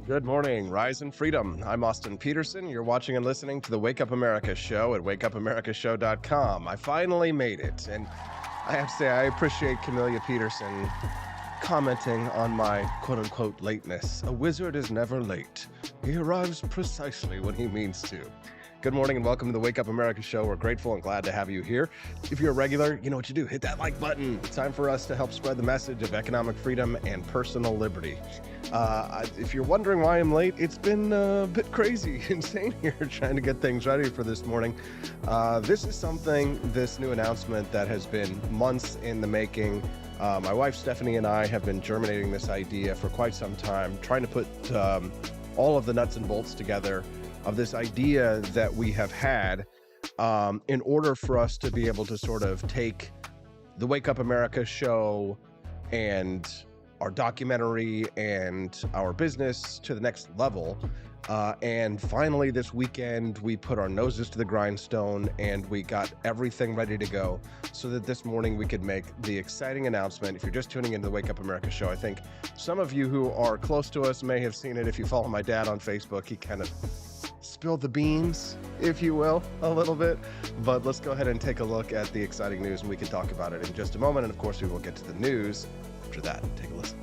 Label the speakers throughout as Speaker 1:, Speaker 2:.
Speaker 1: Good morning, Rise and Freedom. I'm Austin Peterson. You're watching and listening to the Wake Up America show at wakeupAmericaShow.com. I finally made it, and I have to say I appreciate Camellia Peterson commenting on my quote-unquote lateness. A wizard is never late. He arrives precisely when he means to. Good morning and welcome to the Wake Up America show. We're grateful and glad to have you here. If you're a regular, you know what you do. Hit that like button. It's time for us to help spread the message of economic freedom and personal liberty. If you're wondering why I'm late, it's been a bit crazy, insane here trying to get things ready for this morning. This is this new announcement that has been months in the making. My wife Stephanie and I have been germinating this idea for quite some time, trying to put all of the nuts and bolts together of this idea that we have had in order for us to be able to sort of take the Wake Up America show and our documentary and our business to the next level. And finally this weekend, we put our noses to the grindstone and we got everything ready to go so that this morning we could make the exciting announcement. If you're just tuning into the Wake Up America show, I think some of you who are close to us may have seen it. If you follow my dad on Facebook, he kind of spilled the beans, if you will, a little bit. But let's go ahead and take a look at the exciting news and we can talk about it in just a moment. And of course, we will get to the news after that. Take a listen.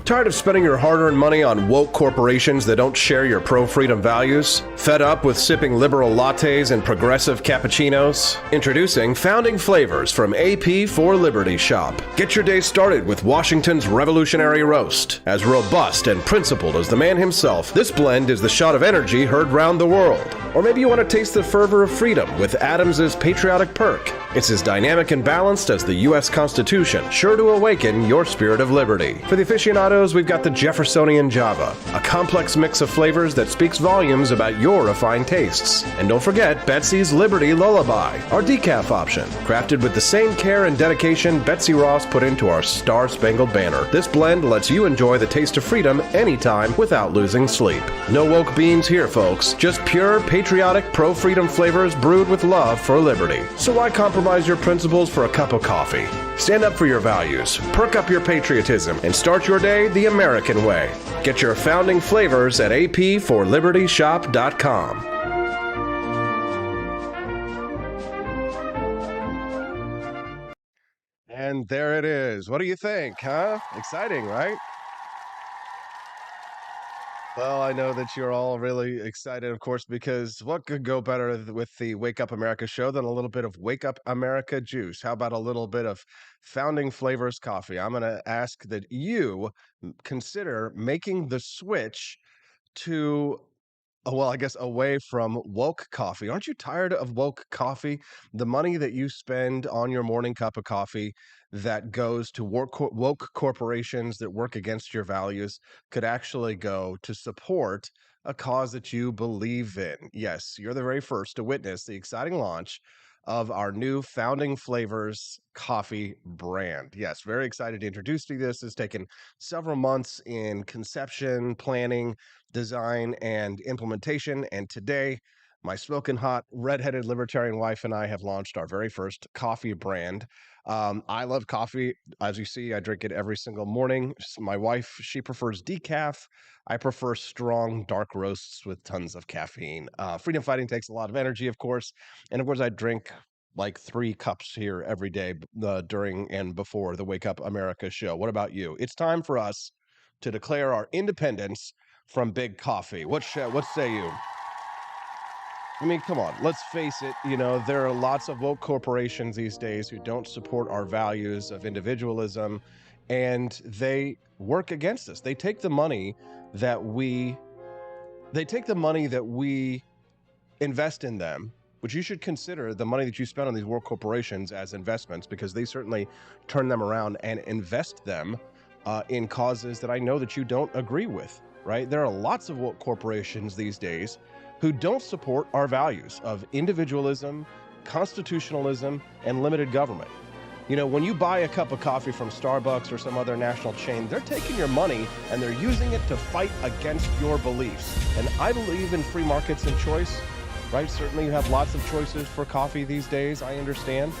Speaker 1: Tired of spending your hard-earned money on woke corporations that don't share your pro-freedom values? Fed up with sipping liberal lattes and progressive cappuccinos? Introducing Founding Flavors from AP for Liberty Shop. Get your day started with Washington's Revolutionary Roast. As robust and principled as the man himself, this blend is the shot of energy heard round the world. Or maybe you want to taste the fervor of freedom with Adams's Patriotic Perk. It's as dynamic and balanced as the U.S. Constitution, sure to awaken your spirit of liberty. For the aficionados, we've got the Jeffersonian Java, a complex mix of flavors that speaks volumes about your refined tastes. And don't forget Betsy's Liberty Lullaby, our decaf option, crafted with the same care and dedication Betsy Ross put into our Star-Spangled Banner. This blend lets you enjoy the taste of freedom anytime without losing sleep. No woke beans here, folks. Just pure, patriotic, pro-freedom flavors brewed with love for liberty. So why compromise your principles for a cup of coffee? Stand up for your values, perk up your patriotism, and start your day the American way. Get your Founding Flavors at apforlibertyshop.com. And there it is. What do you think, huh? Exciting, right? Well, I know that you're all really excited, of course, because what could go better with the Wake Up America show than a little bit of Wake Up America juice? How about a little bit of Founding Flavors coffee? I'm going to ask that you consider making the switch to well, I guess away from woke coffee. Aren't you tired of woke coffee? The money that you spend on your morning cup of coffee that goes to woke corporations that work against your values could actually go to support a cause that you believe in. Yes, you're the very first to witness the exciting launch of our new Founding Flavors coffee brand. Yes, very excited to introduce you to this. It's taken several months in conception, planning, design, and implementation. And today, my smoking hot, redheaded libertarian wife and I have launched our very first coffee brand. I love coffee. As you see, I drink it every single morning. My wife, she prefers decaf. I prefer strong, dark roasts with tons of caffeine. Freedom fighting takes a lot of energy, of course. And of course, I drink like 3 cups here every day during and before the Wake Up America show. What about you? It's time for us to declare our independence from big coffee. What say you? I mean, come on, let's face it, there are lots of woke corporations these days who don't support our values of individualism, and they work against us. They take the money that we invest in them, which you should consider the money that you spend on these woke corporations as investments, because they certainly turn them around and invest them in causes that I know that you don't agree with, right? There are lots of woke corporations these days who don't support our values of individualism, constitutionalism, and limited government. When you buy a cup of coffee from Starbucks or some other national chain, they're taking your money and they're using it to fight against your beliefs. And I believe in free markets and choice, right? Certainly you have lots of choices for coffee these days, I understand.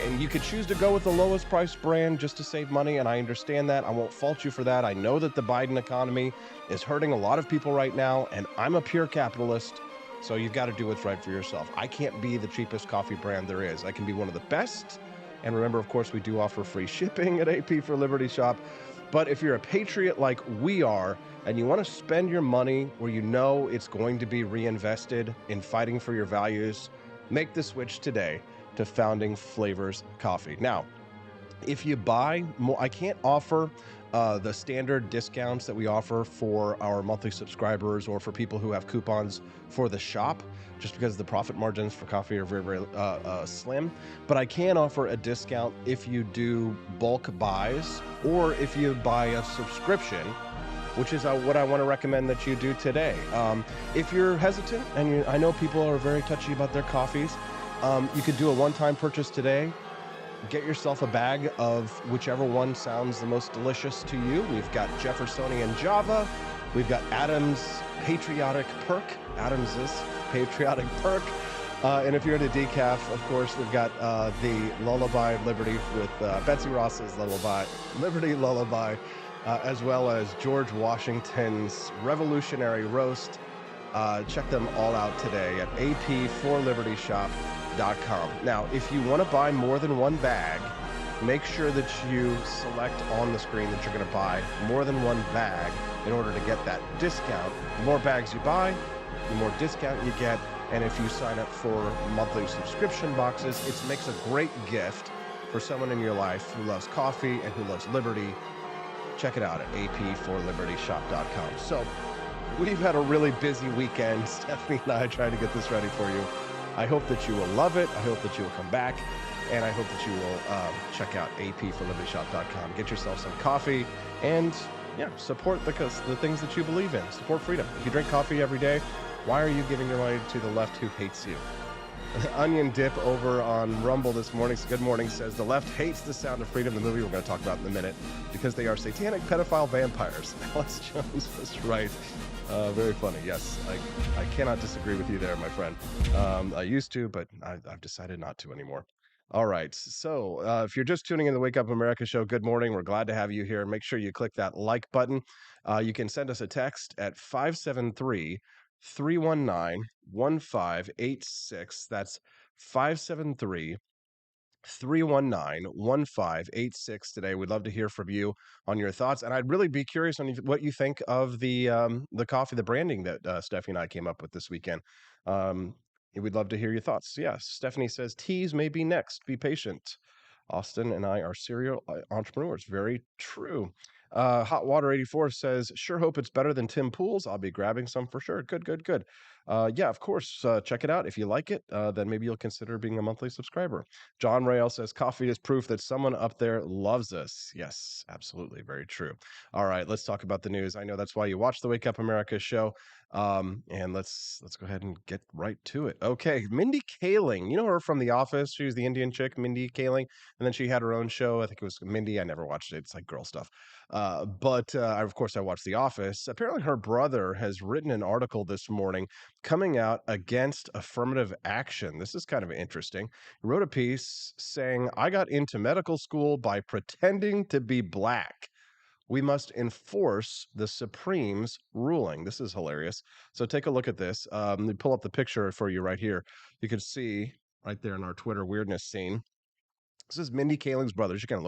Speaker 1: And you could choose to go with the lowest price brand just to save money, and I understand that. I won't fault you for that. I know that the Biden economy is hurting a lot of people right now, and I'm a pure capitalist, so you've got to do what's right for yourself. I can't be the cheapest coffee brand there is. I can be one of the best, and remember, of course, we do offer free shipping at AP for Liberty Shop. But if you're a patriot like we are, and you want to spend your money where you know it's going to be reinvested in fighting for your values, make the switch today to Founding Flavors Coffee. Now, if you buy more, I can't offer the standard discounts that we offer for our monthly subscribers or for people who have coupons for the shop, just because the profit margins for coffee are very, very slim. But I can offer a discount if you do bulk buys or if you buy a subscription, which is what I want to recommend that you do today. If you're hesitant, and I know people are very touchy about their coffees, you could do a one-time purchase today. Get yourself a bag of whichever one sounds the most delicious to you. We've got Jeffersonian Java. We've got Adam's Patriotic Perk. Adams's Patriotic Perk. And if you're into decaf, of course, we've got the Lullaby Liberty with Betsy Ross's Liberty Lullaby, as well as George Washington's Revolutionary Roast. Check them all out today at ap4libertyshop.com. Now, if you want to buy more than one bag, make sure that you select on the screen that you're going to buy more than one bag in order to get that discount. The more bags you buy, the more discount you get. And if you sign up for monthly subscription boxes, it makes a great gift for someone in your life who loves coffee and who loves liberty. Check it out at ap4libertyshop.com. So, we've had a really busy weekend. Stephanie and I trying to get this ready for you. I hope that you will love it. I hope that you will come back. And I hope that you will check out ap4libertyshop.com. Get yourself some coffee and, support the things that you believe in. Support freedom. If you drink coffee every day, why are you giving your money to the left who hates you? Onion Dip over on Rumble this morning, good morning, says the left hates the sound of freedom, the movie we're going to talk about in a minute, because they are satanic pedophile vampires. Alex Jones was right. Very funny. Yes, I cannot disagree with you there, my friend. I used to, but I've decided not to anymore. All right. So if you're just tuning in the Wake Up America show, good morning. We're glad to have you here. Make sure you click that like button. You can send us a text at 573-319-1586. That's 573-319-1586 today. We'd love to hear from you on your thoughts, and I'd really be curious on what you think of the coffee, the branding that Stephanie and I came up with this weekend. We'd love to hear your thoughts. Yes, Stephanie says teas may be next. Be patient. Austin and I are serial entrepreneurs. Very true. Hot Water 84 says, sure hope it's better than Tim Pool's. I'll be grabbing some for sure. Good. Yeah, of course. Check it out. If you like it, then maybe you'll consider being a monthly subscriber. John Rael says, coffee is proof that someone up there loves us. Yes, absolutely. Very true. All right, let's talk about the news. I know that's why you watch the Wake Up America show. And let's go ahead and get right to it. Okay, Mindy Kaling, you know her from The Office. She was the Indian chick, Mindy Kaling, and then she had her own show. I think it was Mindy. I never watched it. It's like girl stuff. But of course, I watched The Office. Apparently, her brother has written an article this morning coming out against affirmative action. This is kind of interesting. He wrote a piece saying, I got into medical school by pretending to be black. We must enforce the Supreme's ruling. This is hilarious. So take a look at this. Let me pull up the picture for you right here. You can see right there in our Twitter weirdness scene. This is Mindy Kaling's brother. He kind of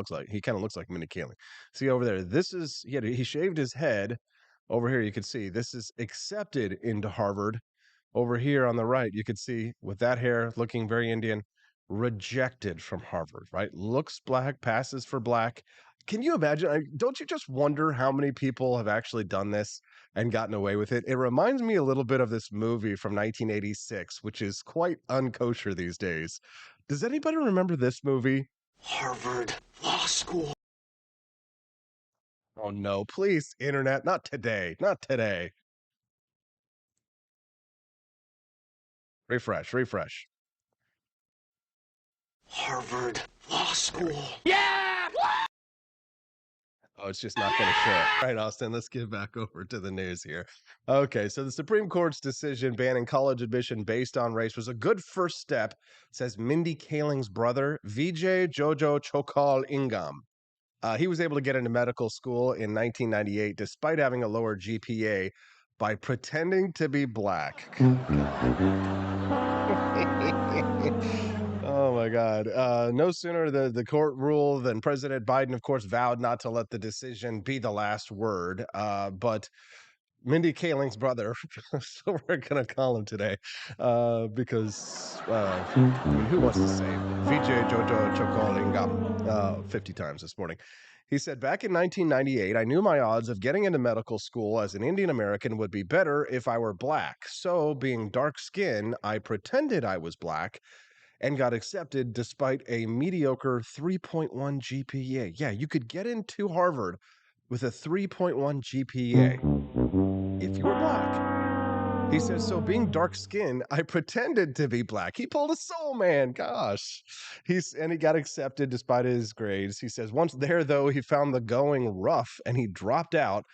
Speaker 1: looks like Mindy Kaling. See over there. This is he shaved his head. Over here, you can see this is accepted into Harvard. Over here on the right, you can see with that hair looking very Indian, rejected from Harvard, right? Looks black, passes for black. Can you imagine? Don't you just wonder how many people have actually done this and gotten away with it? It reminds me a little bit of this movie from 1986, which is quite unkosher these days. Does anybody remember this movie?
Speaker 2: Harvard Law School.
Speaker 1: Oh no, please, internet, not today. Refresh.
Speaker 2: Harvard Law School.
Speaker 1: Yeah! Oh, it's just not going to show it. All right, Austin, let's get back over to the news here. Okay, so the Supreme Court's decision banning college admission based on race was a good first step, says Mindy Kaling's brother, VJ Jojo Chokal Ingam. He was able to get into medical school in 1998 despite having a lower GPA by pretending to be black. Oh my God. No sooner the court ruled than President Biden, of course, vowed not to let the decision be the last word. But Mindy Kaling's brother, so we're going to call him today, because, I mean, who wants to say VJ Jojo Chokolingam 50 times this morning? He said, back in 1998, I knew my odds of getting into medical school as an Indian American would be better if I were black. So, being dark skinned, I pretended I was black and got accepted despite a mediocre 3.1 GPA. Yeah, you could get into Harvard with a 3.1 GPA if you were black. He says, so being dark skinned, I pretended to be black. He pulled a soul man. Gosh. And he got accepted despite his grades. He says, once there, though, he found the going rough and he dropped out.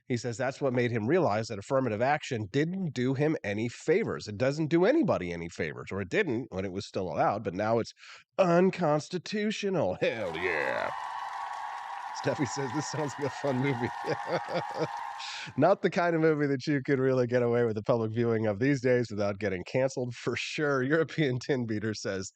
Speaker 1: He says that's what made him realize that affirmative action didn't do him any favors. It doesn't do anybody any favors, or it didn't when it was still allowed, but now it's unconstitutional. Hell yeah. Steffi says this sounds like a fun movie. Not the kind of movie that you could really get away with a public viewing of these days without getting canceled for sure. European Tin Beater says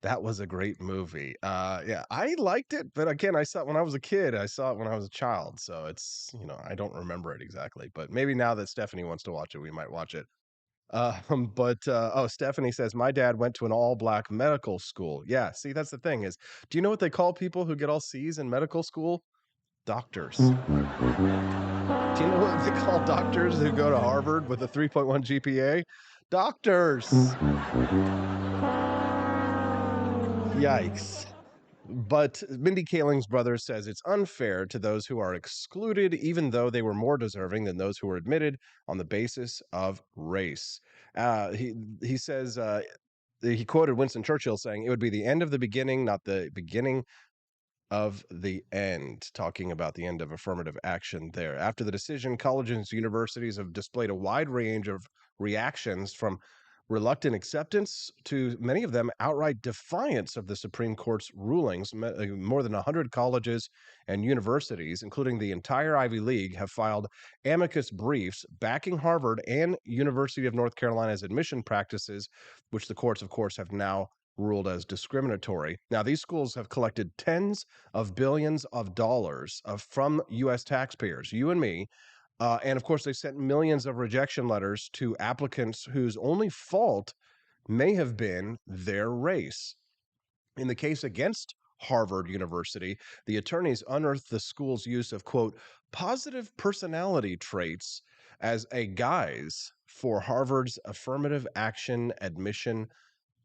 Speaker 1: that was a great movie. Yeah, I liked it, but again, I saw it when I was a kid. I saw it when I was a child, so it's, I don't remember it exactly. But maybe now that Stephanie wants to watch it, we might watch it. Stephanie says my dad went to an all-black medical school. Yeah, see, that's the thing is, do you know what they call people who get all C's in medical school? Doctors. Do you know what they call doctors who go to Harvard with a 3.1 GPA? Doctors. Yikes. But Mindy Kaling's brother says it's unfair to those who are excluded, even though they were more deserving than those who were admitted on the basis of race. He says he quoted Winston Churchill saying, "It would be the end of the beginning, not the beginning of the end," talking about the end of affirmative action there. After the decision, colleges and universities have displayed a wide range of reactions from reluctant acceptance to many of them outright defiance of the Supreme Court's rulings. More than 100 colleges and universities, including the entire Ivy League, have filed amicus briefs backing Harvard and University of North Carolina's admission practices, which the courts, of course, have now ruled as discriminatory. Now, these schools have collected tens of billions of dollars from U.S. taxpayers, you and me. And of course, they sent millions of rejection letters to applicants whose only fault may have been their race. In the case against Harvard University, the attorneys unearthed the school's use of, quote, positive personality traits as a guise for Harvard's affirmative action admission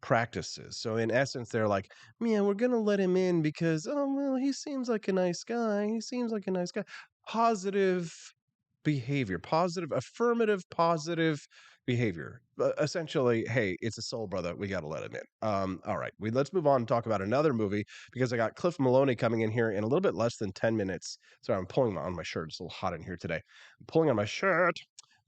Speaker 1: practices. So in essence, they're like, "Man, we're gonna let him in because, oh well, he seems like a nice guy. He seems like a nice guy." Positive behavior, positive, affirmative, positive behavior. Essentially, hey, it's a soul brother. We got to let him in. All right, let's move on and talk about another movie because I got Cliff Maloney coming in here in a little bit less than 10 minutes. Sorry, I'm pulling on my shirt. It's a little hot in here today. I'm pulling on my shirt.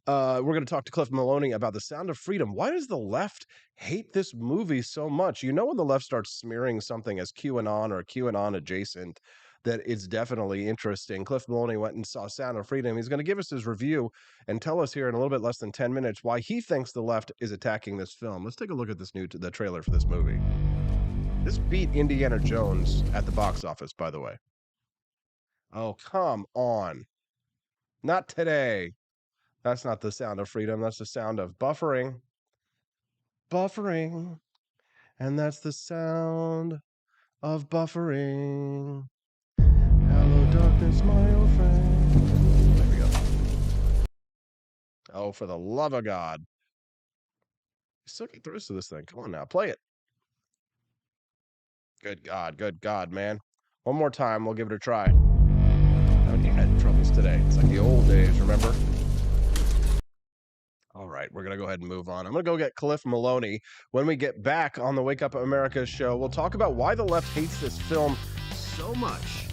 Speaker 1: We're going to talk to Cliff Maloney about The Sound of Freedom. Why does the left hate this movie so much? You know, when the left starts smearing something as QAnon or QAnon adjacent, that it's definitely interesting. Cliff Maloney went and saw Sound of Freedom. He's going to give us his review and tell us here in a little bit less than 10 minutes why he thinks the left is attacking this film. Let's take a look at the trailer for this movie. This beat Indiana Jones at the box office, by the way. Oh, come on. Not today. That's not the sound of freedom. That's the sound of buffering. Buffering. And that's the sound of buffering. Hello, darkness, my old friend. There we go. Oh, for the love of God. Still get the rest of this thing. Come on now, play it. Good God, man. One more time, we'll give it a try. Having head troubles today. It's like the old days, remember? All right, we're going to go ahead and move on. I'm going to go get Cliff Maloney. When we get back on the Wake Up America show, we'll talk about why the left hates this film so much.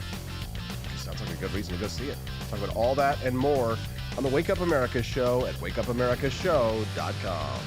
Speaker 1: Because Sounds like a good reason to go see it. Talk about all that and more on the Wake Up America show at wakeupAmericaShow.com.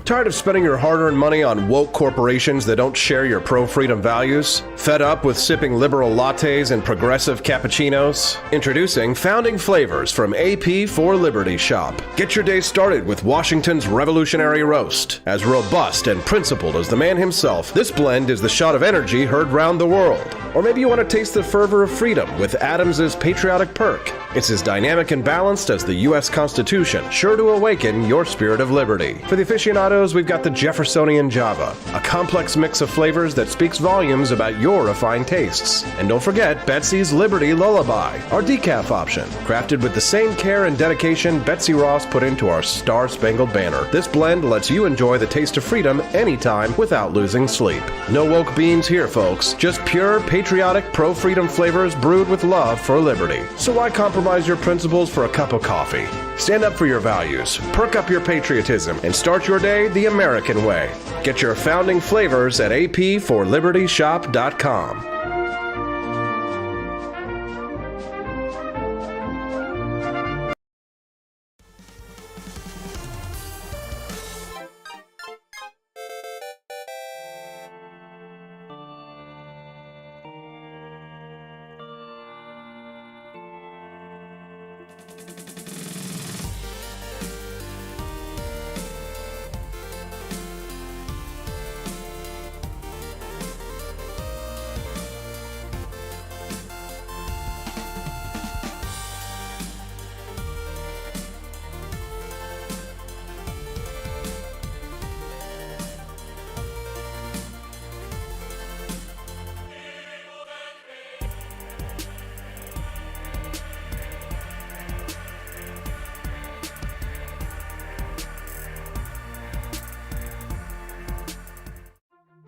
Speaker 1: Tired of spending your hard-earned money on woke corporations that don't share your pro-freedom values? Fed up with sipping liberal lattes and progressive cappuccinos? Introducing Founding Flavors from AP for Liberty Shop. Get your day started with Washington's Revolutionary Roast. As robust and principled as the man himself, this blend is the shot of energy heard round the world. Or maybe you want to taste the fervor of freedom with Adams's Patriotic Perk. It's as dynamic and balanced as the U.S. Constitution, sure to awaken your spirit of liberty. For the aficionados, we've got the Jeffersonian Java, a complex mix of flavors that speaks volumes about your refined tastes. And don't forget Betsy's Liberty Lullaby, our decaf option, crafted with the same care and dedication Betsy Ross put into our Star-Spangled Banner. This blend lets you enjoy the taste of freedom anytime without losing sleep. No woke beans here, folks. Just pure, patriotic, pro-freedom flavors brewed with love for liberty. So why compromise your principles for a cup of coffee? Stand up for your values, perk up your patriotism, and start your day the American way. Get your founding flavors at apforlibertyshop.com.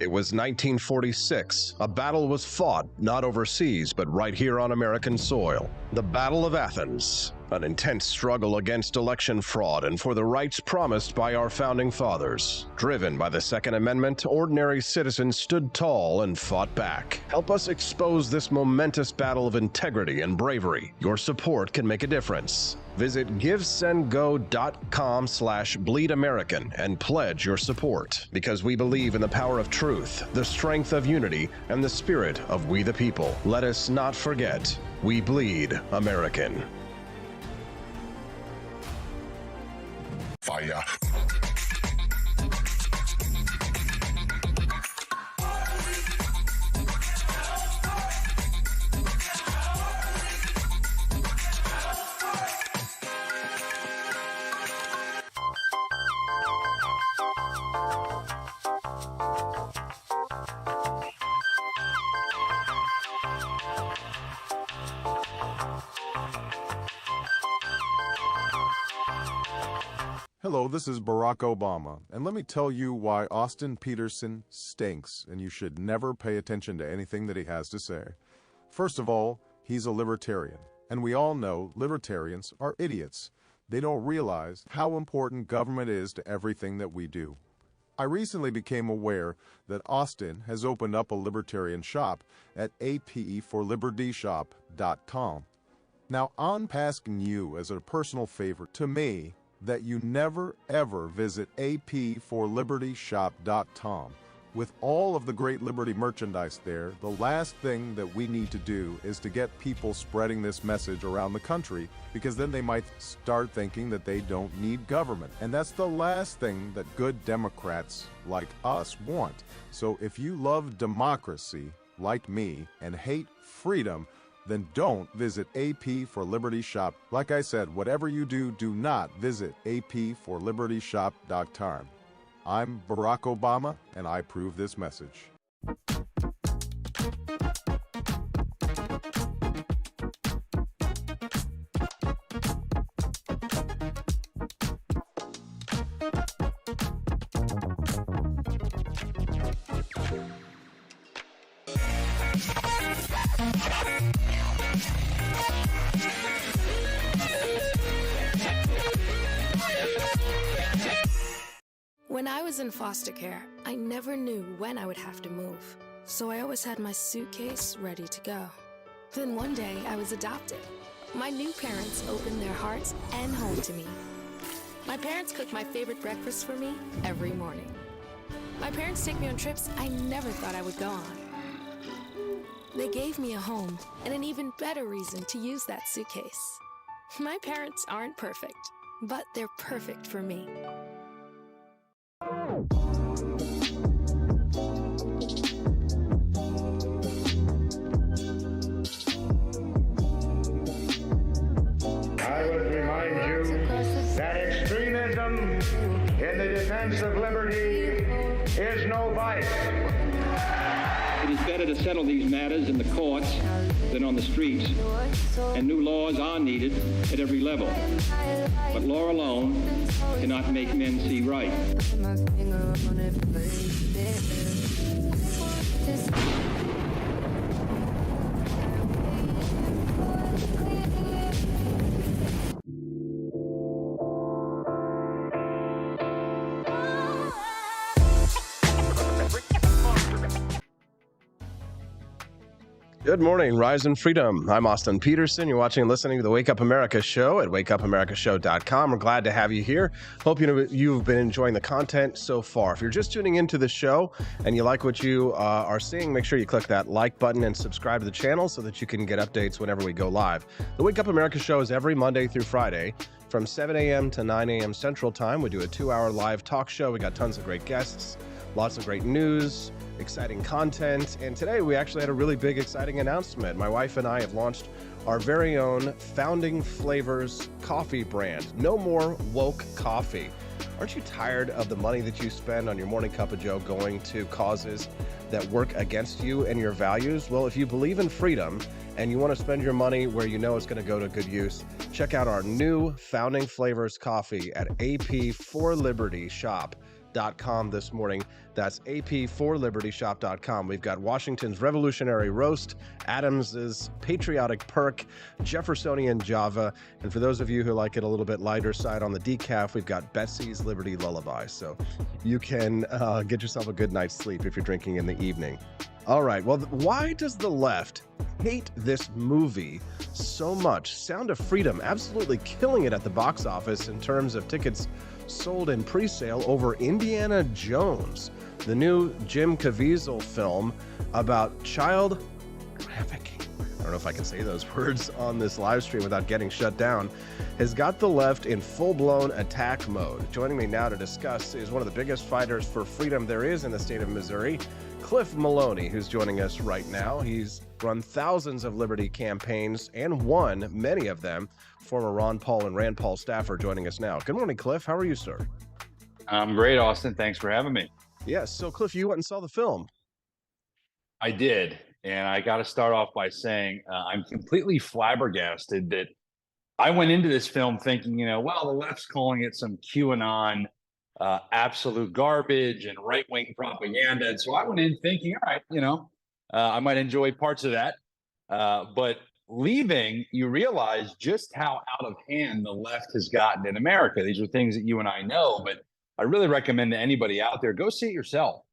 Speaker 1: It was 1946. A battle was fought, not overseas, but right here on American soil. The Battle of Athens. An intense struggle against election fraud and for the rights promised by our founding fathers. Driven by the Second Amendment, ordinary citizens stood tall and fought back. Help us expose this momentous battle of integrity and bravery. Your support can make a difference. Visit givesendgo.com/bleedamerican and pledge your support, because we believe in the power of truth, the strength of unity, and the spirit of we the people. Let us not forget, we bleed American.
Speaker 3: Fire.
Speaker 4: Hello, this is Barack Obama, and let me tell you why Austin Peterson stinks, and you should never pay attention to anything that he has to say. First of all, he's a libertarian, and we all know libertarians are idiots. They don't realize how important government is to everything that we do. I recently became aware that Austin has opened up a libertarian shop at apforlibertyshop.com. Now, I'm asking you as a personal favor to me that you never ever visit apforlibertyshop.com. With all of the great Liberty merchandise there, the last thing that we need to do is to get people spreading this message around the country, because then they might start thinking that they don't need government. And that's the last thing that good Democrats like us want. So if you love democracy, like me, and hate freedom, then don't visit AP for Liberty Shop. Like I said, whatever you do, do not visit apforlibertyshop.com. I'm Barack Obama, and I approve this message.
Speaker 3: When I was in foster care, I never knew when I would have to move, so I always had my suitcase ready to go. Then one day, I was adopted. My new parents opened their hearts and home to me. My parents cook my favorite breakfast for me every morning. My parents take me on trips I never thought I would go on. They gave me a home and an even better reason to use that suitcase. My parents aren't perfect, but they're perfect for me.
Speaker 5: I would remind you that extremism in the defense of liberty is no vice.
Speaker 6: It is better to settle these matters in the courts than on the streets, and new laws are needed at every level. But law alone cannot make men see right.
Speaker 1: Good morning, Rise and Freedom. I'm Austin Peterson. You're watching and listening to the Wake Up America show at wakeupAmericaShow.com. We're glad to have you here. Hope you've been enjoying the content so far. If you're just tuning into the show and you like what you are seeing, make sure you click that like button and subscribe to the channel so that you can get updates whenever we go live. The Wake Up America show is every Monday through Friday from 7 a.m. to 9 a.m. Central Time. We do a 2-hour live talk show. We got tons of great guests, lots of great news, exciting content, and today we actually had a really big, exciting announcement. My wife and I have launched our very own Founding Flavors coffee brand. No more woke coffee. Aren't you tired of the money that you spend on your morning cup of joe going to causes that work against you and your values? Well, if you believe in freedom and you want to spend your money where you know it's going to go to good use, check out our new Founding Flavors coffee at ap4libertyshop.com this morning. That's ap4libertyshop.com. We've got Washington's Revolutionary Roast, Adams's Patriotic Perk, Jeffersonian Java, and for those of you who like it a little bit lighter side on the decaf, we've got Betsy's Liberty Lullaby. So you can get yourself a good night's sleep if you're drinking in the evening. All right, well, why does the left hate this movie so much? Sound of Freedom absolutely killing it at the box office in terms of tickets sold in pre-sale over Indiana Jones, the new Jim Caviezel film about child trafficking. I don't know if I can say those words on this live stream without getting shut down, has got the left in full-blown attack mode. Joining me now to discuss is one of the biggest fighters for freedom there is in the state of Missouri, Cliff Maloney, who's joining us right now. He's run thousands of liberty campaigns and won many of them. Former Ron Paul and Rand Paul staffer joining us now. Good morning, Cliff. How are you, sir?
Speaker 7: I'm great, Austin. Thanks for having me.
Speaker 1: Yes. So, Cliff, you went and saw the film.
Speaker 7: I did. And I got to start off by saying I'm completely flabbergasted that I went into this film thinking, well, the left's calling it some QAnon absolute garbage and right-wing propaganda. And so I went in thinking, all right, I might enjoy parts of that. But leaving, you realize just how out of hand the left has gotten in America. These are things that you and I know, but I really recommend to anybody out there, go see it yourself.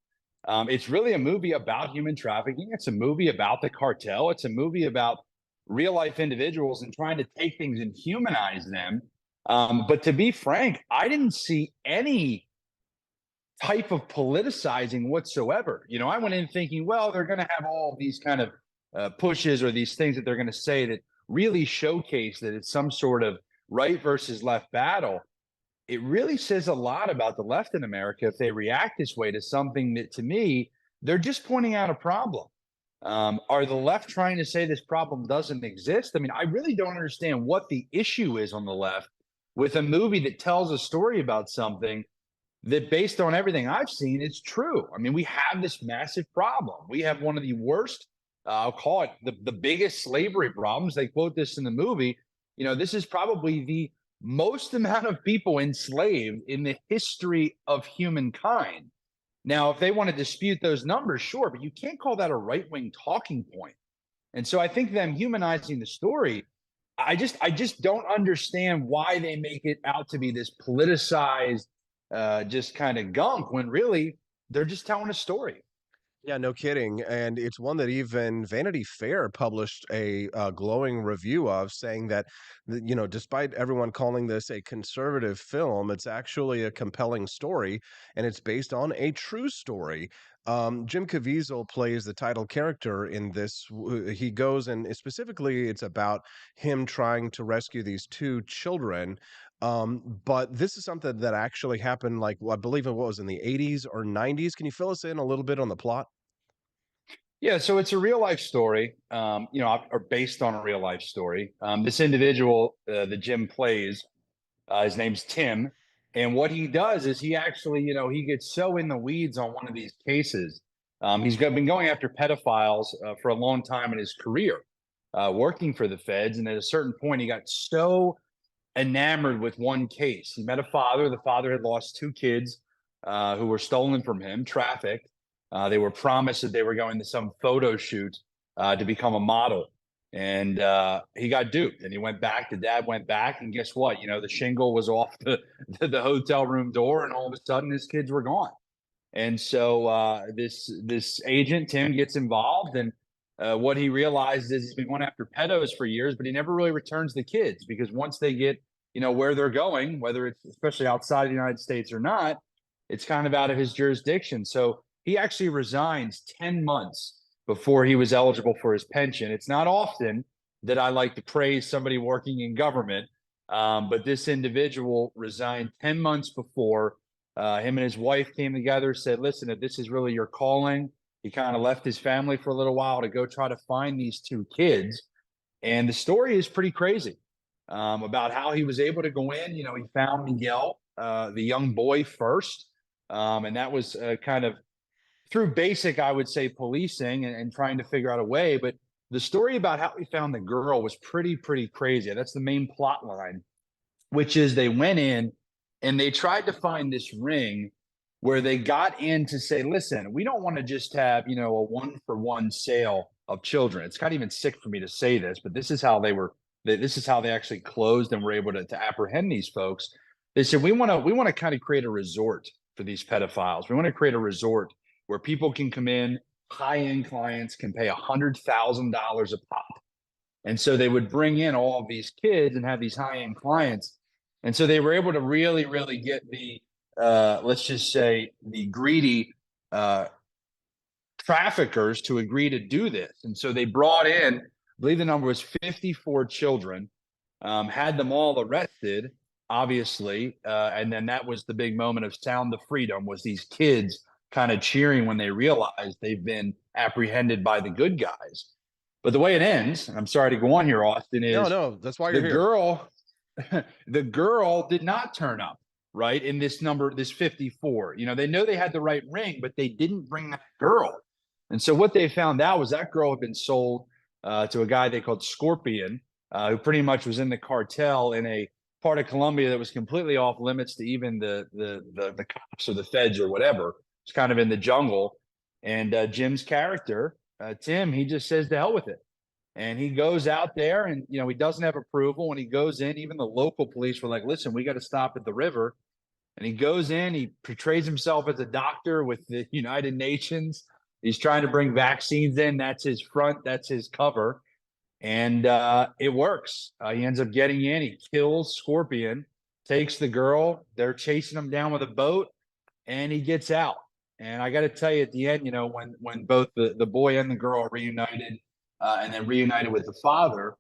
Speaker 7: It's really a movie about human trafficking. It's a movie about the cartel. It's a movie about real life individuals and trying to take things and humanize them. But to be frank, I didn't see any type of politicizing whatsoever. I went in thinking, well, they're going to have all these kind of pushes or these things that they're going to say that really showcase that it's some sort of right versus left battle. It really says a lot about the left in America if they react this way to something that, to me, they're just pointing out a problem. Are the left trying to say this problem doesn't exist? I mean, I really don't understand what the issue is on the left with a movie that tells a story about something that, based on everything I've seen, is true. I mean, we have this massive problem. We have one of the worst, I'll call it the biggest slavery problems. They quote this in the movie. This is probably the most amount of people enslaved in the history of humankind. Now, if they want to dispute those numbers, sure, but you can't call that a right-wing talking point. And so I think them humanizing the story, I just don't understand why they make it out to be this politicized, just kind of gunk when really they're just telling a story.
Speaker 1: Yeah, no kidding, and it's one that even Vanity Fair published a, glowing review of, saying that, despite everyone calling this a conservative film, it's actually a compelling story, and it's based on a true story. Jim Caviezel plays the title character in this. He goes and specifically, it's about him trying to rescue these 2 children, but this is something that actually happened, like, well, I believe it was in the 80s or 90s. Can you fill us in a little bit on the plot?
Speaker 7: Yeah, so it's a real life story, or based on a real life story. This individual that Jim plays, his name's Tim, and what he does is he actually, he gets so in the weeds on one of these cases. Been going after pedophiles for a long time in his career, working for the feds, and at a certain point, he got so enamored with one case. He met a father. The father had lost 2 kids who were stolen from him, trafficked. They were promised that they were going to some photo shoot to become a model. And he got duped and he went back. The dad went back. And guess what? The shingle was off the hotel room door. And all of a sudden, his kids were gone. And so this agent, Tim, gets involved. And what he realized is he's been going after pedos for years, but he never really returns the kids because once they get, where they're going, whether it's especially outside the United States or not, it's kind of out of his jurisdiction. So he actually resigns 10 months before he was eligible for his pension. It's not often that I like to praise somebody working in government, but this individual resigned 10 months before. Him and his wife came together, said, listen, if this is really your calling, he kind of left his family for a little while to go try to find these 2 kids. And the story is pretty crazy about how he was able to go in. He found Miguel, the young boy, first. And that was kind of through basic, I would say, policing and trying to figure out a way. But the story about how he found the girl was pretty crazy. That's the main plot line, which is they went in and they tried to find this ring where they got in to say, listen, we don't want to just have, a 1-for-1 sale of children. It's kind of even sick for me to say this, but this is how this is how they actually closed and were able to apprehend these folks. They said, we want to kind of create a resort for these pedophiles. We want to create a resort where people can come in, high-end clients can pay $100,000 a pop. And so they would bring in all of these kids and have these high-end clients. And so they were able to really get the, let's just say, the greedy traffickers to agree to do this. And so they brought in, I believe the number was 54 children, had them all arrested, obviously. And then that was the big moment of sound of freedom, was these kids kind of cheering when they realized they've been apprehended by the good guys. But the way it ends, and I'm sorry to go on here, Austin, is
Speaker 1: No, that's why you're
Speaker 7: the
Speaker 1: here.
Speaker 7: girl, the girl did not turn up, right? In this number, this 54. They know they had the right ring, but they didn't bring that girl. And so what they found out was that girl had been sold to a guy they called Scorpion, who pretty much was in the cartel in a part of Colombia that was completely off limits to even the cops or the feds or whatever. It's kind of in the jungle. And Jim's character, Tim, he just says to hell with it. And he goes out there and, he doesn't have approval. When he goes in, even the local police were like, listen, we got to stop at the river. And he goes in, he portrays himself as a doctor with the United Nations. He's trying to bring vaccines in. That's his front. That's his cover. And it works. He ends up getting in. He kills Scorpion, takes the girl. They're chasing him down with a boat, and he gets out. And I got to tell you, at the end, when both the boy and the girl are reunited, and then reunited with the father,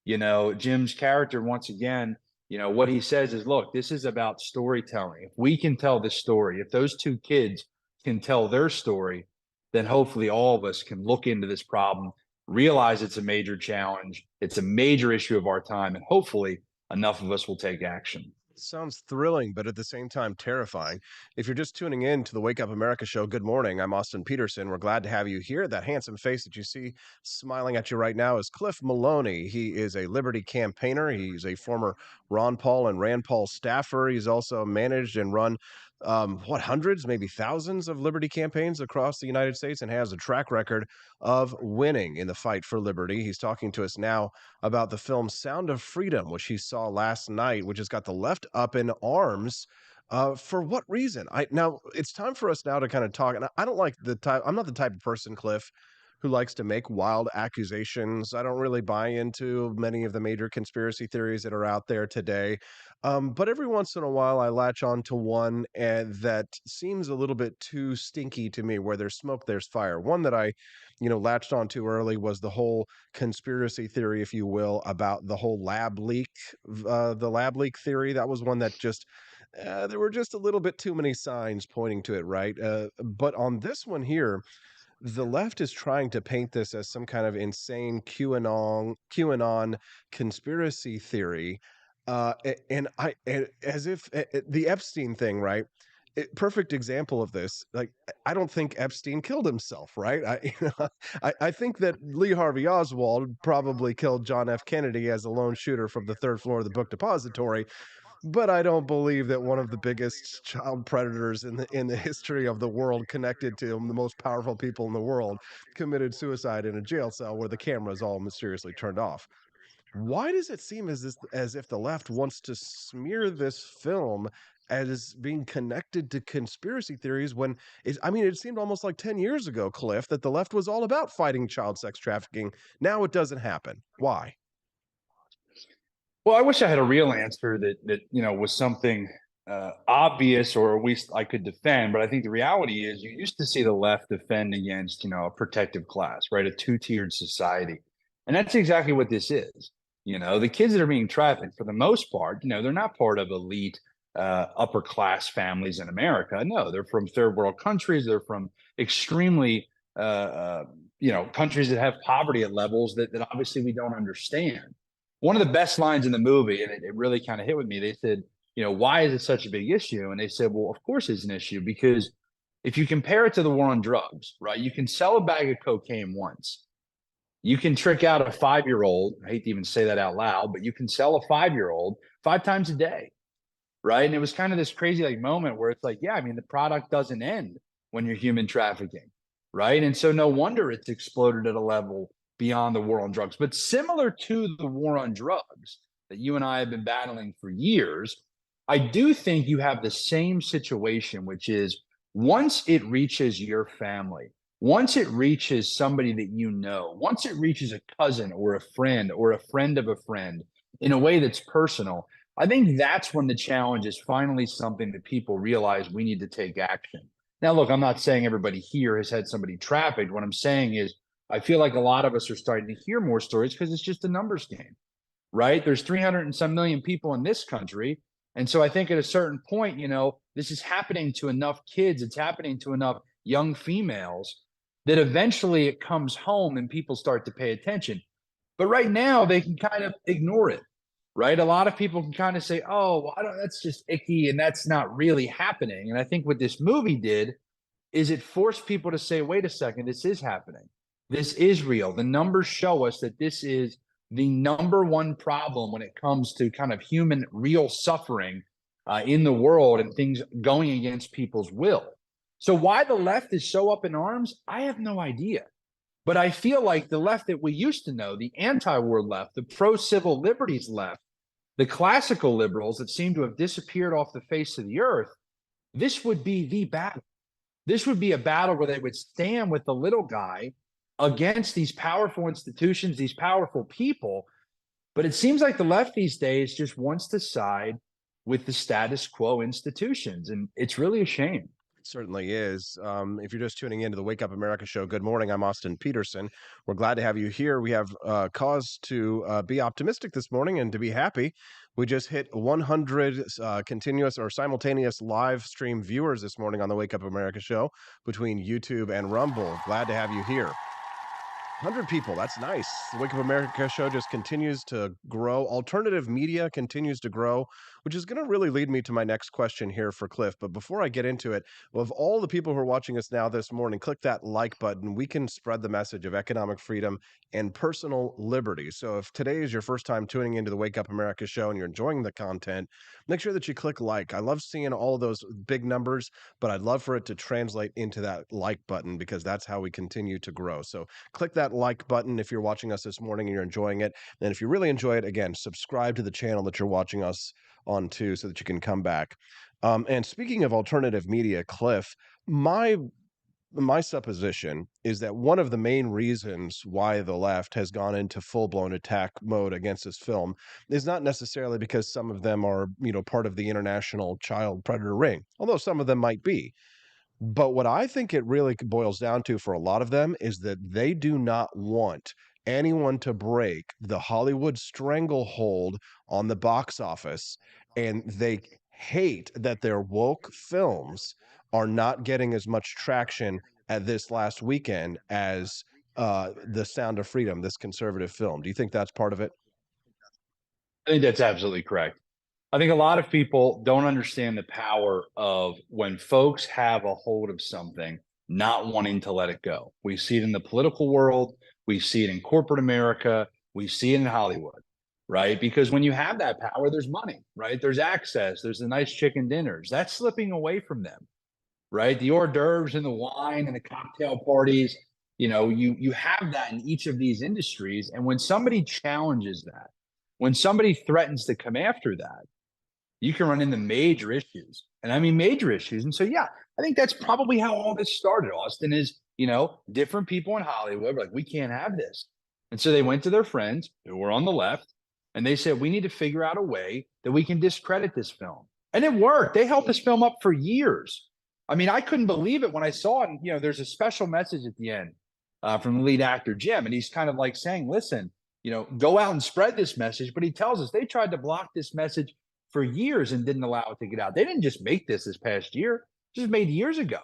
Speaker 7: Jim's character, once again, what he says is, look, this is about storytelling. If we can tell this story, if those 2 kids can tell their story, then hopefully all of us can look into this problem, realize it's a major challenge, it's a major issue of our time, and hopefully enough of us will take action.
Speaker 1: Sounds thrilling, but at the same time terrifying. If you're just tuning in to the Wake Up America show, good morning. I'm Austin Peterson. We're glad to have you here. That handsome face that you see smiling at you right now is Cliff Maloney. He is a Liberty campaigner. He's a former Ron Paul and Rand Paul staffer. He's also managed and run hundreds, maybe thousands of Liberty campaigns across the United States and has a track record of winning in the fight for liberty. He's talking to us now about the film Sound of Freedom, which he saw last night, which has got the left up in arms. For what reason? Now it's time for us now to kind of talk. And I don't like the type. I'm not the type of person, Cliff, who likes to make wild accusations. I don't really buy into many of the major conspiracy theories that are out there today. But every once in a while, I latch on to one that seems a little bit too stinky to me. Where there's smoke, there's fire. One that I, latched on to early was the whole conspiracy theory, if you will, about the whole lab leak, the lab leak theory. That was one that just there were just a little bit too many signs pointing to it, right? But on this one here, the left is trying to paint this as some kind of insane QAnon conspiracy theory, as if the Epstein thing, right? Perfect example of this. Like, I don't think Epstein killed himself, right? I think that Lee Harvey Oswald probably killed John F. Kennedy as a lone shooter from the third floor of the book depository, but I don't believe that one of the biggest child predators in the history of the world, connected to the most powerful people in the world, committed suicide in a jail cell where the cameras all mysteriously turned off. Why does it seem as if the left wants to smear this film as being connected to conspiracy theories when it seemed almost like 10 years ago, Cliff, that the left was all about fighting child sex trafficking. Now it doesn't happen. Why?
Speaker 7: Well, I wish I had a real answer that was something obvious, or at least I could defend. But I think the reality is, you used to see the left defend against a protective class, right? A two-tiered society, and that's exactly what this is. The kids that are being trafficked, for the most part, they're not part of elite upper class families in America. No, they're from third world countries. They're from extremely countries that have poverty at levels that obviously we don't understand. One of the best lines in the movie, and it really kind of hit with me. They said, why is it such a big issue? And they said, well, of course it's an issue, because if you compare it to the war on drugs, right? You can sell a bag of cocaine once. You can trick out a 5-year-old. I hate to even say that out loud, but you can sell a 5-year-old 5 times a day, right? And it was kind of this crazy moment where it's like, yeah, the product doesn't end when you're human trafficking, right? And so no wonder it's exploded at a level beyond the war on drugs. But similar to the war on drugs that you and I have been battling for years, I do think you have the same situation, which is, once it reaches your family, once it reaches somebody that once it reaches a cousin or a friend of a friend in a way that's personal, I think that's when the challenge is finally something that people realize we need to take action. Now, look, I'm not saying everybody here has had somebody trafficked. What I'm saying is, I feel like a lot of us are starting to hear more stories because it's just a numbers game, right? There's 300 and some million people in this country. And so I think at a certain point, this is happening to enough kids. It's happening to enough young females that eventually it comes home and people start to pay attention. But right now they can kind of ignore it, right? A lot of people can kind of say, oh, well, that's just icky, and that's not really happening. And I think what this movie did is it forced people to say, wait a second, this is happening. This is real. The numbers show us that this is the number one problem when it comes to kind of human real suffering in the world, and things going against people's will. So why the left is so up in arms, I have no idea. But I feel like the left that we used to know, the anti-war left, the pro-civil liberties left, the classical liberals that seem to have disappeared off the face of the earth, this would be the battle. This would be a battle where they would stand with the little guy against these powerful institutions, these powerful people. But it seems like the left these days just wants to side with the status quo institutions, and it's really a shame.
Speaker 1: It certainly is. If you're just tuning into the Wake Up America show, good morning. I'm Austin Peterson. We're glad to have you here. We have cause to be optimistic this morning and to be happy. We just hit 100 continuous or simultaneous live stream viewers this morning on the Wake Up America show between YouTube and Rumble. Glad to have you here. 100 people, that's nice. The Wake Up America show just continues to grow. Alternative media continues to grow, which is going to really lead me to my next question here for Cliff. But before I get into it, of all the people who are watching us now this morning, click that like button. We can spread the message of economic freedom and personal liberty. So if today is your first time tuning into the Wake Up America show and you're enjoying the content, make sure that you click like. I love seeing all of those big numbers, but I'd love for it to translate into that like button, because that's how we continue to grow. So click that like button if you're watching us this morning and you're enjoying it. And if you really enjoy it, again, subscribe to the channel that you're watching us on too, so that you can come back. And speaking of alternative media, Cliff, my my supposition is that one of the main reasons why the left has gone into full-blown attack mode against this film is not necessarily because some of them are, part of the international child predator ring, although some of them might be. But what I think it really boils down to for a lot of them is that they do not want anyone to break the Hollywood stranglehold on the box office, and they hate that their woke films are not getting as much traction at this last weekend as The Sound of Freedom, this conservative film. Do you think that's part of it?
Speaker 7: I think that's absolutely correct. I think a lot of people don't understand the power of when folks have a hold of something, not wanting to let it go. We see it in the political world, we see it in corporate America, we see it in Hollywood, right? Because when you have that power, there's money, right? There's access, there's the nice chicken dinners. That's slipping away from them, right? The hors d'oeuvres and the wine and the cocktail parties, you have that in each of these industries. And when somebody challenges that, when somebody threatens to come after that, you can run into major issues. And I mean major issues. And so, yeah, I think that's probably how all this started, Austin, is, different people in Hollywood were like, we can't have this. And so they went to their friends who were on the left and they said, we need to figure out a way that we can discredit this film. And it worked. They held this film up for years. I mean, I couldn't believe it when I saw it. And, there's a special message at the end from the lead actor, Jim. And he's kind of like saying, listen, go out and spread this message. But he tells us they tried to block this message for years and didn't allow it to get out. They didn't just make this past year, just made years ago.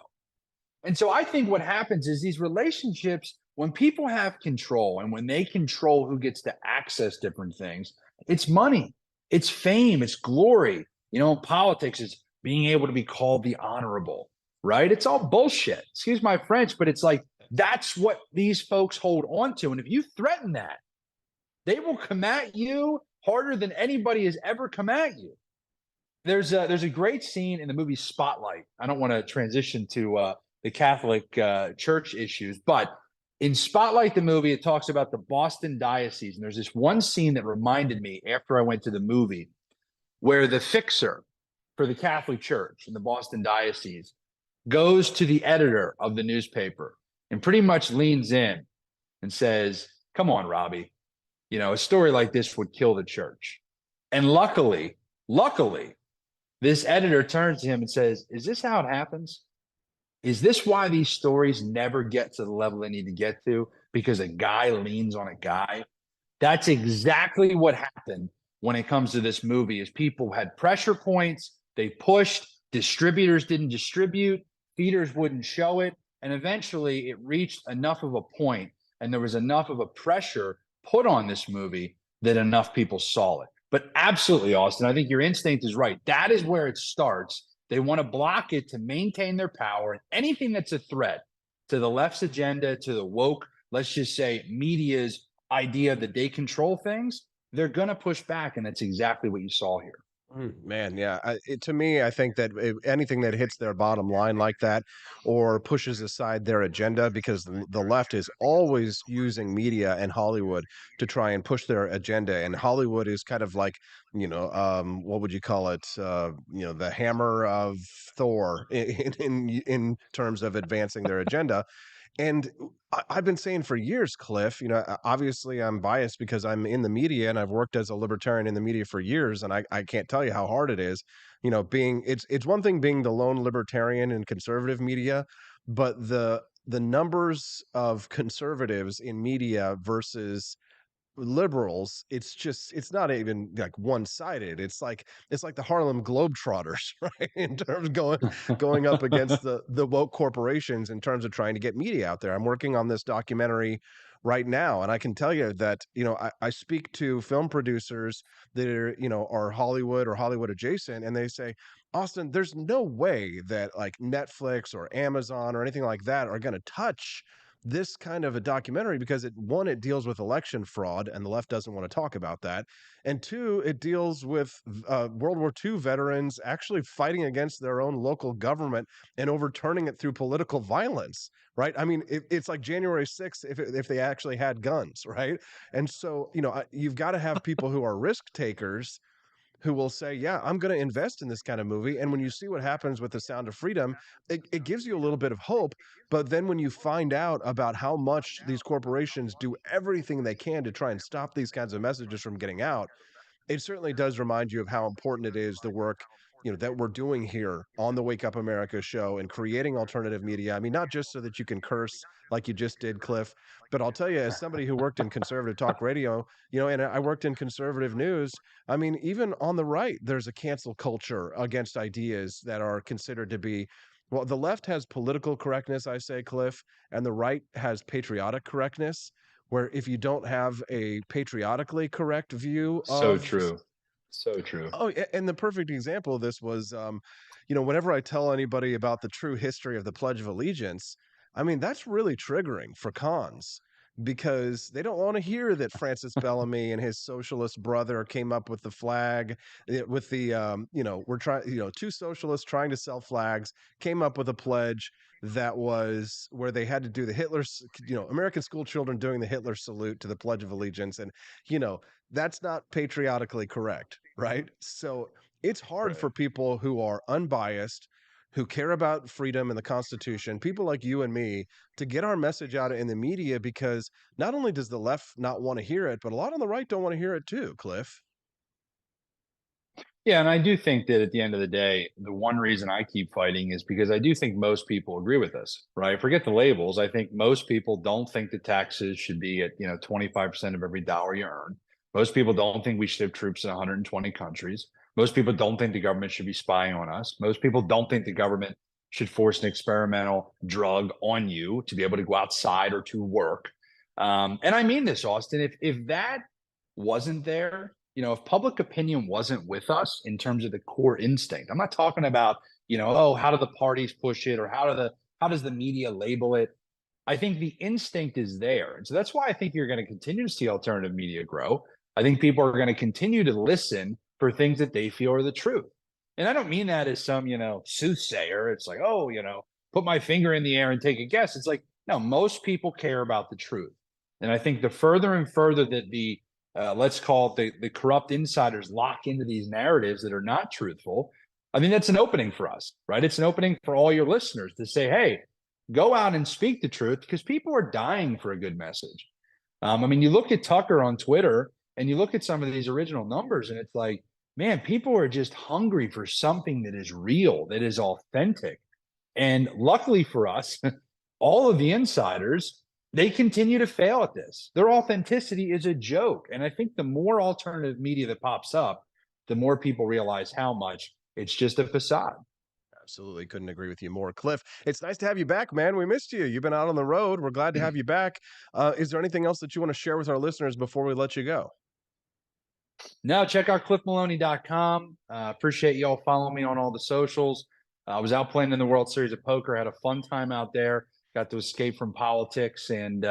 Speaker 7: And so I think what happens is these relationships, when people have control and when they control who gets to access different things, it's money, it's fame, it's glory. In politics, it's being able to be called the honorable, right? It's all bullshit. Excuse my French, but it's like that's what these folks hold on to. And if you threaten that, they will come at you harder than anybody has ever come at you. There's a great scene in the movie Spotlight. I don't want to transition to the Catholic Church issues, but in Spotlight, the movie, it talks about the Boston diocese. And there's this one scene that reminded me after I went to the movie where the fixer for the Catholic Church in the Boston diocese goes to the editor of the newspaper and pretty much leans in and says, come on, Robbie, a story like this would kill the church. And luckily, this editor turns to him and says, is this how it happens? Is this why these stories never get to the level they need to get to? Because a guy leans on a guy? That's exactly what happened when it comes to this movie, is people had pressure points, they pushed, distributors didn't distribute, theaters wouldn't show it, and eventually it reached enough of a point and there was enough of a pressure put on this movie that enough people saw it. But absolutely, Austin, I think your instinct is right. That is where it starts. They want to block it to maintain their power. And anything that's a threat to the left's agenda, to the woke, let's just say media's idea that they control things, they're going to push back. And that's exactly what you saw here.
Speaker 1: Man, yeah. To me, I think that anything that hits their bottom line like that or pushes aside their agenda, because the left is always using media and Hollywood to try and push their agenda. And Hollywood is kind of like, what would you call it? The hammer of Thor in terms of advancing their agenda. And I've been saying for years, Cliff, obviously I'm biased because I'm in the media and I've worked as a libertarian in the media for years. And I can't tell you how hard it is, it's one thing being the lone libertarian in conservative media, but the numbers of conservatives in media versus liberals, it's not even like one-sided. It's like the Harlem Globetrotters, right? In terms of going up against the woke corporations in terms of trying to get media out there. I'm working on this documentary right now, and I can tell you that I speak to film producers that are Hollywood or Hollywood adjacent, and they say, Austin, there's no way that like Netflix or Amazon or anything like that are going to touch this kind of a documentary, because it deals with election fraud and the left doesn't want to talk about that, and two, it deals with World War II veterans actually fighting against their own local government and overturning it through political violence, right? I mean, it's like January 6th if they actually had guns, right? And so you've got to have people who are risk takers who will say, yeah, I'm going to invest in this kind of movie. And when you see what happens with The Sound of Freedom, it gives you a little bit of hope. But then when you find out about how much these corporations do everything they can to try and stop these kinds of messages from getting out, it certainly does remind you of how important it is, the work, that we're doing here on the Wake Up America show and creating alternative media. I mean, not just so that you can curse like you just did, Cliff, but I'll tell you, as somebody who worked in conservative talk radio, and I worked in conservative news, I mean, even on the right, there's a cancel culture against ideas that are considered to be, well, the left has political correctness, I say, Cliff, and the right has patriotic correctness, where if you don't have a patriotically correct view
Speaker 7: So
Speaker 1: of.
Speaker 7: true. So true.
Speaker 1: Oh, and the perfect example of this was, whenever I tell anybody about the true history of the Pledge of Allegiance, I mean, that's really triggering for cons because they don't want to hear that Francis Bellamy and his socialist brother came up with the flag with the, we're trying, two socialists trying to sell flags came up with a pledge that was where they had to do the Hitler's, American school children doing the Hitler salute to the Pledge of Allegiance. And, you know, that's not patriotically correct, right? So it's hard
Speaker 7: Right.
Speaker 1: for people who are unbiased, who care about freedom and the Constitution, people like you and me, to get our message out in the media because not only does the left not want to hear it, but a lot on the right don't want to hear it too, Cliff.
Speaker 7: Yeah, and I do think that at the end of the day, the one reason I keep fighting is because I do think most people agree with us, right? Forget the labels. I think most people don't think the taxes should be at, 25% of every dollar you earn. Most people don't think we should have troops in 120 countries. Most people don't think the government should be spying on us. Most people don't think the government should force an experimental drug on you to be able to go outside or to work. And I mean this, Austin. If that wasn't there, if public opinion wasn't with us in terms of the core instinct, I'm not talking about, oh, how do the parties push it or how does the media label it? I think the instinct is there. And so that's why I think you're going to continue to see alternative media grow. I think people are going to continue to listen for things that they feel are the truth. And I don't mean that as some, soothsayer. It's like, oh, put my finger in the air and take a guess. It's like, no, most people care about the truth. And I think the further and further that the let's call it the corrupt insiders lock into these narratives that are not truthful, I mean, that's an opening for us, right? It's an opening for all your listeners to say, hey, go out and speak the truth because people are dying for a good message. I mean, you look at Tucker on Twitter and you look at some of these original numbers and it's like, man, people are just hungry for something that is real, that is authentic. And luckily for us, all of the insiders, they continue to fail at this. Their authenticity is a joke. And I think the more alternative media that pops up, the more people realize how much it's just a facade.
Speaker 1: Absolutely. Couldn't agree with you more. Cliff, it's nice to have you back, man. We missed you. You've been out on the road. We're glad to have you back. Is there anything else that you want to share with our listeners before we let you go?
Speaker 7: No, check out cliffmaloney.com. Appreciate y'all following me on all the socials. I was out playing in the World Series of Poker. Had a fun time out there. Got to escape from politics and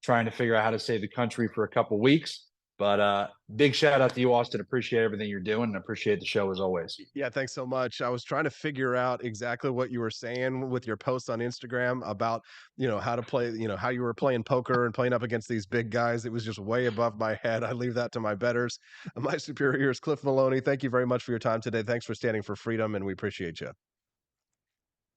Speaker 7: trying to figure out how to save the country for a couple weeks. But big shout out to you, Austin. Appreciate everything you're doing and appreciate the show as always.
Speaker 1: Yeah, thanks so much. I was trying to figure out exactly what you were saying with your posts on Instagram about, how to play, how you were playing poker and playing up against these big guys. It was just way above my head. I leave that to my betters. My superior is Cliff Maloney. Thank you very much for your time today. Thanks for standing for freedom, and we appreciate you.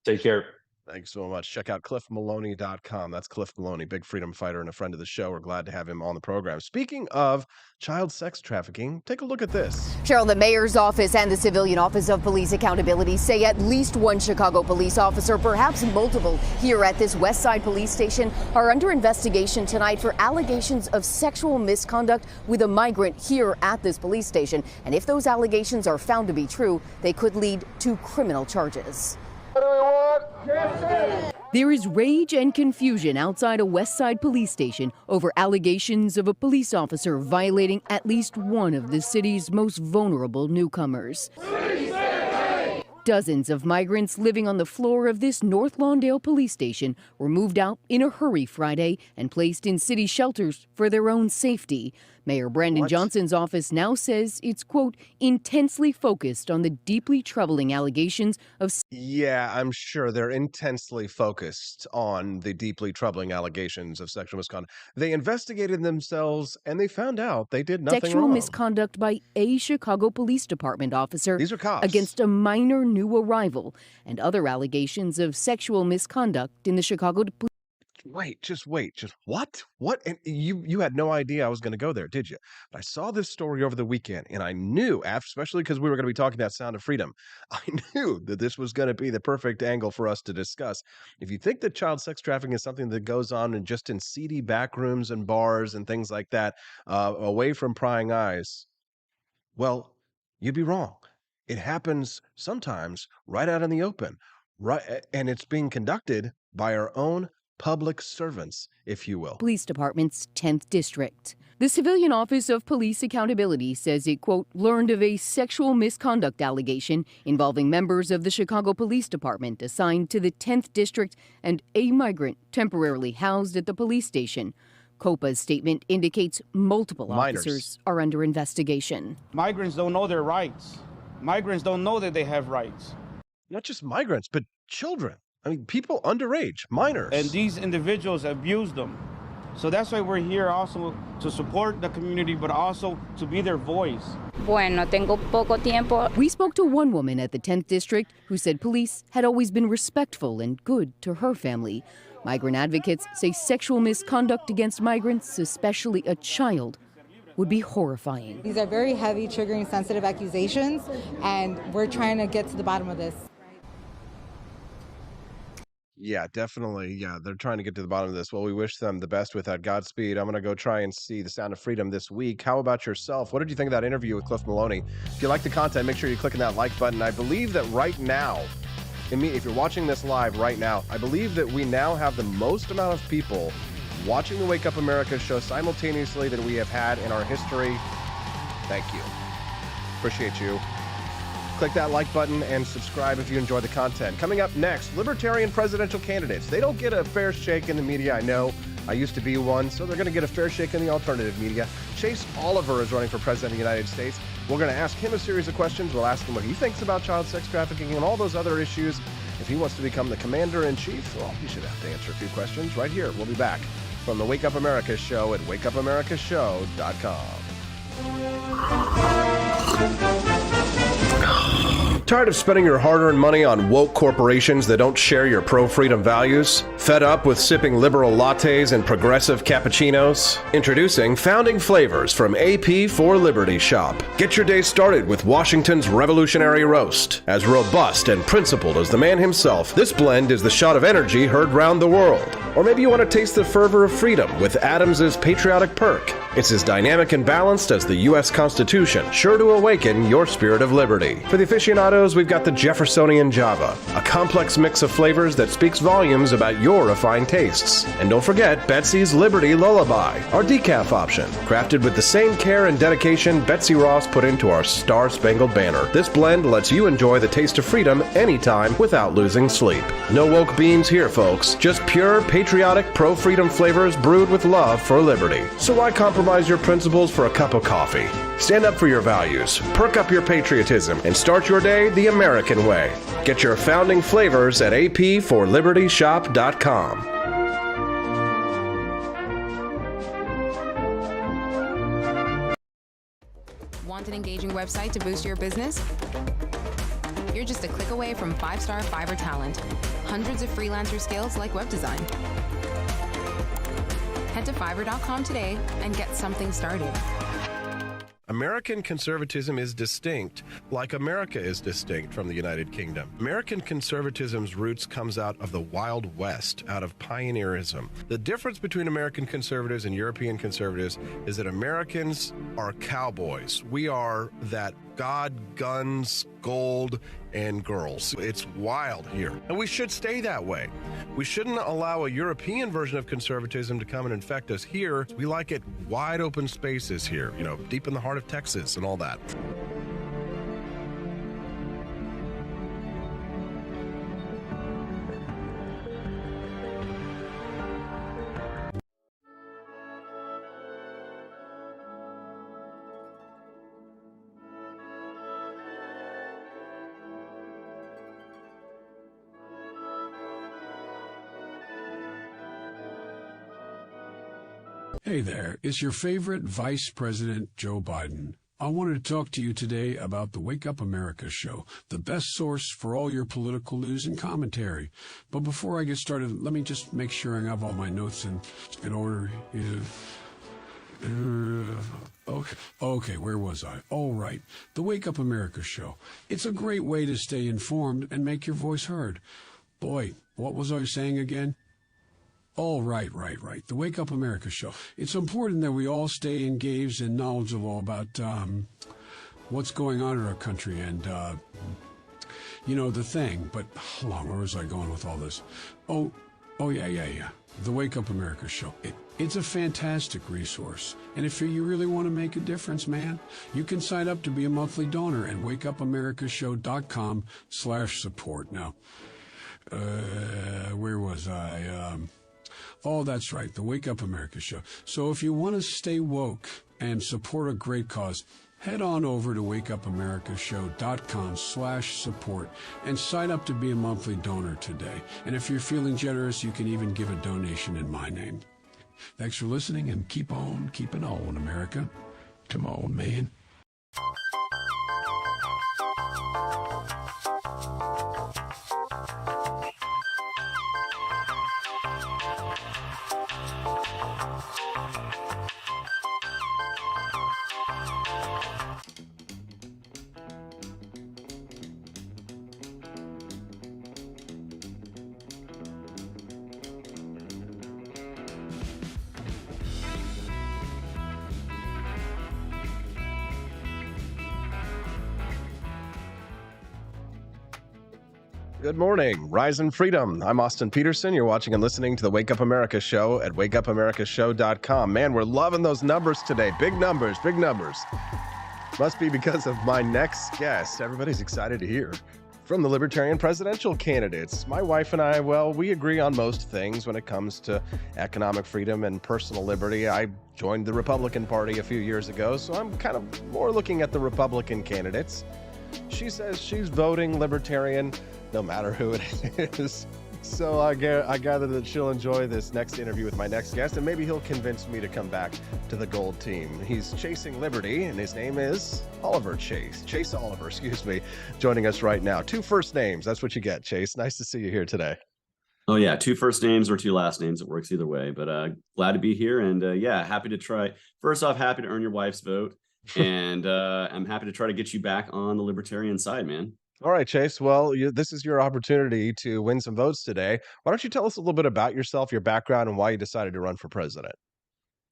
Speaker 7: Take care.
Speaker 1: Thanks so much. Check out cliffmaloney.com. That's Cliff Maloney, big freedom fighter and a friend of the show. We're glad to have him on the program. Speaking of child sex trafficking, take a look at this.
Speaker 8: Cheryl, the mayor's office and the Civilian Office of Police Accountability say at least one Chicago police officer, perhaps multiple, here at this West Side police station are under investigation tonight for allegations of sexual misconduct with a migrant here at this police station. And if those allegations are found to be true, they could lead to criminal charges.
Speaker 9: There is rage and confusion outside a West Side police station over allegations of a police officer violating at least one of the city's most vulnerable newcomers. Dozens of migrants living on the floor of this North Lawndale police station were moved out in a hurry Friday and placed in city shelters for their own safety. Mayor Brandon
Speaker 1: What?
Speaker 9: Johnson's office now says it's, quote, intensely focused on the deeply troubling allegations of
Speaker 1: Yeah, I'm sure they're intensely focused on the deeply troubling allegations of sexual misconduct. They investigated themselves and they found out they did nothing
Speaker 9: sexual
Speaker 1: wrong.
Speaker 9: misconduct by a Chicago Police Department officer
Speaker 1: These are cops.
Speaker 9: against a minor new arrival and other allegations of sexual misconduct in the Chicago Police.
Speaker 1: Wait, just what? What? And you had no idea I was going to go there, did you? But I saw this story over the weekend, and I knew, especially because we were going to be talking about Sound of Freedom, I knew that this was going to be the perfect angle for us to discuss. If you think that child sex trafficking is something that goes on in just in seedy back rooms and bars and things like that, away from prying eyes, well, you'd be wrong. It happens sometimes right out in the open, right, and it's being conducted by our own public servants, if you will.
Speaker 9: Police Department's 10th District. The Civilian Office of Police Accountability says it, quote, learned of a sexual misconduct allegation involving members of the Chicago Police Department assigned to the 10th District and a migrant temporarily housed at the police station. COPA's statement indicates multiple officers are under investigation.
Speaker 10: Migrants don't know their rights. Migrants don't know that they have rights.
Speaker 1: Not just migrants, but children. I mean, people underage, minors.
Speaker 10: And these individuals abuse them. So that's why we're here also to support the community, but also to be their voice.
Speaker 11: Bueno, tengo poco tiempo.
Speaker 9: We spoke to one woman at the 10th District who said police had always been respectful and good to her family. Migrant advocates say sexual misconduct against migrants, especially a child, would be horrifying.
Speaker 12: These are very heavy, triggering, sensitive accusations, and we're trying to get to the bottom of this.
Speaker 1: Yeah, definitely. Yeah, they're trying to get to the bottom of this. Well, we wish them the best with that. Godspeed. I'm going to go try and see The Sound of Freedom this week. How about yourself? What did you think of that interview with Cliff Maloney? If you like the content, make sure you're clicking that like button. I believe that right now, if you're watching this live right now, I believe that we now have the most amount of people watching the Wake Up America show simultaneously that we have had in our history. Thank you. Appreciate you. Click that like button and subscribe if you enjoy the content. Coming up next, libertarian presidential candidates. They don't get a fair shake in the media, I know. I used to be one, so they're going to get a fair shake in the alternative media. Chase Oliver is running for president of the United States. We're going to ask him a series of questions. We'll ask him what he thinks about child sex trafficking and all those other issues. If he wants to become the commander-in-chief, well, he should have to answer a few questions right here. We'll be back from the Wake Up America show at wakeupAmericaShow.com. Tired of spending your hard-earned money on woke corporations that don't share your pro-freedom values? Fed up with sipping liberal lattes and progressive cappuccinos? Introducing Founding Flavors from AP for Liberty Shop. Get your day started with Washington's Revolutionary Roast. As robust and principled as the man himself, this blend is the shot of energy heard round the world. Or maybe you want to taste the fervor of freedom with Adams's Patriotic Perk. It's as dynamic and balanced as the U.S. Constitution, sure to awaken your spirit of liberty. For the aficionados, we've got the Jeffersonian Java, a complex mix of flavors that speaks volumes about your refined tastes. And don't forget Betsy's Liberty Lullaby, our decaf option, crafted with the same care and dedication Betsy Ross put into our Star-Spangled Banner. This blend lets you enjoy the taste of freedom anytime without losing sleep. No woke beans here, folks. Just pure, patriotic, pro-freedom flavors brewed with love for liberty. So why compromise your principles for a cup of coffee? Stand up for your values, perk up your patriotism, and start your day the American way. Get your founding flavors at apforlibertyshop.com.
Speaker 13: Want an engaging website to boost your business? You're just a click away from 5-star Fiverr talent. Hundreds of freelancer skills like web design. Head to Fiverr.com today and get something started.
Speaker 1: American conservatism is distinct, like America is distinct from the United Kingdom. American conservatism's roots comes out of the Wild West, out of pioneerism. The difference between American conservatives and European conservatives is that Americans are cowboys. We are that God, guns, gold, and girls. It's wild here, and we should stay that way. We shouldn't allow a European version of conservatism to come and infect us here. We like it wide open spaces here, deep in the heart of Texas and all that.
Speaker 14: Hey there, it's your favorite Vice President Joe Biden. I wanted to talk to you today about the Wake Up America show, the best source for all your political news and commentary. But before I get started, let me just make sure I have all my notes in order. Okay, where was I? All right, the Wake Up America show. It's a great way to stay informed and make your voice heard. Boy, what was I saying again? Oh, right. The Wake Up America show. It's important that we all stay engaged and knowledgeable about what's going on in our country and, the thing. But hold on, where was I going with all this? Oh, yeah. The Wake Up America show. It's a fantastic resource. And if you really want to make a difference, man, you can sign up to be a monthly donor at wakeupAmericaShow.com/support. Now, where was I? Oh, that's right, the Wake Up America show. So if you want to stay woke and support a great cause, head on over to wakeupAmericaShow.com/support and sign up to be a monthly donor today. And if you're feeling generous, you can even give a donation in my name. Thanks for listening, and keep on keeping on, America. Come on, man.
Speaker 1: Good morning, Rise and Freedom. I'm Austin Peterson. You're watching and listening to the Wake Up America show at wakeupAmericaShow.com. Man, we're loving those numbers today. Big numbers. Must be because of my next guest. Everybody's excited to hear from the Libertarian presidential candidates. My wife and I, well, we agree on most things when it comes to economic freedom and personal liberty. I joined the Republican Party a few years ago, so I'm kind of more looking at the Republican candidates. She says she's voting Libertarian no matter who it is. So I gather that she'll enjoy this next interview with my next guest, and maybe he'll convince me to come back to the gold team. He's chasing liberty, and his name is Chase Oliver, joining us right now. 2 first names, that's what you get, Chase. Nice to see you here today.
Speaker 15: Oh yeah, 2 first names or 2 last names. It works either way, but glad to be here, and happy to try. First off, happy to earn your wife's vote, and I'm happy to try to get you back on the Libertarian side, man.
Speaker 1: All right, Chase. Well, this is your opportunity to win some votes today. Why don't you tell us a little bit about yourself, your background, and why you decided to run for president?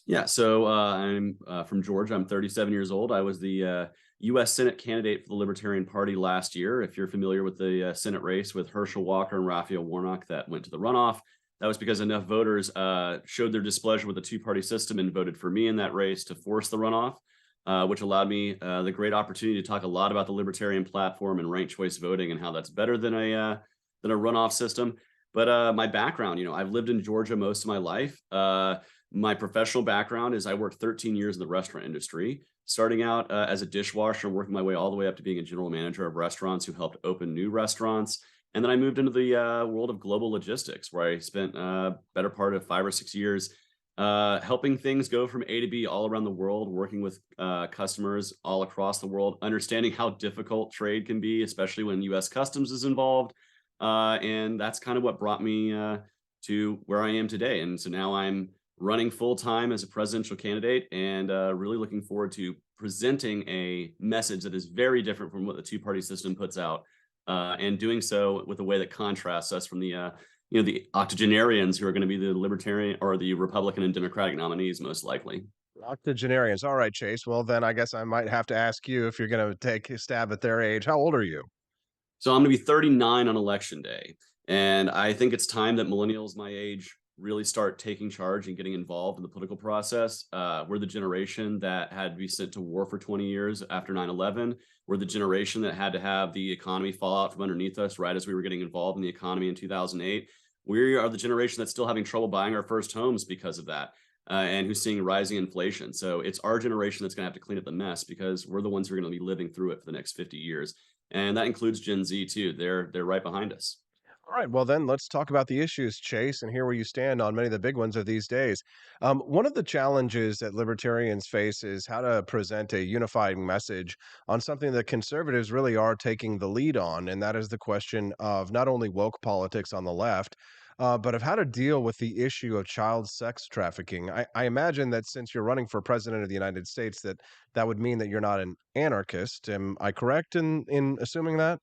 Speaker 15: Yeah, so I'm from Georgia. I'm 37 years old. I was the U.S. Senate candidate for the Libertarian Party last year. If you're familiar with the Senate race with Herschel Walker and Raphael Warnock that went to the runoff, that was because enough voters showed their displeasure with the 2-party system and voted for me in that race to force the runoff. Which allowed me the great opportunity to talk a lot about the Libertarian platform and ranked choice voting and how that's better than a runoff system. But my background, I've lived in Georgia most of my life. My professional background is I worked 13 years in the restaurant industry, starting out as a dishwasher, working my way all the way up to being a general manager of restaurants who helped open new restaurants. And then I moved into the world of global logistics, where I spent better part of 5 or 6 years helping things go from A to B all around the world, working with customers all across the world, understanding how difficult trade can be, especially when U.S. Customs is involved. And that's kind of what brought me to where I am today. And so now I'm running full time as a presidential candidate and really looking forward to presenting a message that is very different from what the 2-party system puts out, and doing so with a way that contrasts us from the octogenarians who are going to be the Libertarian or the Republican and Democratic nominees, most likely.
Speaker 1: Octogenarians. All right, Chase. Well, then I guess I might have to ask you, if you're going to take a stab at their age, how old are you?
Speaker 15: So I'm going to be 39 on election day. And I think it's time that millennials my age really start taking charge and getting involved in the political process. We're the generation that had to be sent to war for 20 years after 9/11. We're the generation that had to have the economy fall out from underneath us right as we were getting involved in the economy in 2008. We are the generation that's still having trouble buying our first homes because of that, and who's seeing rising inflation. So it's our generation that's going to have to clean up the mess, because we're the ones who are going to be living through it for the next 50 years. And that includes Gen Z too. They're right behind us.
Speaker 1: All right, well, then let's talk about the issues, Chase, and hear where you stand on many of the big ones of these days. One of the challenges that libertarians face is how to present a unifying message on something that conservatives really are taking the lead on, and that is the question of not only woke politics on the left, but of how to deal with the issue of child sex trafficking. I imagine that since you're running for president of the United States, that would mean that you're not an anarchist. Am I correct in assuming that?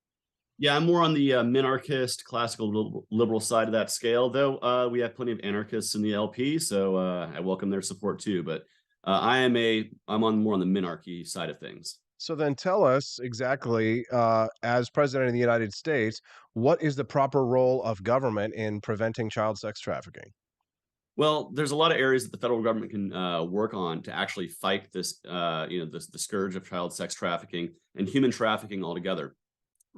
Speaker 15: Yeah, I'm more on the minarchist, classical liberal side of that scale, though we have plenty of anarchists in the LP, so I welcome their support too. But I'm on more on the minarchy side of things.
Speaker 1: So then tell us exactly, as president of the United States, what is the proper role of government in preventing child sex trafficking?
Speaker 15: Well, there's a lot of areas that the federal government can work on to actually fight this, the scourge of child sex trafficking and human trafficking altogether.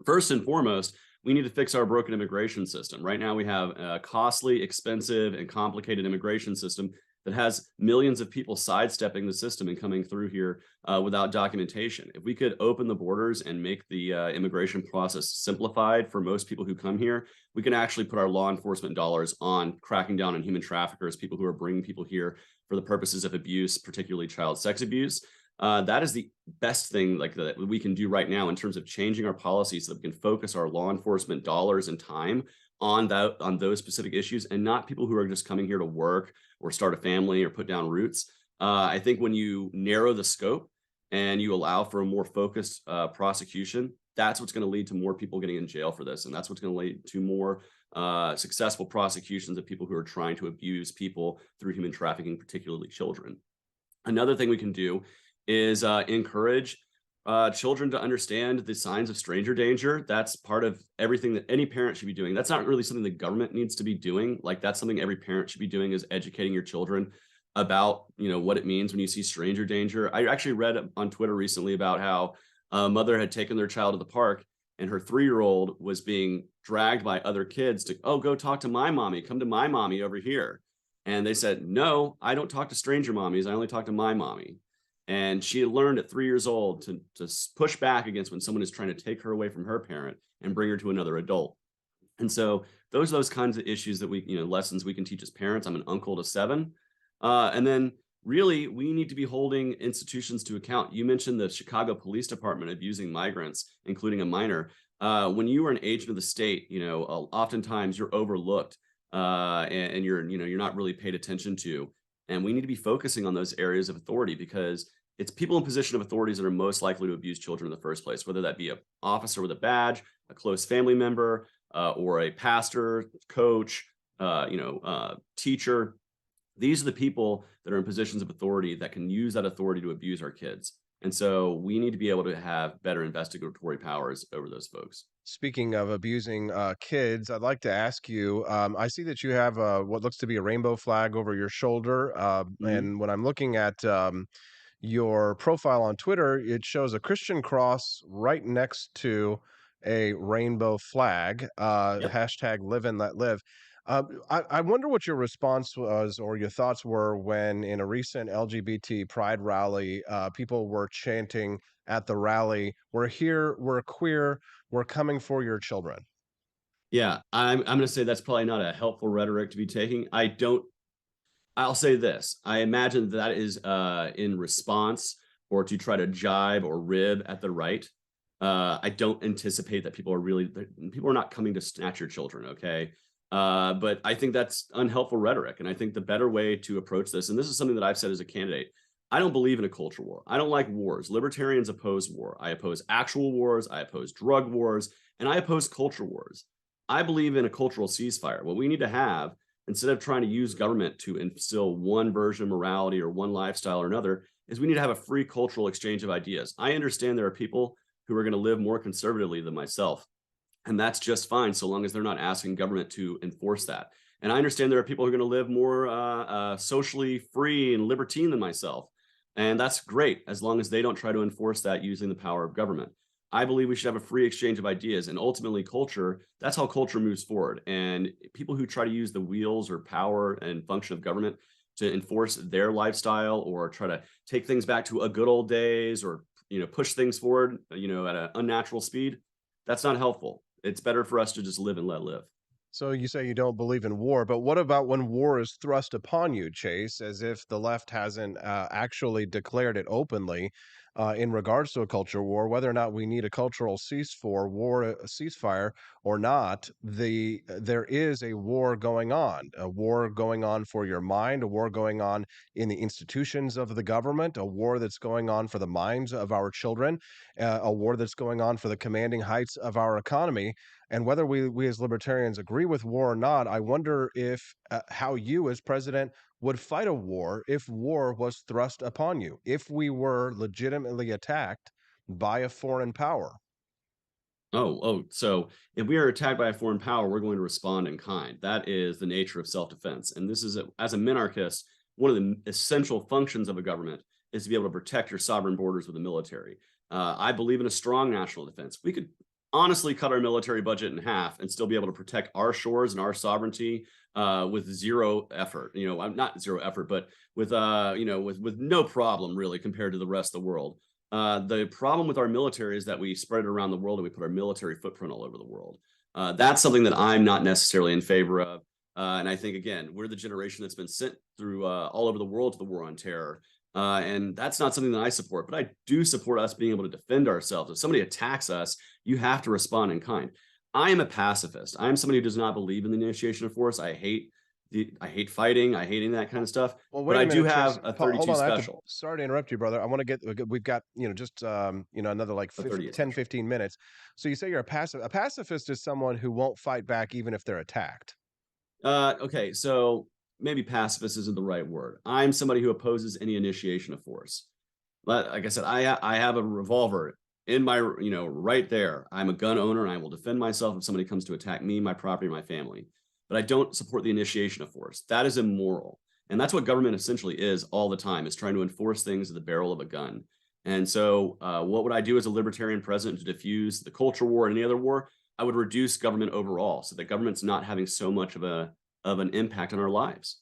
Speaker 15: First and foremost, we need to fix our broken immigration system. Right now, we have a costly, expensive, and complicated immigration system that has millions of people sidestepping the system and coming through here without documentation. If we could open the borders and make the immigration process simplified for most people who come here, we can actually put our law enforcement dollars on cracking down on human traffickers, people who are bringing people here for the purposes of abuse, particularly child sex abuse. That is the best thing that we can do right now in terms of changing our policies so that we can focus our law enforcement dollars and time on those specific issues and not people who are just coming here to work or start a family or put down roots. I think when you narrow the scope and you allow for a more focused prosecution, that's what's going to lead to more people getting in jail for this. And that's what's going to lead to more successful prosecutions of people who are trying to abuse people through human trafficking, particularly children. Another thing we can do is encourage children to understand the signs of stranger danger. That's part of everything that any parent should be doing. That's not really something the government needs to be doing. Like, that's something every parent should be doing, is educating your children about, what it means when you see stranger danger. I actually read on Twitter recently about how a mother had taken their child to the park and her 3-year-old was being dragged by other kids to, oh, go talk to my mommy, come to my mommy over here. And they said, no, I don't talk to stranger mommies. I only talk to my mommy. And she had learned at 3 years old to push back against when someone is trying to take her away from her parent and bring her to another adult. And so those are those kinds of issues that lessons we can teach as parents. I'm an uncle to 7. And then really, we need to be holding institutions to account. You mentioned the Chicago Police Department abusing migrants, including a minor. When you are an agent of the state, oftentimes you're overlooked and you're not really paid attention to. And we need to be focusing on those areas of authority because it's people in position of authorities that are most likely to abuse children in the first place, whether that be an officer with a badge, a close family member, or a pastor, coach, teacher. These are the people that are in positions of authority that can use that authority to abuse our kids. And so we need to be able to have better investigatory powers over those folks.
Speaker 1: Speaking of abusing kids, I'd like to ask you, I see that you have what looks to be a rainbow flag over your shoulder. And when I'm looking at your profile on Twitter, it shows a Christian cross right next to a rainbow flag, hashtag live and let live. I wonder what your response was or your thoughts were when in a recent LGBT pride rally, people were chanting at the rally, "We're here, we're queer, we're coming for your children."
Speaker 15: Yeah, I'm going to say that's probably not a helpful rhetoric to be taking. I'll say this. I imagine that is in response or to try to jibe or rib at the right. I don't anticipate that people are not coming to snatch your children, okay? But I think that's unhelpful rhetoric. And I think the better way to approach this, and this is something that I've said as a candidate, I don't believe in a culture war. I don't like wars. Libertarians oppose war. I oppose actual wars. I oppose drug wars, and I oppose culture wars. I believe in a cultural ceasefire. What we need to have, instead of trying to use government to instill one version of morality or one lifestyle or another, is we need to have a free cultural exchange of ideas. I understand there are people who are going to live more conservatively than myself, and that's just fine so long as they're not asking government to enforce that. And I understand there are people who are going to live more socially free and libertine than myself. And that's great, as long as they don't try to enforce that using the power of government. I believe we should have a free exchange of ideas, and ultimately culture, that's how culture moves forward. And people who try to use the wheels or power and function of government to enforce their lifestyle or try to take things back to a good old days or, push things forward, at an unnatural speed, that's not helpful. It's better for us to just live and let live.
Speaker 1: So you say you don't believe in war, but what about when war is thrust upon you, Chase, as if the left hasn't actually declared it openly in regards to a culture war, whether or not we need a cultural ceasefire or not, there is a war going on for your mind, a war going on in the institutions of the government, a war that's going on for the minds of our children, a war that's going on for the commanding heights of our economy. And whether we as libertarians agree with war or not, I wonder if how you as president would fight a war if war was thrust upon you, if we were legitimately attacked by a foreign power.
Speaker 15: So if we are attacked by a foreign power, we're going to respond in kind. That is the nature of self-defense. And this is, as a minarchist, one of the essential functions of a government is to be able to protect your sovereign borders with the military. I believe in a strong national defense. We could honestly cut our military budget in half and still be able to protect our shores and our sovereignty with zero effort. I'm not zero effort, but with with no problem really compared to the rest of the world. The problem with our military is that we spread it around the world and we put our military footprint all over the world. That's something that I'm not necessarily in favor of. And I think, again, we're the generation that's been sent through all over the world to the war on terror. And that's not something that I support, but I do support us being able to defend ourselves. If somebody attacks us, you have to respond in kind. I am a pacifist. I am somebody who does not believe in the initiation of force. I hate fighting. I hate any of that kind of stuff.
Speaker 1: Well,
Speaker 15: But
Speaker 1: wait
Speaker 15: I
Speaker 1: a
Speaker 15: do
Speaker 1: minute, Chase.
Speaker 15: have a
Speaker 1: Hold
Speaker 15: 32
Speaker 1: on,
Speaker 15: special.
Speaker 1: sorry to interrupt you, brother. I want to we've got, just, another like
Speaker 15: A 38
Speaker 1: 10,
Speaker 15: special.
Speaker 1: 15 minutes. So you say you're a pacifist is someone who won't fight back even if they're attacked.
Speaker 15: Okay, so maybe pacifist isn't the right word. I'm somebody who opposes any initiation of force. Like I said, I have a revolver in my, right there. I'm a gun owner and I will defend myself if somebody comes to attack me, my property, my family. But I don't support the initiation of force. That is immoral. And that's what government essentially is all the time, is trying to enforce things at the barrel of a gun. And so what would I do as a libertarian president to diffuse the culture war and any other war? I would reduce government overall so that government's not having so much of an impact on our lives.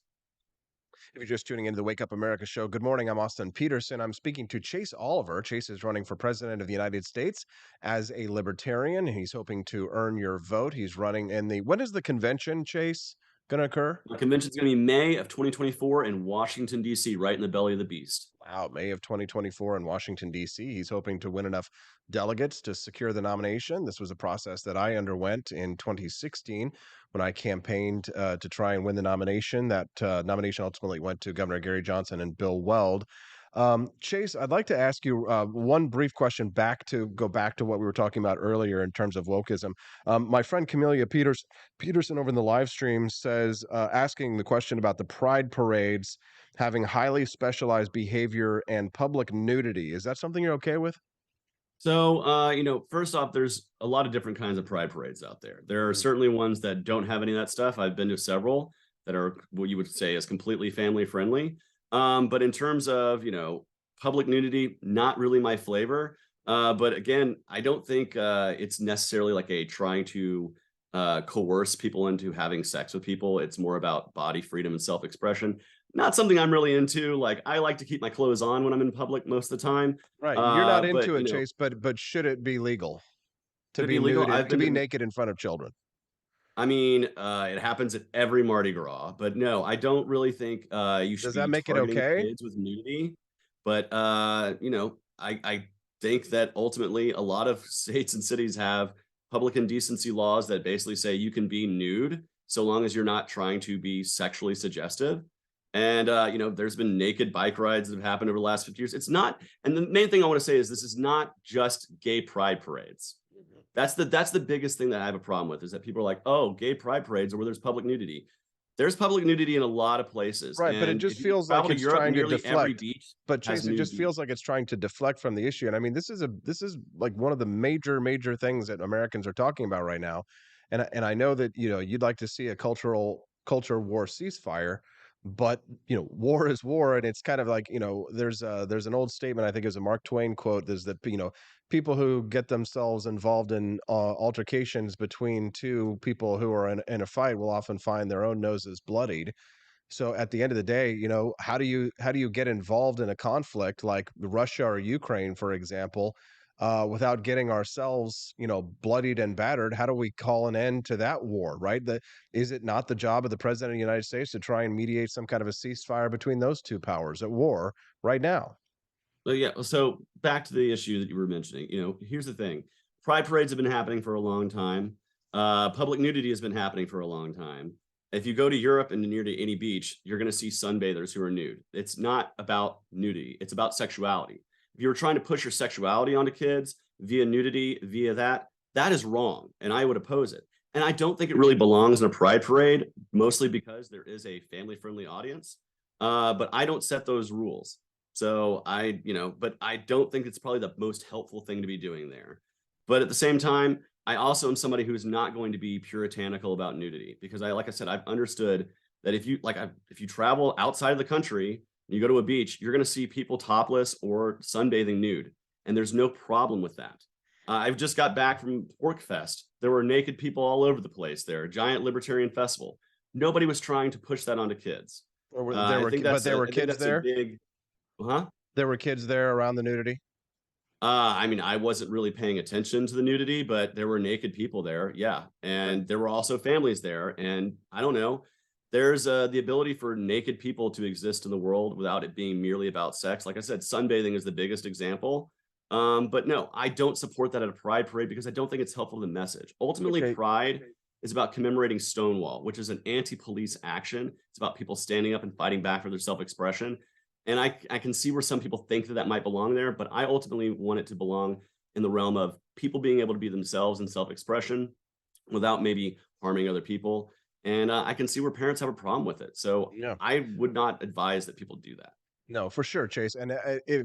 Speaker 1: If you're just tuning into the Wake Up America show, good morning. I'm Austin Peterson. I'm speaking to Chase Oliver. Chase is running for president of the United States as a libertarian. He's hoping to earn your vote. He's running in when is the convention, Chase, going to occur?
Speaker 15: The convention's going to be May of 2024 in Washington, D.C., right in the belly of the beast.
Speaker 1: Wow, May of 2024 in Washington, D.C. He's hoping to win enough delegates to secure the nomination. This was a process that I underwent in 2016 when I campaigned to try and win the nomination. That nomination ultimately went to Governor Gary Johnson and Bill Weld. Chase, I'd like to ask you one brief question go back to what we were talking about earlier in terms of wokeism. My friend Camelia Peterson over in the live stream says, asking the question about the pride parades having highly specialized behavior and public nudity. Is that something you're okay with?
Speaker 15: So, first off, there's a lot of different kinds of pride parades out there. There are certainly ones that don't have any of that stuff. I've been to several that are what you would say is completely family friendly. But in terms of, public nudity, not really my flavor. But again, I don't think it's necessarily like trying to coerce people into having sex with people. It's more about body freedom and self-expression. Not something I'm really into. Like, I like to keep my clothes on when I'm in public most of the time.
Speaker 1: Right. You're not
Speaker 15: But,
Speaker 1: into it, Chase, but should it be legal to
Speaker 15: Should it
Speaker 1: be
Speaker 15: be legal?
Speaker 1: nude, to be naked in front of children?
Speaker 15: I mean, it happens at every Mardi Gras, but no, I don't really think you should
Speaker 1: Does that
Speaker 15: be
Speaker 1: make it
Speaker 15: targeting
Speaker 1: okay?
Speaker 15: kids with nudity. But I think that ultimately a lot of states and cities have public indecency laws that basically say you can be nude so long as you're not trying to be sexually suggestive. And there's been naked bike rides that have happened over the last 50 years. It's not, and the main thing I want to say is this is not just gay pride parades. That's the biggest thing that I have a problem with, is that people are like, oh, gay pride parades are where there's public nudity. There's public nudity in a lot of places.
Speaker 1: Right, but it
Speaker 15: And
Speaker 1: just
Speaker 15: if you
Speaker 1: feels like
Speaker 15: travel to
Speaker 1: it's
Speaker 15: Europe,
Speaker 1: trying to
Speaker 15: nearly every
Speaker 1: deflect.
Speaker 15: beach
Speaker 1: But
Speaker 15: has
Speaker 1: Chase, it just
Speaker 15: nudity.
Speaker 1: feels like it's trying to deflect from the issue. And I mean, this is like one of the major things that Americans are talking about right now. And I know that, you'd like to see a culture war ceasefire, but war is war, and it's kind of like, there's an old statement, I think it was a Mark Twain quote, is that people who get themselves involved in altercations between two people who are in a fight will often find their own noses bloodied. So at the end of the day, how do you get involved in a conflict like Russia or Ukraine, for example, without getting ourselves, bloodied and battered? How do we call an end to that war, right? Is it not the job of the president of the United States to try and mediate some kind of a ceasefire between those two powers at war right now?
Speaker 15: Well, yeah. So back to the issue that you were mentioning. Here's the thing: pride parades have been happening for a long time. Public nudity has been happening for a long time. If you go to Europe and near to any beach, you're going to see sunbathers who are nude. It's not about nudity; it's about sexuality. If you're trying to push your sexuality onto kids via nudity, via that is wrong, and I would oppose it. And I don't think it really belongs in a pride parade, mostly because there is a family-friendly audience. But I don't set those rules. So but I don't think it's probably the most helpful thing to be doing there. But at the same time, I also am somebody who's not going to be puritanical about nudity, because like I said, I've understood that if you travel outside of the country and you go to a beach, you're going to see people topless or sunbathing nude, and there's no problem with that. I've just got back from Pork Fest. There were naked people all over the place there, a giant libertarian festival. Nobody was trying to push that onto kids.
Speaker 1: But there were kids there?
Speaker 15: Huh?
Speaker 1: There were kids there around the nudity?
Speaker 15: I wasn't really paying attention to the nudity, but there were naked people there. Yeah. And there were also families there. And I don't know, there's the ability for naked people to exist in the world without it being merely about sex. Like I said, sunbathing is the biggest example. But no, I don't support that at a pride parade, because I don't think it's helpful to the message. Ultimately, pride is about commemorating Stonewall, which is an anti-police action. It's about people standing up and fighting back for their self-expression. And I can see where some people think that might belong there, but I ultimately want it to belong in the realm of people being able to be themselves in self-expression without maybe harming other people. And I can see where parents have a problem with it. So I would not advise that people do that.
Speaker 1: No, for sure, Chase. And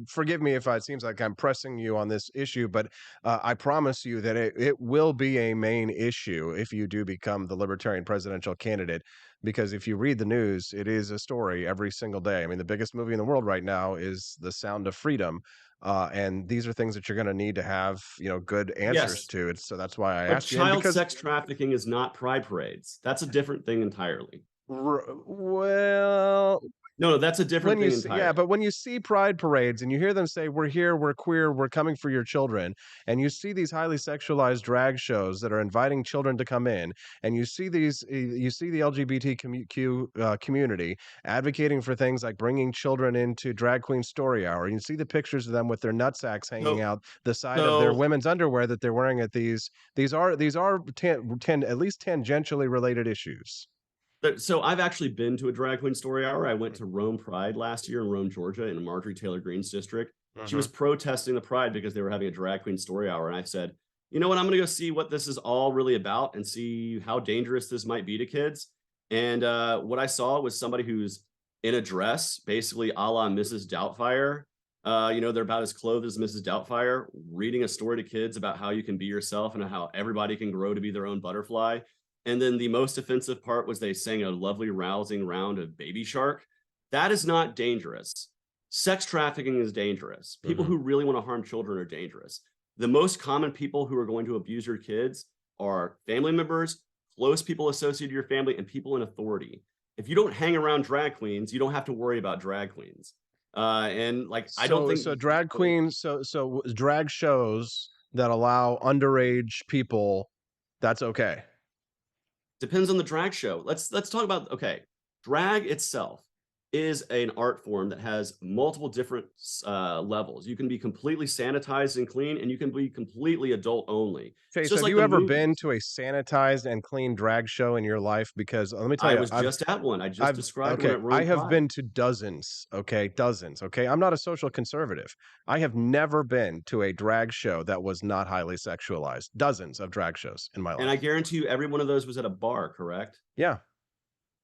Speaker 1: forgive me if it seems like I'm pressing you on this issue, but I promise you that it will be a main issue if you do become the Libertarian presidential candidate. Because if you read the news, it is a story every single day. I mean, the biggest movie in the world right now is The Sound of Freedom. And these are things that you're going to need to have, good answers to. So that's why I asked you.
Speaker 15: Child sex trafficking is not pride parades. That's a different thing entirely.
Speaker 1: Well,
Speaker 15: no, that's a different thing entirely.
Speaker 1: Yeah, but when you see pride parades and you hear them say, "We're here, we're queer, we're coming for your children," and you see these highly sexualized drag shows that are inviting children to come in, and you see the LGBTQ community advocating for things like bringing children into drag queen story hour, and you see the pictures of them with their nutsacks hanging out the side of their women's underwear that they're wearing at these are at least tangentially related issues.
Speaker 15: So I've actually been to a drag queen story hour. I went to Rome Pride last year in Rome, Georgia, in Marjorie Taylor Greene's district. She was protesting the Pride because they were having a drag queen story hour. And I said, you know what, I'm going to go see what this is all really about and see how dangerous this might be to kids. And what I saw was somebody who's in a dress, basically a la Mrs. Doubtfire. They're about as clothed as Mrs. Doubtfire, reading a story to kids about how you can be yourself and how everybody can grow to be their own butterfly. And then the most offensive part was they sang a lovely, rousing round of Baby Shark. That is not dangerous. Sex trafficking is dangerous. People who really want to harm children are dangerous. The most common people who are going to abuse your kids are family members, close people associated with your family, and people in authority. If you don't hang around drag queens, you don't have to worry about drag queens. I don't think
Speaker 1: so. Drag queens, so drag shows that allow underage people, that's okay.
Speaker 15: Depends on the drag show. Let's talk about, drag itself is an art form that has multiple different levels. You can be completely sanitized and clean, and you can be completely adult only.
Speaker 1: Okay, so have you ever been to a sanitized and clean drag show in your life? Because let me tell you,
Speaker 15: I was just at one. I just described one at Rome
Speaker 1: I have
Speaker 15: Pride.
Speaker 1: been to dozens. Dozens. I'm not a social conservative. I have never been to a drag show that was not highly sexualized. Dozens of drag shows in my life.
Speaker 15: And I guarantee you, every one of those was at a bar, correct?
Speaker 1: Yeah.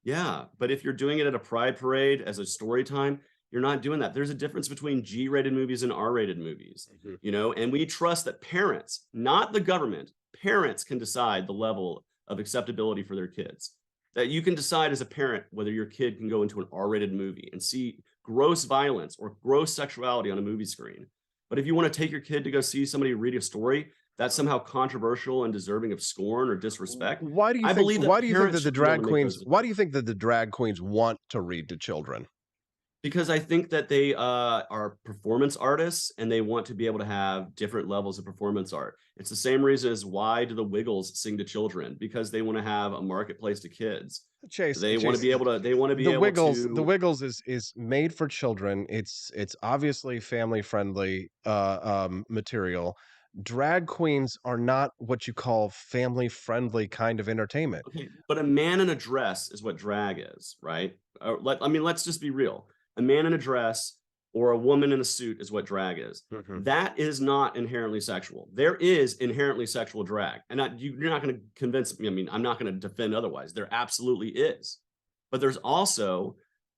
Speaker 15: Yeah, but if you're doing it at a pride parade as a story time, you're not doing that. There's a difference between G-rated movies and R-rated movies, and we trust that parents, not the government, parents can decide the level of acceptability for their kids. That you can decide as a parent whether your kid can go into an R-rated movie and see gross violence or gross sexuality on a movie screen. But if you want to take your kid to go see somebody read a story that's somehow controversial and deserving of scorn or disrespect.
Speaker 1: Why do you think that the drag queens want to read to children?
Speaker 15: Because I think that they are performance artists and they want to be able to have different levels of performance art. It's the same reason as why do the Wiggles sing to children? Because they want to have a marketplace to kids. They want to be able to. They want to be able to.
Speaker 1: The Wiggles is made for children. It's obviously family friendly material. Drag queens are not what you call family friendly kind of entertainment.
Speaker 15: Okay, but a man in a dress is what drag is, right? I mean, let's just be real. A man in a dress or a woman in a suit is what drag is. That is not inherently sexual. There is inherently sexual drag. And you're not going to convince me. I mean, I'm not going to defend otherwise. There absolutely is. But there's also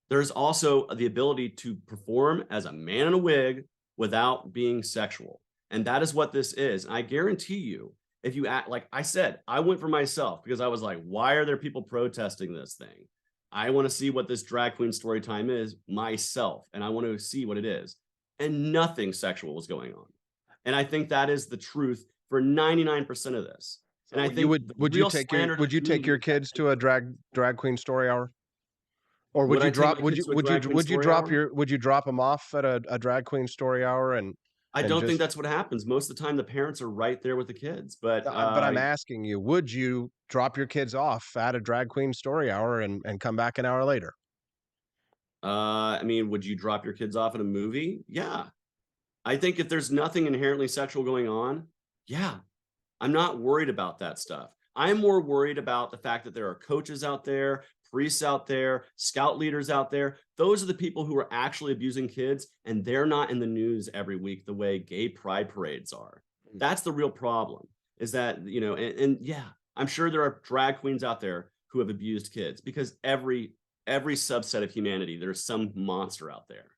Speaker 15: the ability to perform as a man in a wig without being sexual. And that is what this is. And I guarantee you, if you act like I said, I went for myself because I was like, why are there people protesting this thing? I want to see what this drag queen story time is myself, and I want to see what it is. And nothing sexual was going on. And I think that is the truth for 99% of this. And I think
Speaker 1: would you take your kids to a drag queen story hour? Or would you drop them off at a drag queen story hour and
Speaker 15: I don't think that's what happens. Most of the time, the parents are right there with the kids. But
Speaker 1: I'm asking you, would you drop your kids off at a drag queen story hour and come back an hour later?
Speaker 15: I mean, would you drop your kids off in a movie? Yeah. I think if there's nothing inherently sexual going on, yeah, I'm not worried about that stuff. I'm more worried about the fact that there are coaches out there, priests out there, scout leaders out there. Those are the people who are actually abusing kids, and they're not in the news every week the way gay pride parades are. That's the real problem, is that, and yeah, I'm sure there are drag queens out there who have abused kids, because every subset of humanity, there's some monster out there.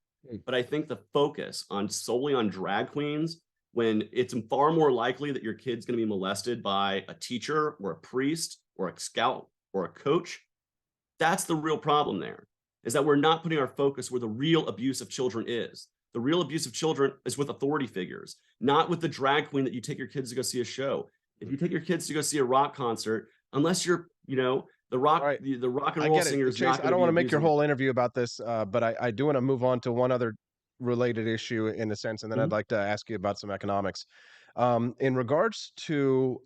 Speaker 15: But I think the focus solely on drag queens, when it's far more likely that your kid's going to be molested by a teacher or a priest or a scout or a coach, that's the real problem there, is that we're not putting our focus where the real abuse of children is. The real abuse of children is with authority figures, not with the drag queen that you take your kids to go see a show. If you take your kids to go see a rock concert, unless you're, the rock and roll singers.
Speaker 1: Chase, I don't want to make your whole interview about this, but I do want to move on to one other related issue in a sense, and then I'd like to ask you about some economics. In regards to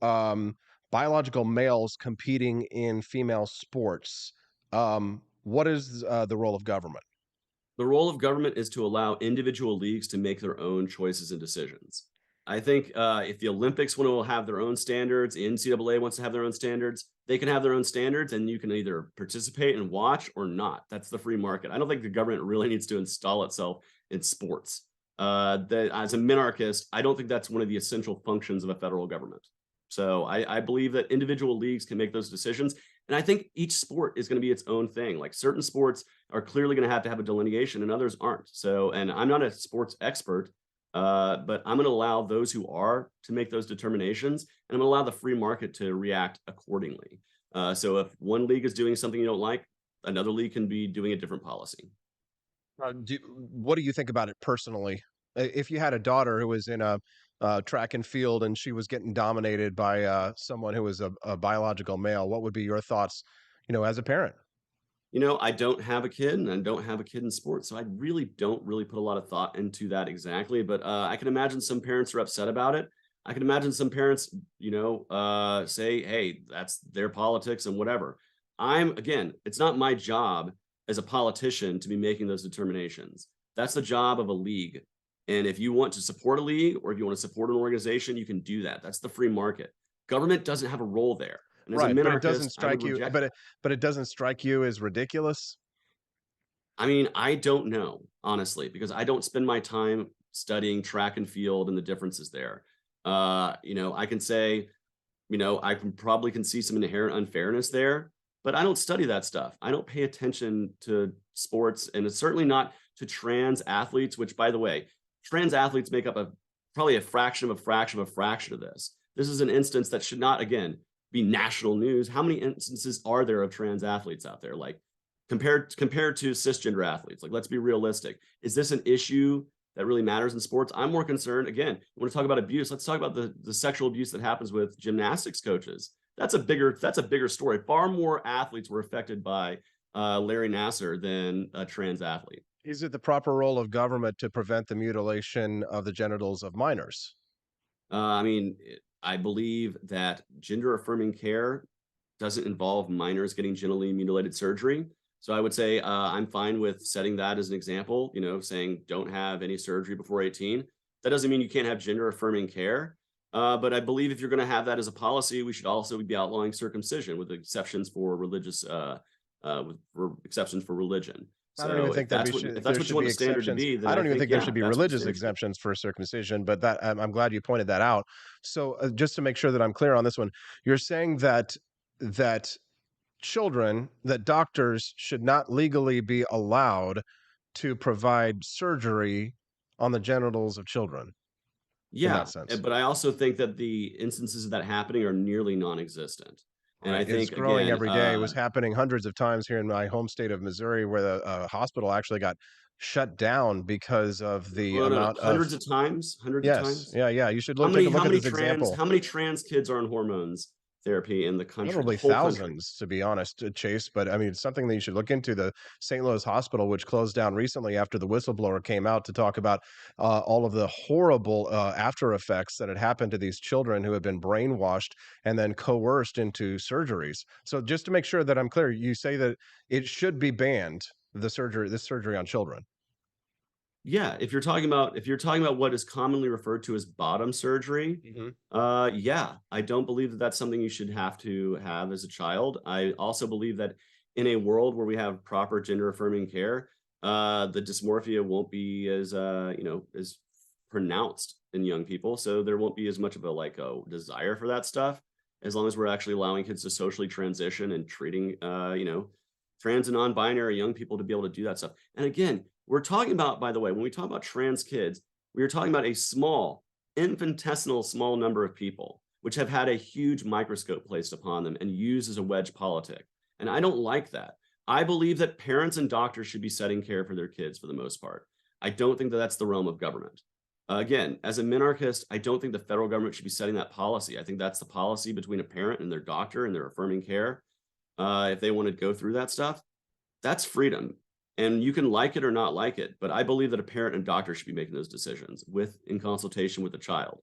Speaker 1: biological males competing in female sports, what is the role of government?
Speaker 15: The role of government is to allow individual leagues to make their own choices and decisions. I think if the Olympics want to have their own standards, the NCAA wants to have their own standards, they can have their own standards, and you can either participate and watch or not. That's the free market. I don't think the government really needs to install itself in sports. As a minarchist, I don't think that's one of the essential functions of a federal government. So I believe that individual leagues can make those decisions. And I think each sport is going to be its own thing. Like certain sports are clearly going to have a delineation and others aren't. So, and I'm not a sports expert, but I'm going to allow those who are to make those determinations, and I'm going to allow the free market to react accordingly. So if one league is doing something you don't like, another league can be doing a different policy.
Speaker 1: What do you think about it personally? If you had a daughter who was in a track and field and she was getting dominated by someone who was a biological male, what would be your thoughts, as a parent?
Speaker 15: I don't have a kid, and I don't have a kid in sports, so I really don't put a lot of thought into that exactly. But I can imagine some parents are upset about it. I can imagine some parents, say, hey, that's their politics and whatever. It's not my job as a politician to be making those determinations. That's the job of a league. And if you want to support a league, or if you want to support an organization, you can do that. That's the free market. Government doesn't have a role there. And
Speaker 1: right, but it doesn't strike you. But it doesn't strike you as ridiculous.
Speaker 15: I mean, I don't know, honestly, because I don't spend my time studying track and field and the differences there. I can say, I can see some inherent unfairness there, but I don't study that stuff. I don't pay attention to sports, and it's certainly not to trans athletes, which, by the way, trans athletes make up probably a fraction of this. This is an instance that should not, again, be national news. How many instances are there of trans athletes out there? Like compared to cisgender athletes, like, let's be realistic. Is this an issue that really matters in sports? I'm more concerned, again, we want to talk about abuse. Let's talk about the sexual abuse that happens with gymnastics coaches. That's a bigger story. Far more athletes were affected by Larry Nassar than a trans athlete.
Speaker 1: Is it the proper role of government to prevent the mutilation of the genitals of minors?
Speaker 15: I mean, I believe that gender affirming care doesn't involve minors getting genitally mutilated surgery. So I would say I'm fine with setting that as an example, saying don't have any surgery before 18. That doesn't mean you can't have gender affirming care. But I believe if you're going to have that as a policy, we should also be outlawing circumcision with exceptions for religious, for exceptions for religion.
Speaker 1: I don't even
Speaker 15: So
Speaker 1: think that we
Speaker 15: if
Speaker 1: should
Speaker 15: that's
Speaker 1: there
Speaker 15: what
Speaker 1: should
Speaker 15: you want
Speaker 1: be
Speaker 15: the standard to
Speaker 1: exceptions.
Speaker 15: be, then
Speaker 1: I
Speaker 15: I
Speaker 1: don't even
Speaker 15: think,
Speaker 1: think there
Speaker 15: yeah,
Speaker 1: should be
Speaker 15: that's what the
Speaker 1: religious
Speaker 15: standard should be.
Speaker 1: exemptions for circumcision, but that I'm glad you pointed that out. So just to make sure that I'm clear on this one, you're saying that children, that doctors should not legally be allowed to provide surgery on the genitals of children in that
Speaker 15: Yeah,
Speaker 1: sense.
Speaker 15: but I also think that the instances of that happening are nearly non-existent. And I
Speaker 1: Right, it's
Speaker 15: think
Speaker 1: growing
Speaker 15: again,
Speaker 1: every day. It was happening hundreds of times here in my home state of Missouri, where the hospital actually got shut down because of the
Speaker 15: well, no,
Speaker 1: amount of.
Speaker 15: hundreds of times, hundreds of
Speaker 1: Yes,
Speaker 15: times.
Speaker 1: yeah, yeah. You should
Speaker 15: How
Speaker 1: take
Speaker 15: many
Speaker 1: a look
Speaker 15: how
Speaker 1: at
Speaker 15: many
Speaker 1: this
Speaker 15: trans
Speaker 1: example.
Speaker 15: how many trans kids are on hormones therapy in the country, the
Speaker 1: Probably
Speaker 15: whole country?
Speaker 1: thousands, to be honest, Chase. But I mean, it's something that you should look into. The St. Louis hospital, which closed down recently after the whistleblower came out to talk about all of the horrible after effects that had happened to these children who had been brainwashed and then coerced into surgeries. So, just to make sure that I'm clear, you say that it should be banned, this surgery on children.
Speaker 15: Yeah, if you're talking about what is commonly referred to as bottom surgery, yeah, I don't believe that that's something you should have to have as a child. I also believe that in a world where we have proper gender affirming care, the dysmorphia won't be as as pronounced in young people. So there won't be as much of a desire for that stuff, as long as we're actually allowing kids to socially transition and treating trans and non-binary young people to be able to do that stuff. And again, we're talking about, by the way, when we talk about trans kids, we are talking about a small, infinitesimal small number of people, which have had a huge microscope placed upon them and used as a wedge politic. And I don't like that. I believe that parents and doctors should be setting care for their kids for the most part. I don't think that that's the realm of government. Again, as a minarchist, I don't think the federal government should be setting that policy. I think that's the policy between a parent and their doctor and their affirming care. If they want to go through that stuff, that's freedom. And you can like it or not like it, but I believe that a parent and doctor should be making those decisions in consultation with the child,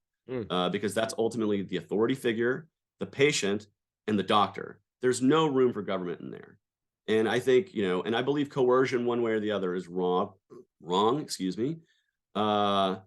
Speaker 15: because that's ultimately the authority figure, the patient, and the doctor. There's no room for government in there. And I think, and I believe coercion one way or the other is wrong, excuse me. But,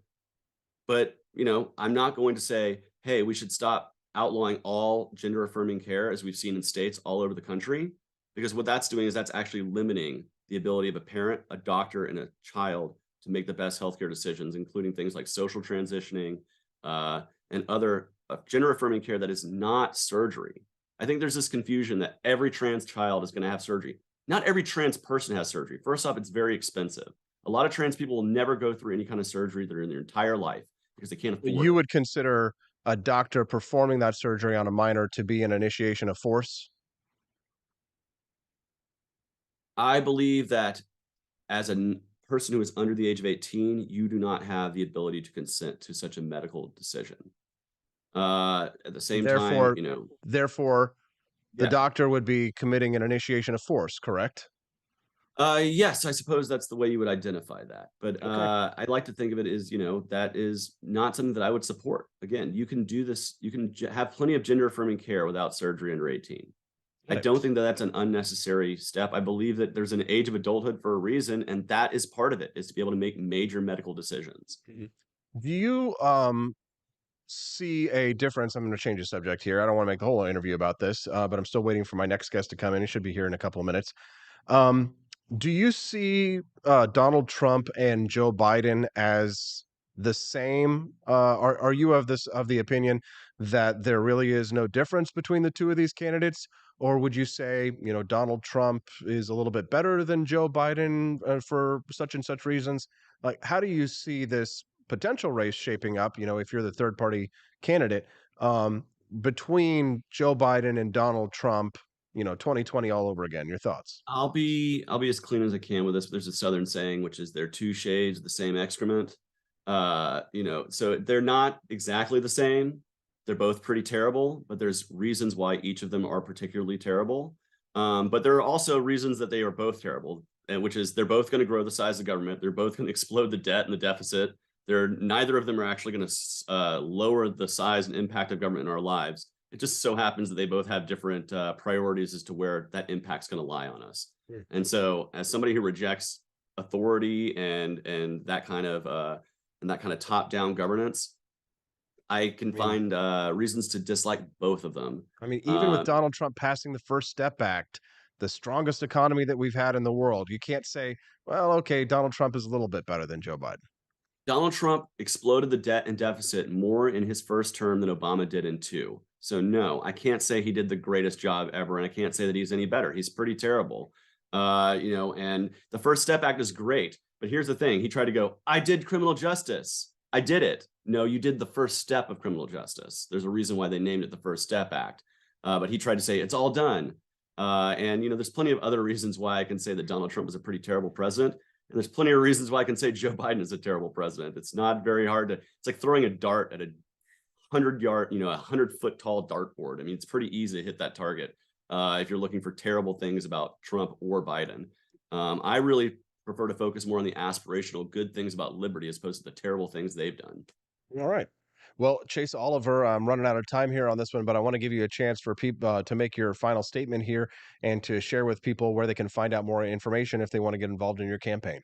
Speaker 15: I'm not going to say, hey, we should stop outlawing all gender affirming care as we've seen in states all over the country, because what that's doing is that's actually limiting the ability of a parent, a doctor, and a child to make the best healthcare decisions, including things like social transitioning and other gender affirming care that is not surgery. I think there's this confusion that every trans child is going to have surgery. Not every trans person has surgery. First off, it's very expensive. A lot of trans people will never go through any kind of surgery in their entire life because they can't afford
Speaker 1: You
Speaker 15: it.
Speaker 1: would consider a doctor performing that surgery on a minor to be an initiation of force?
Speaker 15: I believe that as a person who is under the age of 18, you do not have the ability to consent to such a medical decision. At the same time,
Speaker 1: Therefore, the
Speaker 15: yeah.
Speaker 1: doctor would be committing an initiation of force, correct?
Speaker 15: Yes, I suppose that's the way you would identify that. But
Speaker 1: Okay.
Speaker 15: I like to think of it as, that is not something that I would support. Again, you can do this. You can have plenty of gender affirming care without surgery under 18. I
Speaker 1: Right.
Speaker 15: don't think that that's an unnecessary step. I believe that there's an age of adulthood for a reason, and that is part of it, is to be able to make major medical decisions.
Speaker 1: Do you see a difference? I'm going to change the subject here. I don't want to make the whole interview about this, but I'm still waiting for my next guest to come in. He should be here in a couple of minutes. Um, do you see Donald Trump and Joe Biden as the same? Are you of the opinion that there really is no difference between the two of these candidates, or would you say Donald Trump is a little bit better than Joe Biden for such and such reasons? Like, how do you see this potential race shaping up? If you're the third party candidate between Joe Biden and Donald Trump. 2020 all over again. Your thoughts?
Speaker 15: I'll be as clean as I can with this. There's a Southern saying, which is they're two shades of the same excrement. So they're not exactly the same. They're both pretty terrible, but there's reasons why each of them are particularly terrible. But there are also reasons that they are both terrible. which is they're both going to grow the size of government. They're both going to explode the debt and the deficit. Neither of them are actually going to lower the size and impact of government in our lives. It just so happens that they both have different priorities as to where that impact's going to lie on us. And so, as somebody who rejects authority and that kind of top-down governance, I can find reasons to dislike both of them.
Speaker 1: I mean, even with Donald Trump passing the First Step Act, the strongest economy that we've had in the world, you can't say, well, okay, Donald Trump is a little bit better than Joe Biden.
Speaker 15: Donald Trump exploded the debt and deficit more in his first term than Obama did in 2. So no, I can't say he did the greatest job ever, and I can't say that he's any better. He's pretty terrible. And the First Step Act is great, but here's the thing. He tried to go, I did criminal justice. I did it. No, you did the first step of criminal justice. There's a reason why they named it the First Step Act. But he tried to say it's all done. And there's plenty of other reasons why I can say that Donald Trump is a pretty terrible president. And there's plenty of reasons why I can say Joe Biden is a terrible president. It's not very hard it's like throwing a dart at a 100-foot tall dartboard. I mean, it's pretty easy to hit that target if you're looking for terrible things about Trump or Biden. I really prefer to focus more on the aspirational good things about liberty as opposed to the terrible things they've done.
Speaker 1: All right. Well, Chase Oliver, I'm running out of time here on this one, but I want to give you a chance for people to make your final statement here and to share with people where they can find out more information if they want to get involved in your campaign.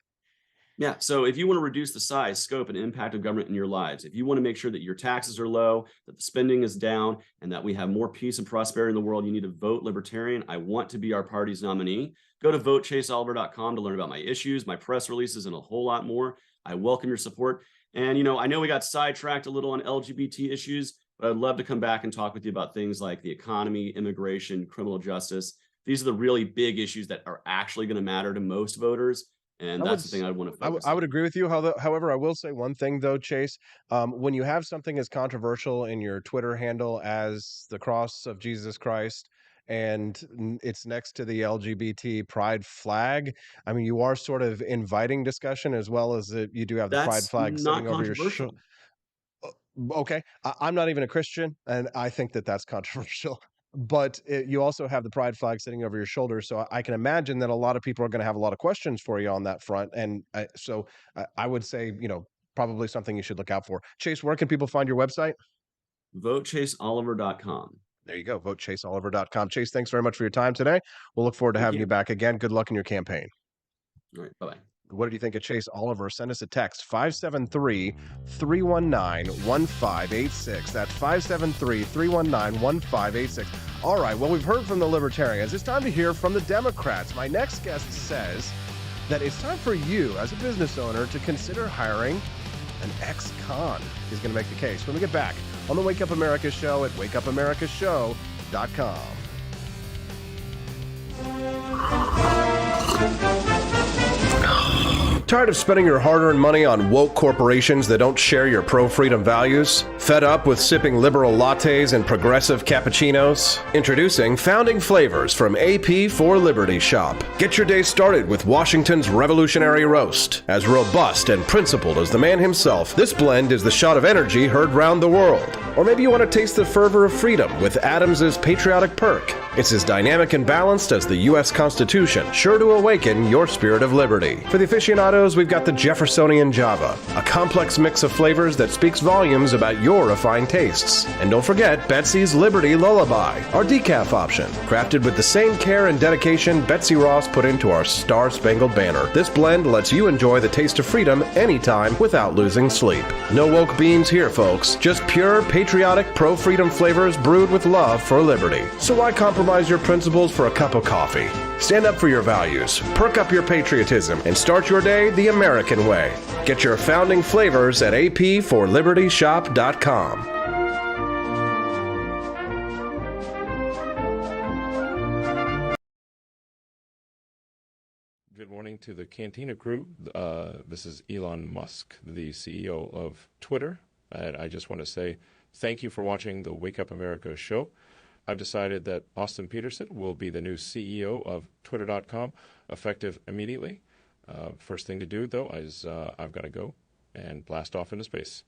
Speaker 15: Yeah. So if you want to reduce the size, scope, and impact of government in your lives, if you want to make sure that your taxes are low, that the spending is down, and that we have more peace and prosperity in the world, you need to vote Libertarian. I want to be our party's nominee. Go to votechaseoliver.com to learn about my issues, my press releases, and a whole lot more. I welcome your support. And, I know we got sidetracked a little on LGBT issues, but I'd love to come back and talk with you about things like the economy, immigration, criminal justice. These are the really big issues that are actually going to matter to most voters. And that's the thing I want to focus on.
Speaker 1: I would agree with you. However, I will say one thing, though, Chase. When you have something as controversial in your Twitter handle as the cross of Jesus Christ, and it's next to the LGBT pride flag, I mean, you are sort of inviting discussion as well as you do have the pride flag sitting over your shoulder. Okay. I'm not even a Christian, and I think that that's controversial. But you also have the pride flag sitting over your shoulder. So I can imagine that a lot of people are going to have a lot of questions for you on that front. And so I would say, probably something you should look out for. Chase, where can people find your website?
Speaker 15: VoteChaseOliver.com.
Speaker 1: There you go. VoteChaseOliver.com. Chase, thanks very much for your time today. We'll look forward to having you back again. Good luck in your campaign.
Speaker 15: All right. Bye-bye.
Speaker 1: What did you think of Chase Oliver? Send us a text, 573-319-1586. That's 573-319-1586. All right, well, we've heard from the Libertarians. It's time to hear from the Democrats. My next guest says that it's time for you, as a business owner, to consider hiring an ex-con. He's going to make the case when we get back on the Wake Up America Show at wakeupAmericaShow.com. Tired of spending your hard-earned money on woke corporations that don't share your pro-freedom values? Fed up with sipping liberal lattes and progressive cappuccinos? Introducing Founding Flavors from AP for Liberty Shop. Get your day started with Washington's Revolutionary Roast. As robust and principled as the man himself, this blend is the shot of energy heard round the world. Or maybe you want to taste the fervor of freedom with Adams's Patriotic Perk. It's as dynamic and balanced as the U.S. Constitution, sure to awaken your spirit of liberty. For the aficionados, we've got the Jeffersonian Java, a complex mix of flavors that speaks volumes about your refined tastes. And don't forget Betsy's Liberty Lullaby, our decaf option, crafted with the same care and dedication Betsy Ross put into our Star-Spangled Banner. This blend lets you enjoy the taste of freedom anytime without losing sleep. No woke beans here, folks. Just pure, patriotic, pro-freedom flavors brewed with love for liberty. So why compromise your principles for a cup of coffee? Stand up for your values, perk up your patriotism, and start your day the American way. Get your Founding Flavors at apforlibertyshop.com.
Speaker 16: Good morning to the Cantina crew. This is Elon Musk, the CEO of Twitter. And I just want to say thank you for watching the Wake Up America show. I've decided that Austin Peterson will be the new CEO of Twitter.com, effective immediately. First thing to do, though, is I've got to go and blast off into space.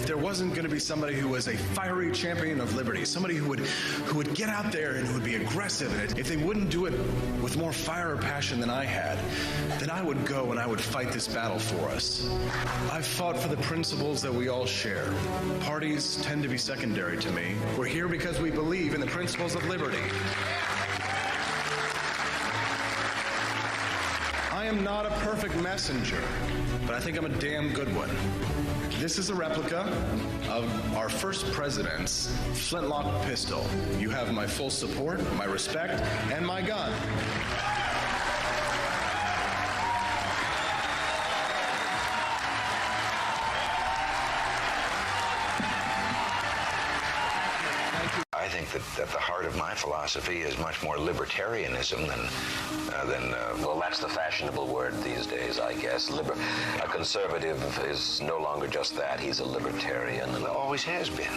Speaker 17: if there wasn't going to be somebody who was a fiery champion of liberty, somebody who would get out there and who would be aggressive, and if they wouldn't do it with more fire or passion than I had, then I would go and I would fight this battle for us. I've fought for the principles that we all share. Parties tend to be secondary to me. We're here because we believe in the principles of liberty. I am not a perfect messenger, but I think I'm a damn good one. This is a replica of our first president's flintlock pistol. You have my full support, my respect, and my gun.
Speaker 18: I think that at the heart of my philosophy is much more libertarianism than well, that's the fashionable word these days, I guess. A conservative is no longer just that. He's a libertarian and always has been.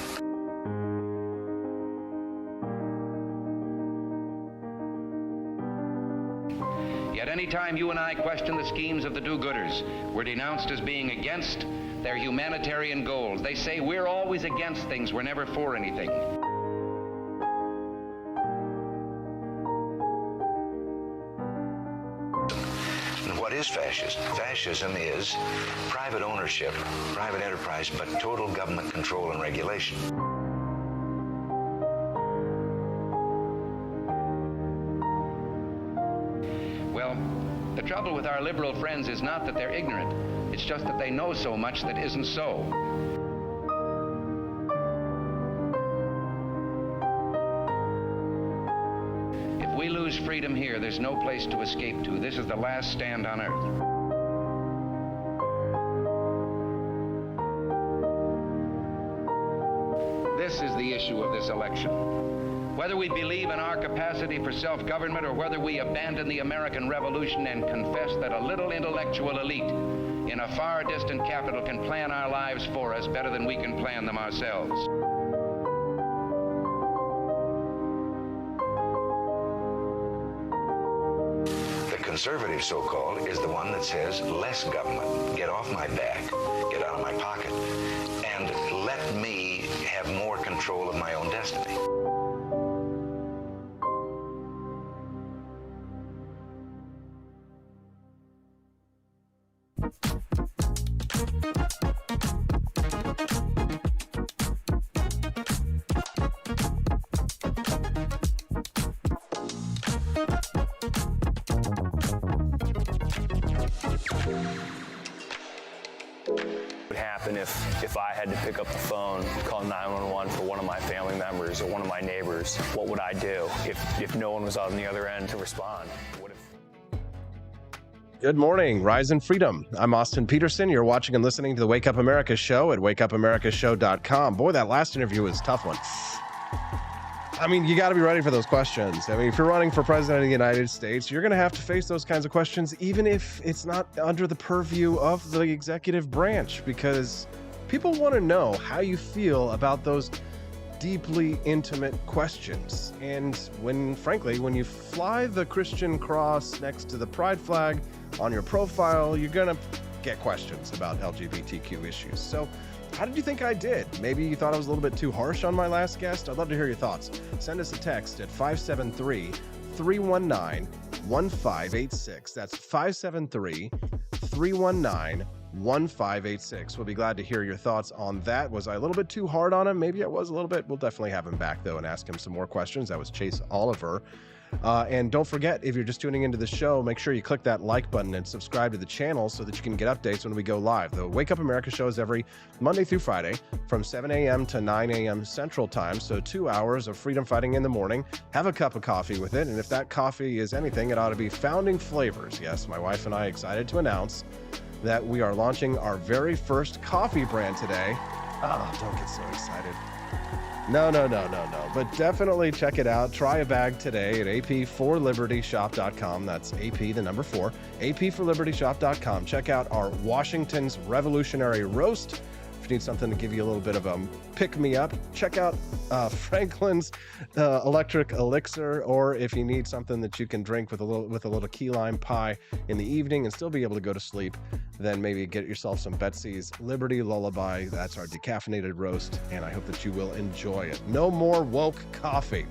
Speaker 19: Yet any time you and I question the schemes of the do-gooders, we're denounced as being against their humanitarian goals. They say we're always against things, we're never for anything.
Speaker 18: What is fascism? Fascism is private ownership, private enterprise, but total government control and regulation.
Speaker 19: Well, the trouble with our liberal friends is not that they're ignorant. It's just that they know so much that isn't so. If we lose freedom here, there's no place to escape to. This is the last stand on earth. This is the issue of this election. Whether we believe in our capacity for self-government or whether we abandon the American Revolution and confess that a little intellectual elite in a far distant capital can plan our lives for us better than we can plan them ourselves.
Speaker 18: Conservative, so-called, is the one that says less government, get off my back, get out of my pocket, and let me have more control of my own destiny.
Speaker 20: If I had to pick up the phone, call 911 for one of my family members or one of my neighbors, what would I do if no one was on the other end to respond?
Speaker 1: Good morning, Rise and Freedom. I'm Austin Peterson. You're watching and listening to the Wake Up America show at wakeupAmericaShow.com. Boy, that last interview was a tough one. I mean, you got to be ready for those questions. I mean, if you're running for president of the United States, you're going to have to face those kinds of questions, even if it's not under the purview of the executive branch, because people want to know how you feel about those deeply intimate questions. And frankly, when you fly the Christian cross next to the pride flag on your profile, you're going to get questions about LGBTQ issues. So how did you think I did? Maybe you thought I was a little bit too harsh on my last guest? I'd love to hear your thoughts. Send us a text at 573-319-1586. That's 573-319-1586. We'll be glad to hear your thoughts on that. Was I a little bit too hard on him? Maybe I was a little bit. We'll definitely have him back, though, and ask him some more questions. That was Chase Oliver. And don't forget, if you're just tuning into the show, make sure you click that like button and subscribe to the channel so that you can get updates when we go live. The Wake Up America show is every Monday through Friday from 7 a.m. to 9 a.m. Central Time. So 2 hours of freedom fighting in the morning. Have a cup of coffee with it. And if that coffee is anything, it ought to be Founding Flavors. Yes, my wife and I are excited to announce that we are launching our very first coffee brand today. Oh, don't get so excited. No. But definitely check it out. Try a bag today at ap4libertyshop.com. That's AP, the number 4, ap4libertyshop.com. Check out our Washington's Revolutionary Roast. if you need something to give you a little bit of a pick-me-up, check out Franklin's Electric Elixir, or if you need something that you can drink with a little key lime pie in the evening and still be able to go to sleep, then maybe get yourself some Betsy's Liberty Lullaby. That's our decaffeinated roast, and I hope that you will enjoy it. No more woke coffee.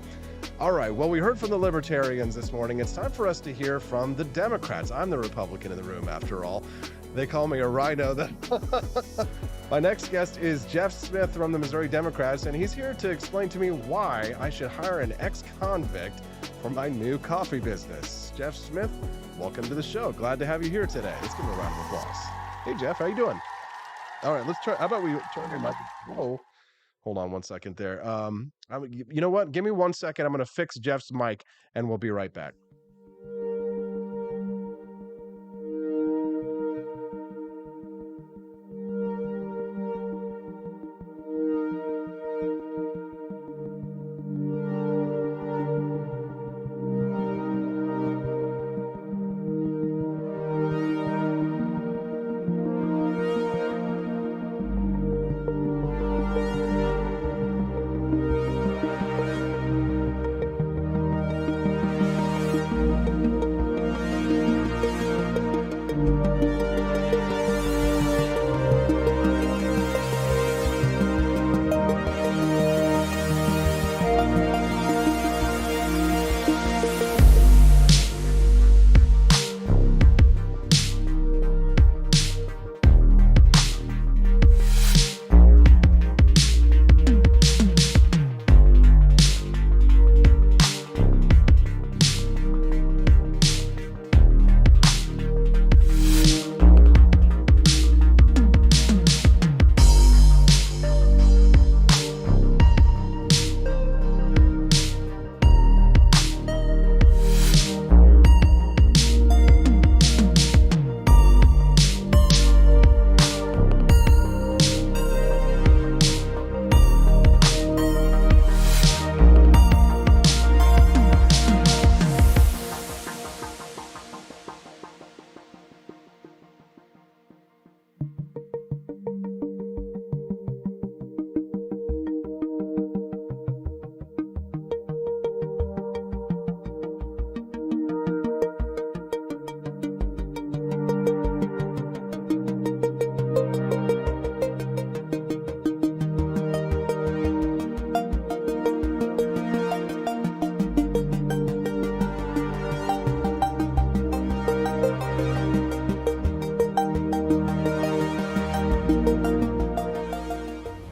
Speaker 1: All right, well, we heard from the Libertarians this morning. It's time for us to hear from the Democrats. I'm the Republican in the room, after all. They call me a rhino. My next guest is Jeff Smith from the Missouri Democrats, and he's here to explain to me why I should hire an ex-convict for my new coffee business. Jeff Smith, welcome to the show. Glad to have you here today. Let's give him a round of applause. Hey, Jeff, how you doing? All right, let's try. How about we turn your mic? Whoa. Hold on one second there. You know what? Give me 1 second. I'm going to fix Jeff's mic, and we'll be right back.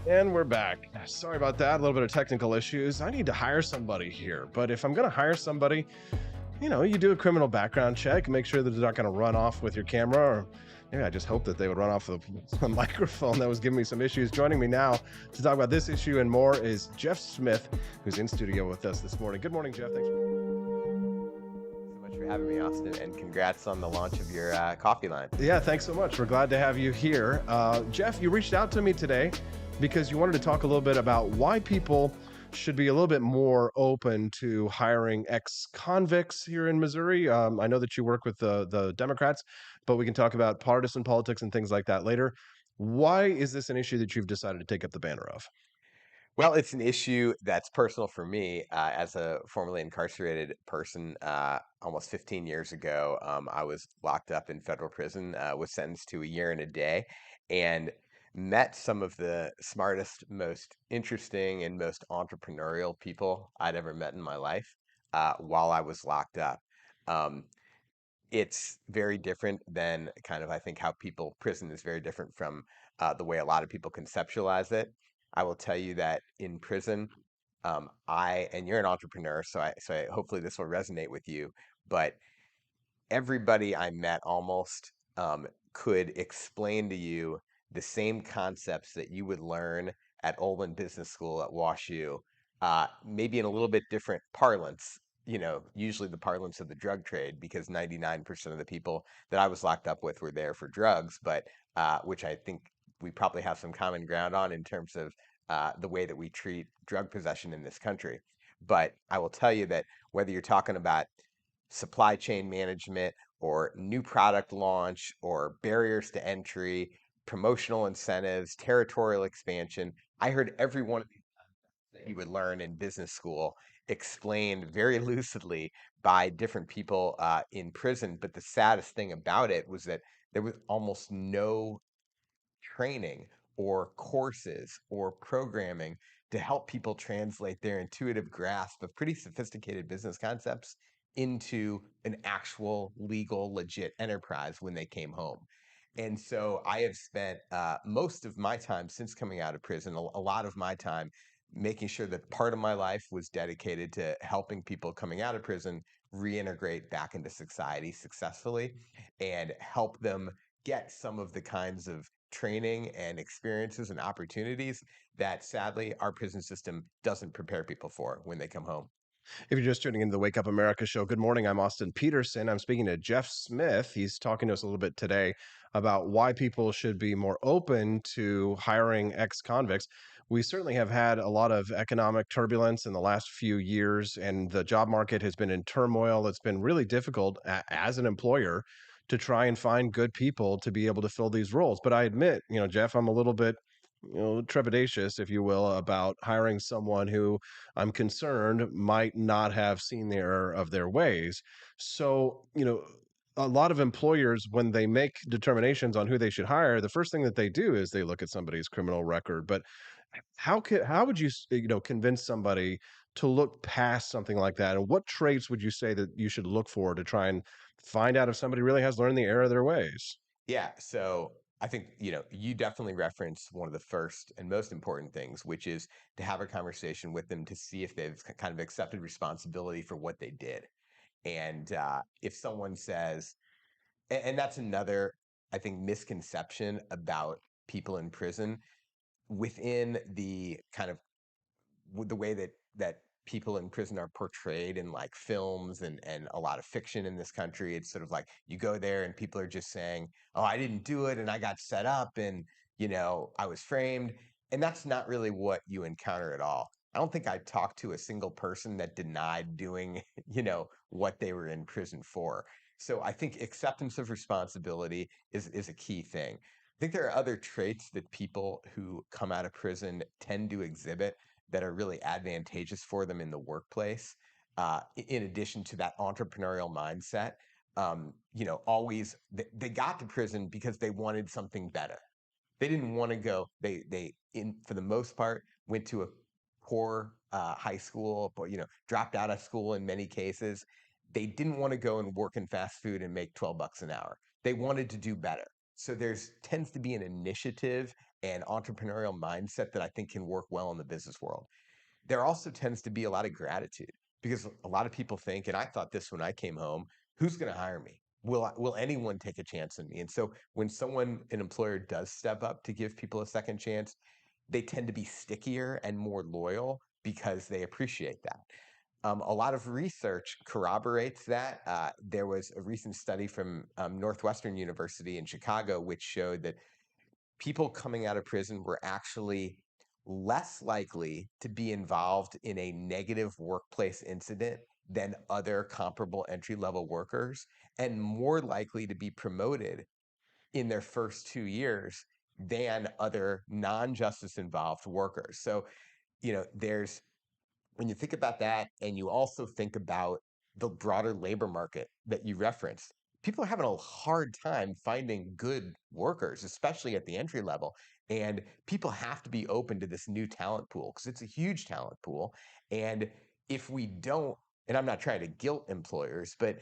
Speaker 1: And we're back. Sorry about that. A little bit of technical issues. I need to hire somebody here. But if I'm going to hire somebody, you know, you do a criminal background check, make sure that they're not going to run off with your camera, or maybe I just hope that they would run off the microphone that was giving me some issues. Joining me now to talk about this issue and more is Jeff Smith, who's in studio with us this morning. Good morning, Jeff. Thanks
Speaker 21: so much for having me, Austin, and congrats on the launch of your coffee line.
Speaker 1: Yeah, thanks so much. We're glad to have you here. Jeff, you reached out to me today because you wanted to talk a little bit about why people should be a little bit more open to hiring ex-convicts here in Missouri. I know that you work with the Democrats, but we can talk about partisan politics and things like that later. Why is this an issue that you've decided to take up the banner of?
Speaker 21: Well, it's an issue that's personal for me as a formerly incarcerated person. Almost 15 years ago, I was locked up in federal prison, was sentenced to a year and a day, and met some of the smartest, most interesting, and most entrepreneurial people I'd ever met in my life while I was locked up. It's very different than kind of, I think, how prison is very different from the way a lot of people conceptualize it. I will tell you that in prison, and you're an entrepreneur, so hopefully this will resonate with you, but everybody I met almost could explain to you the same concepts that you would learn at Olin Business School at WashU, maybe in a little bit different parlance, you know, usually the parlance of the drug trade, because 99% of the people that I was locked up with were there for drugs, but which I think we probably have some common ground on in terms of the way that we treat drug possession in this country. But I will tell you that whether you're talking about supply chain management or new product launch or barriers to entry promotional incentives, territorial expansion. I heard every one of these that you would learn in business school explained very lucidly by different people in prison. But the saddest thing about it was that there was almost no training or courses or programming to help people translate their intuitive grasp of pretty sophisticated business concepts into an actual legal legit enterprise when they came home. And so I have spent most of my time since coming out of prison, a lot of my time making sure that part of my life was dedicated to helping people coming out of prison reintegrate back into society successfully and help them get some of the kinds of training and experiences and opportunities that sadly our prison system doesn't prepare people for when they come home.
Speaker 1: If you're just tuning into the Wake Up America show, good morning. I'm Austin Peterson. I'm speaking to Jeff Smith. He's talking to us a little bit today about why people should be more open to hiring ex-convicts. We certainly have had a lot of economic turbulence in the last few years, and the job market has been in turmoil. It's been really difficult as an employer to try and find good people to be able to fill these roles. But I admit, Jeff, I'm a little bit trepidatious, if you will, about hiring someone who I'm concerned might not have seen the error of their ways. So, a lot of employers, when they make determinations on who they should hire, the first thing that they do is they look at somebody's criminal record. But how would you convince somebody to look past something like that? And what traits would you say that you should look for to try and find out if somebody really has learned the error of their ways?
Speaker 21: Yeah, so I think, you definitely reference one of the first and most important things, which is to have a conversation with them to see if they've kind of accepted responsibility for what they did. And if someone says, and that's another, I think, misconception about people in prison within the kind of with the way that people in prison are portrayed in like films and a lot of fiction in this country. It's sort of like you go there and people are just saying, "Oh, I didn't do it and I got set up and I was framed." And that's not really what you encounter at all. I don't think I talked to a single person that denied doing, what they were in prison for. So I think acceptance of responsibility is a key thing. I think there are other traits that people who come out of prison tend to exhibit that are really advantageous for them in the workplace. In addition to that entrepreneurial mindset, always they got to prison because they wanted something better. They didn't want to go. They in for the most part went to a poor high school, but dropped out of school in many cases. They didn't want to go and work in fast food and make $12 an hour. They wanted to do better. So there's tends to be an initiative and entrepreneurial mindset that I think can work well in the business world. There also tends to be a lot of gratitude because a lot of people think, and I thought this when I came home, who's going to hire me? Will anyone take a chance on me? And so when an employer does step up to give people a second chance, they tend to be stickier and more loyal because they appreciate that. A lot of research corroborates that. There was a recent study from Northwestern University in Chicago, which showed that people coming out of prison were actually less likely to be involved in a negative workplace incident than other comparable entry level workers, and more likely to be promoted in their first 2 years than other non justice involved workers. So, there's when you think about that and you also think about the broader labor market that you referenced, people are having a hard time finding good workers, especially at the entry level. And people have to be open to this new talent pool because it's a huge talent pool. And if we don't, and I'm not trying to guilt employers, but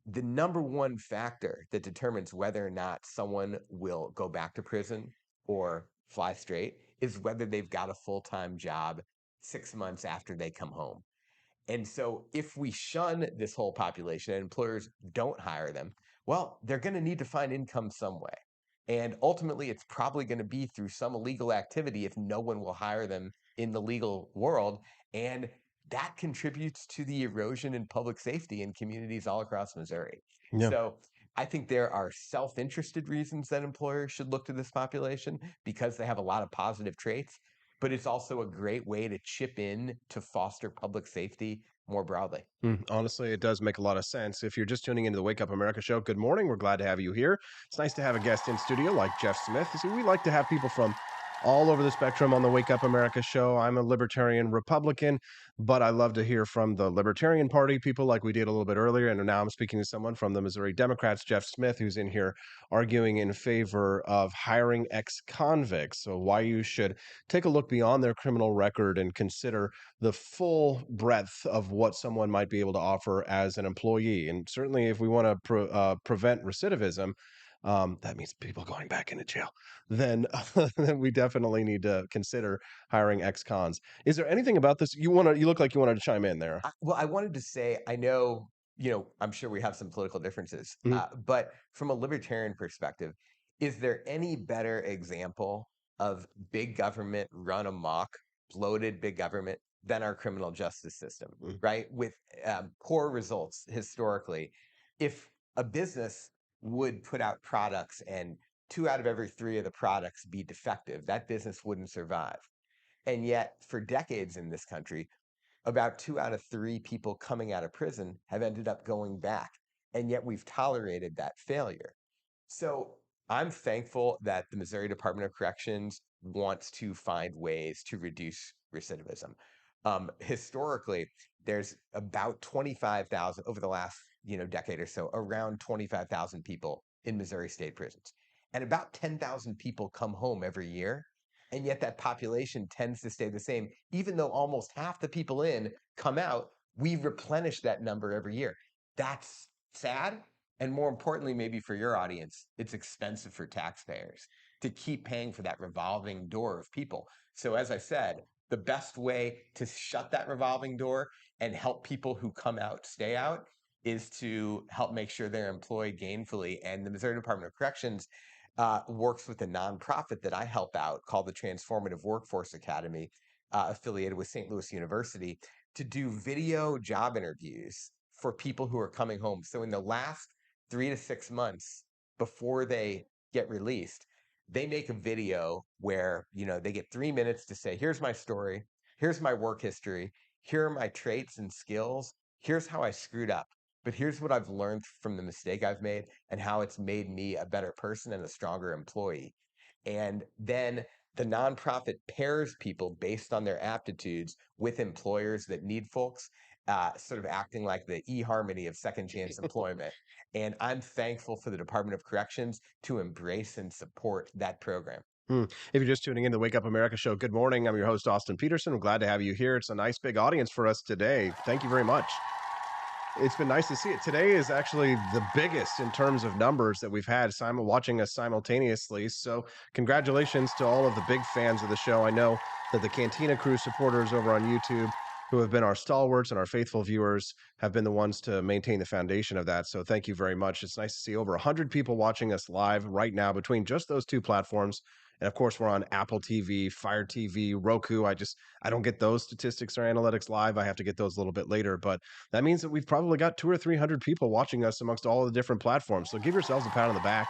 Speaker 21: the number one factor that determines whether or not someone will go back to prison or fly straight is whether they've got a full-time job 6 months after they come home. And so if we shun this whole population and employers don't hire them, well, they're going to need to find income some way. And ultimately, it's probably going to be through some illegal activity if no one will hire them in the legal world. And that contributes to the erosion in public safety in communities all across Missouri.
Speaker 1: Yeah.
Speaker 21: So I think there are self-interested reasons that employers should look to this population because they have a lot of positive traits, but it's also a great way to chip in to foster public safety more broadly.
Speaker 1: Honestly, it does make a lot of sense. If you're just tuning into the Wake Up America show, good morning. We're glad to have you here. It's nice to have a guest in studio like Jeff Smith. See, we like to have people from all over the spectrum on the Wake Up America show. I'm a libertarian Republican, but I love to hear from the Libertarian Party people like we did a little bit earlier. And now I'm speaking to someone from the Missouri Democrats, Jeff Smith, who's in here arguing in favor of hiring ex-convicts. So why you should take a look beyond their criminal record and consider the full breadth of what someone might be able to offer as an employee. And certainly if we want to prevent recidivism, that means people going back into jail, then then we definitely need to consider hiring ex-cons. Is there anything about this you look like you wanted to chime in there?
Speaker 21: Well, I wanted to say, I know, I'm sure we have some political differences, but from a libertarian perspective, is there any better example of big government run amok, bloated big government than our criminal justice system, right? With poor results historically. If a business would put out products and 2 out of every 3 of the products be defective, that business wouldn't survive. And yet, for decades in this country, about 2 out of 3 people coming out of prison have ended up going back. And yet we've tolerated that failure. So I'm thankful that the Missouri Department of Corrections wants to find ways to reduce recidivism. Historically, there's about 25,000 over the last decade or so, around 25,000 people in Missouri state prisons. And about 10,000 people come home every year. And yet that population tends to stay the same. Even though almost half the people in come out, we replenish that number every year. That's sad. And more importantly, maybe for your audience, it's expensive for taxpayers to keep paying for that revolving door of people. So as I said, the best way to shut that revolving door and help people who come out stay out is to help make sure they're employed gainfully. And the Missouri Department of Corrections works with a nonprofit that I help out called the Transformative Workforce Academy, affiliated with St. Louis University, to do video job interviews for people who are coming home. So in the last 3 to 6 months before they get released, they make a video where, they get 3 minutes to say, here's my story, here's my work history, here are my traits and skills, here's how I screwed up, but here's what I've learned from the mistake I've made and how it's made me a better person and a stronger employee. And then the nonprofit pairs people based on their aptitudes with employers that need folks, sort of acting like the eHarmony of second chance employment. And I'm thankful for the Department of Corrections to embrace and support that program.
Speaker 1: If you're just tuning in to the Wake Up America show, good morning. I'm your host, Austin Peterson. I'm glad to have you here. It's a nice big audience for us today. Thank you very much. It's been nice to see it. Today is actually the biggest in terms of numbers that we've had watching us simultaneously. So congratulations to all of the big fans of the show. I know that the Cantina Crew supporters over on YouTube, who have been our stalwarts and our faithful viewers, have been the ones to maintain the foundation of that. So thank you very much. It's nice to see over 100 people watching us live right now between just those 2 platforms. And of course, we're on Apple TV, Fire TV, Roku. I don't get those statistics or analytics live. I have to get those a little bit later. But that means that we've probably got 200 or 300 people watching us amongst all of the different platforms. So give yourselves a pat on the back.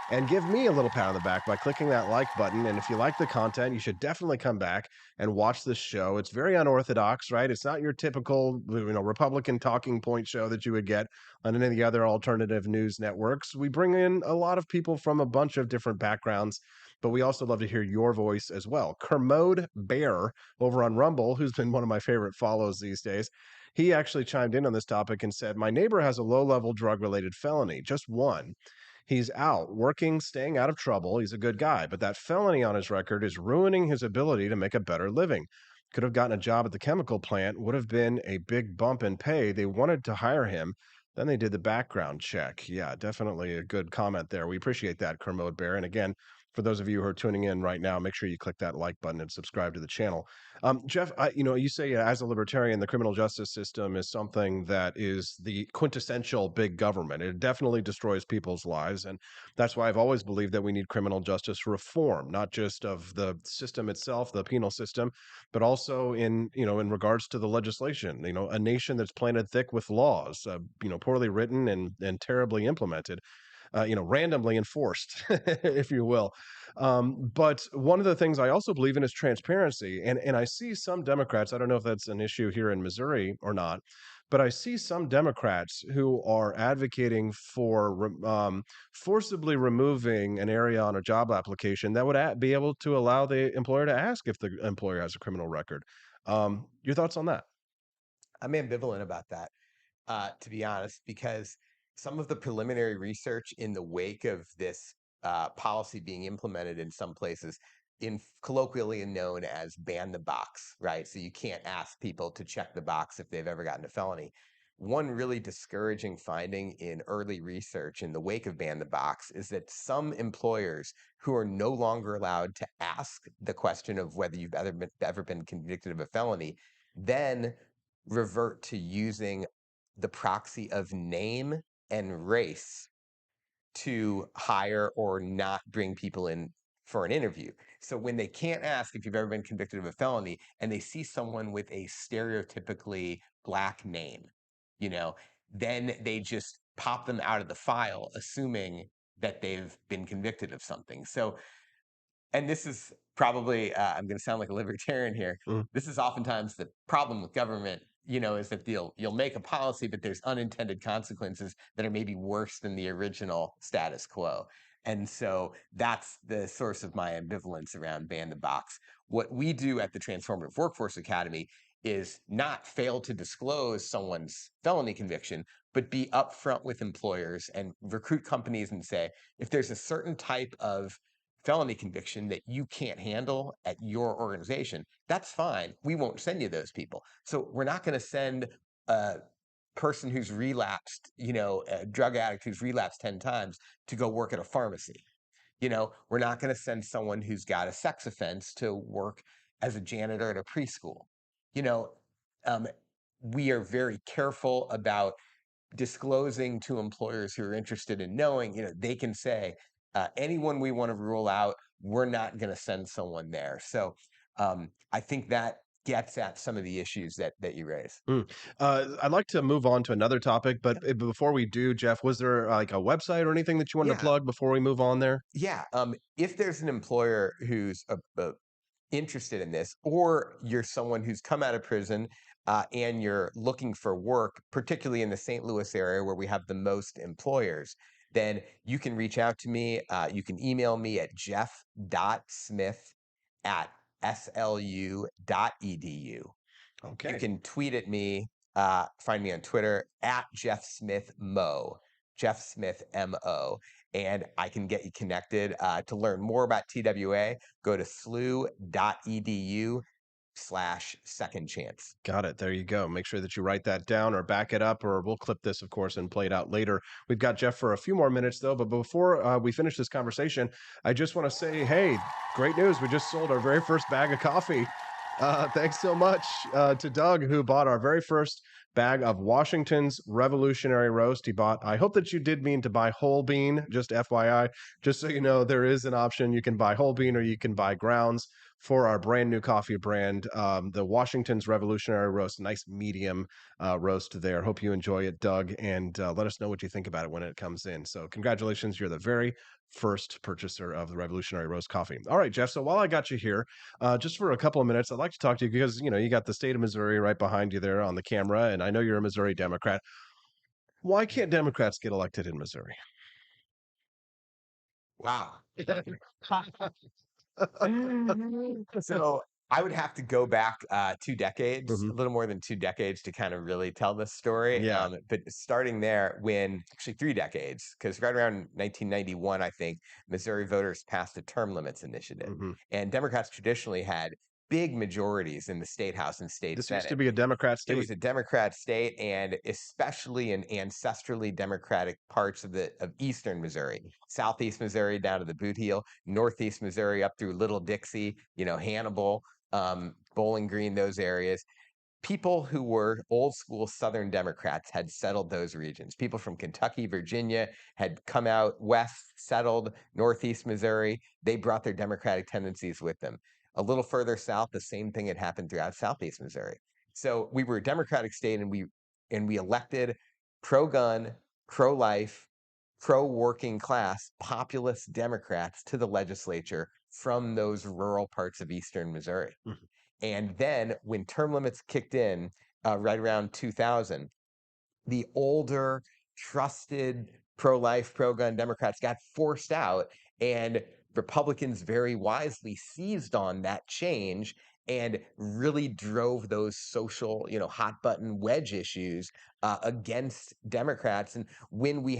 Speaker 1: And give me a little pat on the back by clicking that like button. And if you like the content, you should definitely come back and watch this show. It's very unorthodox, right? It's not your typical, Republican talking point show that you would get on any of the other alternative news networks. We bring in a lot of people from a bunch of different backgrounds, but we also love to hear your voice as well. Kermode Bear over on Rumble, who's been one of my favorite follows these days, he actually chimed in on this topic and said, my neighbor has a low-level drug-related felony, just one. He's out working, staying out of trouble. He's a good guy, but that felony on his record is ruining his ability to make a better living. Could have gotten a job at the chemical plant, would have been a big bump in pay. They wanted to hire him. Then they did the background check. Yeah, definitely a good comment there. We appreciate that, Kermode Bear. And again, for those of you who are tuning in right now, make sure you click that like button and subscribe to the channel. Jeff, you say as a libertarian, the criminal justice system is something that is the quintessential big government. It definitely destroys people's lives. And that's why I've always believed that we need criminal justice reform, not just of the system itself, the penal system, but also in regards to the legislation. A nation that's planted thick with laws, poorly written and terribly implemented. randomly enforced, if you will. But one of the things I also believe in is transparency, and I see some Democrats. I don't know if that's an issue here in Missouri or not, but I see some Democrats who are advocating for forcibly removing an area on a job application that would be able to allow the employer to ask if the employer has a criminal record. Your thoughts on that?
Speaker 21: I'm ambivalent about that, to be honest, because some of the preliminary research in the wake of this policy being implemented in some places, in colloquially known as ban the box, right? So you can't ask people to check the box if they've ever gotten a felony. One really discouraging finding in early research in the wake of ban the box is that some employers who are no longer allowed to ask the question of whether you've ever been convicted of a felony then revert to using the proxy of name and race to hire or not bring people in for an interview. So when they can't ask if you've ever been convicted of a felony and they see someone with a stereotypically black name, then they just pop them out of the file, assuming that they've been convicted of something. So, and this is probably, I'm going to sound like a libertarian here. This is oftentimes the problem with government, is that you'll make a policy, but there's unintended consequences that are maybe worse than the original status quo. And so that's the source of my ambivalence around ban the box. What we do at the Transformative Workforce Academy is not fail to disclose someone's felony conviction, but be upfront with employers and recruit companies and say, if there's a certain type of felony conviction that you can't handle at your organization, that's fine. We won't send you those people. So we're not going to send a person who's relapsed, a drug addict who's relapsed 10 times to go work at a pharmacy. We're not going to send someone who's got a sex offense to work as a janitor at a preschool. We are very careful about disclosing to employers who are interested in knowing, they can say, anyone we want to rule out, we're not going to send someone there. So I think that gets at some of the issues that you raise.
Speaker 1: I'd like to move on to another topic, but before we do, Jeff, was there like a website or anything that you wanted to plug before we move on there?
Speaker 21: Yeah. If there's an employer who's interested in this, or you're someone who's come out of prison and you're looking for work, particularly in the St. Louis area where we have the most employers, then you can reach out to me. You can email me at jeff.smith@slu.edu.
Speaker 1: Okay.
Speaker 21: You can tweet at me, find me on Twitter at Jeff Smith Mo, Jeff Smith MO, and I can get you connected. To learn more about TWA, go to slu.edu/second chance.
Speaker 1: Got it. There you go. Make sure that you write that down or back it up, or we'll clip this, of course, and play it out later. We've got Jeff for a few more minutes, though. But before we finish this conversation, I just want to say, hey, great news. We just sold our very first bag of coffee. Thanks so much to Doug, who bought our very first bag of Washington's Revolutionary Roast. He bought, I hope that you did mean to buy whole bean, just FYI, just so you know, there is an option. You can buy whole bean or you can buy grounds for our brand new coffee brand, the Washington's Revolutionary Roast. Nice medium roast there. Hope you enjoy it, Doug, and let us know what you think about it when it comes in. So congratulations, you're the very first purchaser of the Revolutionary Roast coffee. All right, Jeff, so while I got you here, just for a couple of minutes, I'd like to talk to you because, you got the state of Missouri right behind you there on the camera, and I know you're a Missouri Democrat. Why can't Democrats get elected in Missouri?
Speaker 21: Wow. So I would have to go back 2 decades, a little more than 2 decades to kind of really tell this story.
Speaker 1: Yeah.
Speaker 21: But starting there, actually 3 decades, because right around 1991, I think, Missouri voters passed a term limits initiative. And Democrats traditionally had big majorities in the state house and state
Speaker 1: This
Speaker 21: senate.
Speaker 1: used to be a Democrat state.
Speaker 21: It was a Democrat state, and especially in ancestrally Democratic parts of eastern Missouri, southeast Missouri down to the Boot Heel, northeast Missouri up through Little Dixie, Hannibal, Bowling Green, those areas. People who were old school Southern Democrats had settled those regions. People from Kentucky, Virginia had come out west, settled northeast Missouri. They brought their Democratic tendencies with them. A little further south, the same thing had happened throughout southeast Missouri. So we were a Democratic state, and we elected pro-gun, pro-life, pro-working class populist Democrats to the legislature from those rural parts of eastern Missouri. And then when term limits kicked in right around 2000, the older, trusted pro-life, pro-gun Democrats got forced out, and Republicans very wisely seized on that change and really drove those social, hot button wedge issues against Democrats. And when we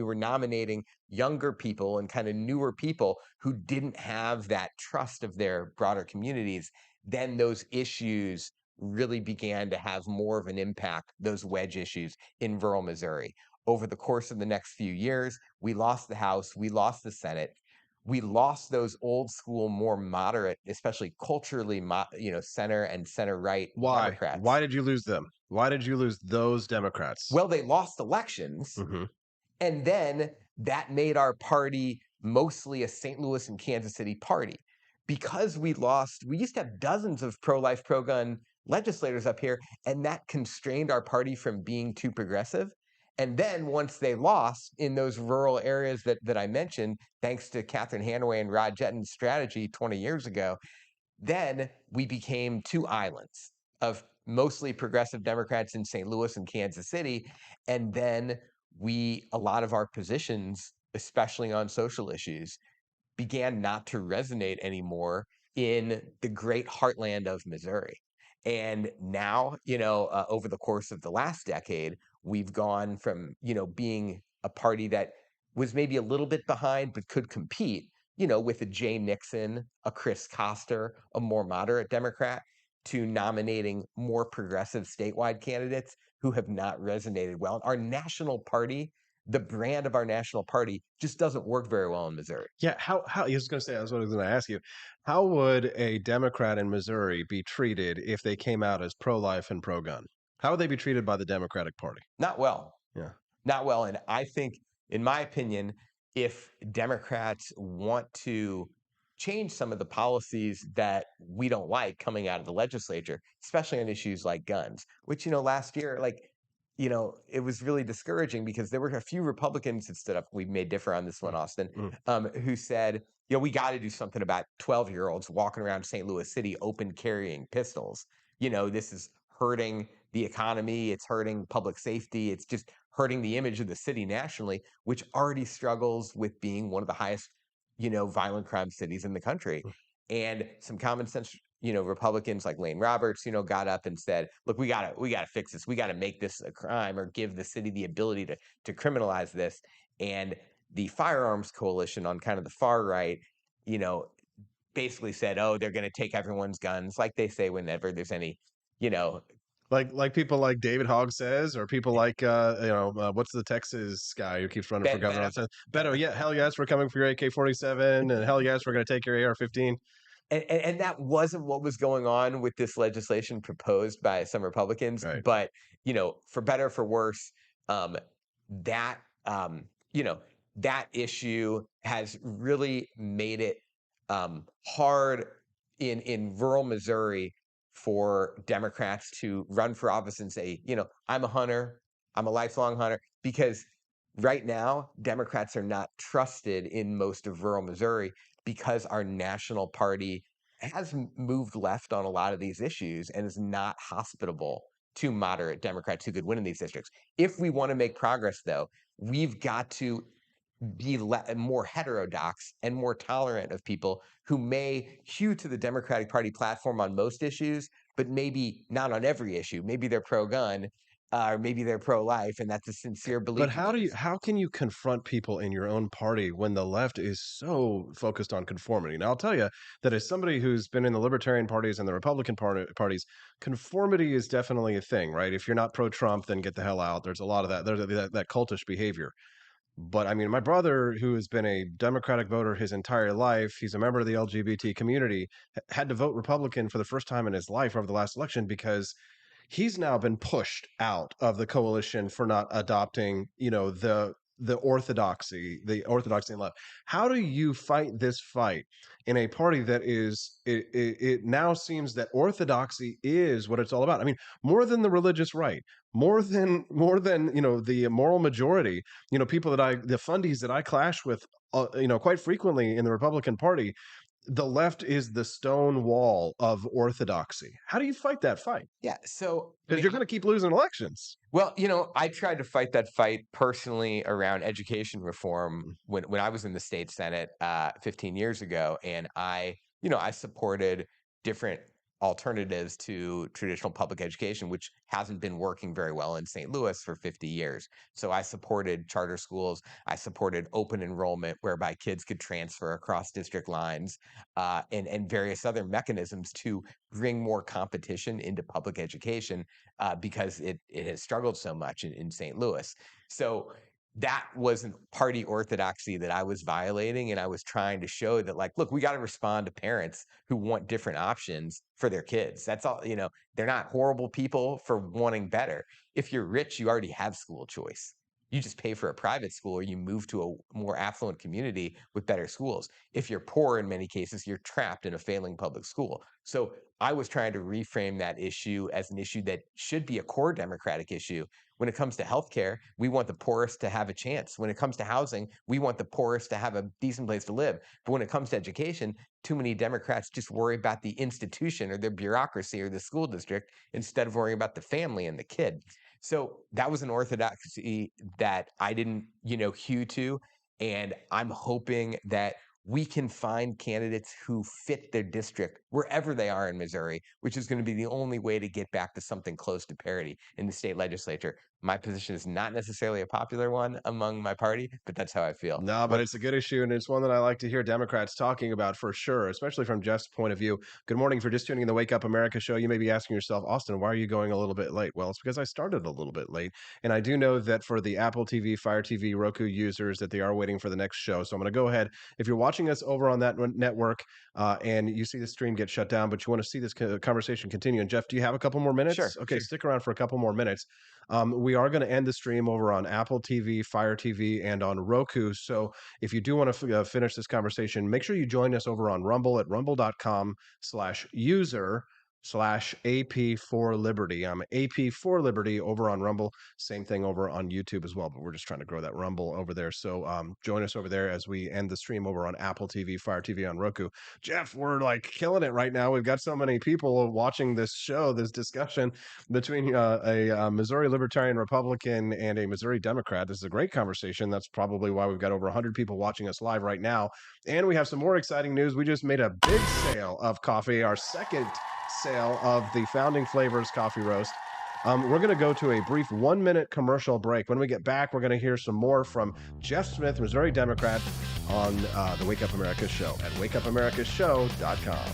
Speaker 21: were nominating younger people and kind of newer people who didn't have that trust of their broader communities, then those issues really began to have more of an impact, those wedge issues in rural Missouri. Over the course of the next few years, we lost the House, we lost the Senate, we lost those old school, more moderate, especially culturally, center and center right Democrats.
Speaker 1: Why did you lose them? Why did you lose those Democrats?
Speaker 21: Well, they lost elections, and then that made our party mostly a St. Louis and Kansas City party. Because we used to have dozens of pro-life, pro-gun legislators up here, and that constrained our party from being too progressive. And then once they lost in those rural areas that I mentioned, thanks to Catherine Hanaway and Rod Jetton's strategy 20 years ago, then we became two islands of mostly progressive Democrats in St. Louis and Kansas City. And then a lot of our positions, especially on social issues, began not to resonate anymore in the great heartland of Missouri. And now, over the course of the last decade, we've gone from, being a party that was maybe a little bit behind but could compete, with a Jay Nixon, a Chris Koster, a more moderate Democrat, to nominating more progressive statewide candidates who have not resonated well. Our national party, the brand of our national party, just doesn't work very well in Missouri.
Speaker 1: Yeah, how I was going to say, that's what I was going to ask you. How would a Democrat in Missouri be treated if they came out as pro-life and pro-gun? How would they be treated by the Democratic Party?
Speaker 21: Not well.
Speaker 1: Yeah.
Speaker 21: Not well. And I think, in my opinion, if Democrats want to change some of the policies that we don't like coming out of the legislature, especially on issues like guns, which, last year, it was really discouraging because there were a few Republicans that stood up. We may differ on this one, Austin, who said, we got to do something about 12-year-olds walking around St. Louis City open carrying pistols. This is hurting the economy. It's hurting public safety. It's just hurting the image of the city nationally, which already struggles with being one of the highest, violent crime cities in the country. And some common sense, Republicans like Lane Roberts, got up and said, look, we gotta fix this. We gotta make this a crime or give the city the ability to criminalize this. And the Firearms Coalition on kind of the far right, basically said, oh, they're gonna take everyone's guns, like they say whenever there's any,
Speaker 1: like people like David Hogg says, or people like what's the Texas guy who keeps running for governor? Beto, yeah, hell yes, we're coming for your AK-47, and hell yes, we're going to take your AR-15.
Speaker 21: And that wasn't what was going on with this legislation proposed by some Republicans. Right. But for better or for worse, that issue has really made it hard in rural Missouri for Democrats to run for office and say, I'm a hunter, I'm a lifelong hunter, because right now Democrats are not trusted in most of rural Missouri because our national party has moved left on a lot of these issues and is not hospitable to moderate Democrats who could win in these districts. If we want to make progress, though, we've got to be more heterodox and more tolerant of people who may hew to the Democratic Party platform on most issues, but maybe not on every issue. Maybe they're pro-gun, or maybe they're pro-life, and that's a sincere belief.
Speaker 1: But how can you confront people in your own party when the left is so focused on conformity? Now, I'll tell you that as somebody who's been in the Libertarian parties and the Republican parties, conformity is definitely a thing, right? If you're not pro-Trump, then get the hell out. There's a lot of that. There's that cultish behavior. But I mean, my brother, who has been a Democratic voter his entire life, he's a member of the LGBT community, had to vote Republican for the first time in his life over the last election because he's now been pushed out of the coalition for not adopting, the the orthodoxy in love. How do you fight this fight in a party that is it now seems that orthodoxy is what it's all about? I mean, more than the religious right, more than the moral majority, people the fundies that I clash with quite frequently in the Republican Party, the left is the stone wall of orthodoxy. How do you fight that fight?
Speaker 21: Yeah, so I
Speaker 1: Because
Speaker 21: mean,
Speaker 1: you're going to keep losing elections.
Speaker 21: well, I tried to fight that fight personally around education reform when I was in the state Senate 15 years ago, and I supported different alternatives to traditional public education, which hasn't been working very well in St. Louis for 50 years. So I supported charter schools. I supported open enrollment, whereby kids could transfer across district lines, and various other mechanisms to bring more competition into public education, because it has struggled so much in St. Louis. So that wasn't party orthodoxy that I was violating. And I was trying to show that, like, look, we got to respond to parents who want different options for their kids. That's all, they're not horrible people for wanting better. If you're rich, you already have school choice. You just pay for a private school, or you move to a more affluent community with better schools. If you're poor, in many cases, you're trapped in a failing public school. So I was trying to reframe that issue as an issue that should be a core Democratic issue. When it comes to healthcare, we want the poorest to have a chance. When it comes to housing, we want the poorest to have a decent place to live. But when it comes to education, too many Democrats just worry about the institution or the bureaucracy or the school district instead of worrying about the family and the kid. So that was an orthodoxy that I didn't, hew to. And I'm hoping that we can find candidates who fit their district wherever they are in Missouri, which is going to be the only way to get back to something close to parity in the state legislature. My position is not necessarily a popular one among my party, but that's how I feel.
Speaker 1: No, but it's a good issue, and it's one that I like to hear Democrats talking about for sure, especially from Jeff's point of view. Good morning. If you're just tuning in the Wake Up America show, you may be asking yourself, Austin, why are you going a little bit late? Well, it's because I started a little bit late, and I do know that for the Apple TV, Fire TV, Roku users, that they are waiting for the next show. So I'm going to go ahead. If you're watching us over on that network, and you see the stream get shut down, but you want to see this conversation continue, and Jeff, do you have a couple more minutes?
Speaker 21: Sure.
Speaker 1: Okay,
Speaker 21: Sure.
Speaker 1: stick around for a couple more minutes. We are going to end the stream over on Apple TV, Fire TV, and on Roku. So if you do want to finish this conversation, make sure you join us over on Rumble at rumble.com/user/AP for Liberty. I'm AP for Liberty over on Rumble. Same thing over on YouTube as well, but we're just trying to grow that Rumble over there. So join us over there as we end the stream over on Apple TV, Fire TV, on Roku. Jeff, we're like killing it right now. We've got so many people watching this show, this discussion between a Missouri Libertarian Republican and a Missouri Democrat. This is a great conversation. That's probably why we've got over 100 people watching us live right now. And we have some more exciting news. We just made a big sale of coffee, our second sale of the Founding Flavors Coffee Roast. We're going to go to a brief 1-minute commercial break. When we get back, we're going to hear some more from Jeff Smith, Missouri Democrat, on the Wake Up America show at wakeupamericashow.com.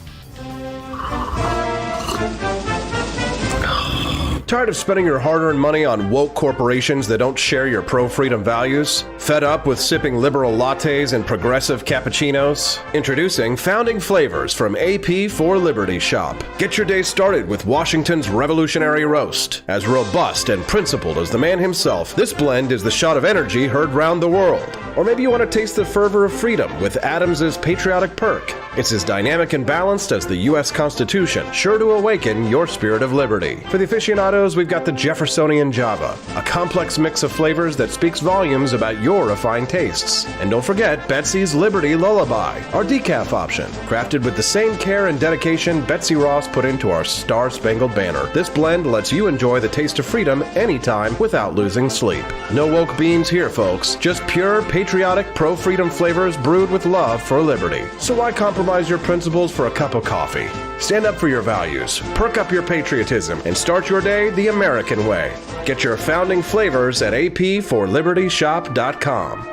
Speaker 1: Tired of spending your hard-earned money on woke corporations that don't share your pro-freedom values? Fed up with sipping liberal lattes and progressive cappuccinos? Introducing Founding Flavors from AP for Liberty Shop. Get your day started with Washington's Revolutionary Roast. As robust and principled as the man himself, this blend is the shot of energy heard round the world. Or maybe you want to taste the fervor of freedom with Adams's Patriotic Perk. It's as dynamic and balanced as the U.S. Constitution, sure to awaken your spirit of liberty. For the aficionados, we've got the Jeffersonian Java, a complex mix of flavors that speaks volumes about your refined tastes. And don't forget Betsy's Liberty Lullaby, our decaf option, crafted with the same care and dedication Betsy Ross put into our Star-Spangled Banner. This blend lets you enjoy the taste of freedom anytime without losing sleep. No woke beans here, folks. Just pure, patriotic, pro-freedom flavors brewed with love for liberty. So why compromise your principles for a cup of coffee? Stand up for your values, perk up your patriotism, and start your day the American way. Get your Founding Flavors at apforlibertyshop.com.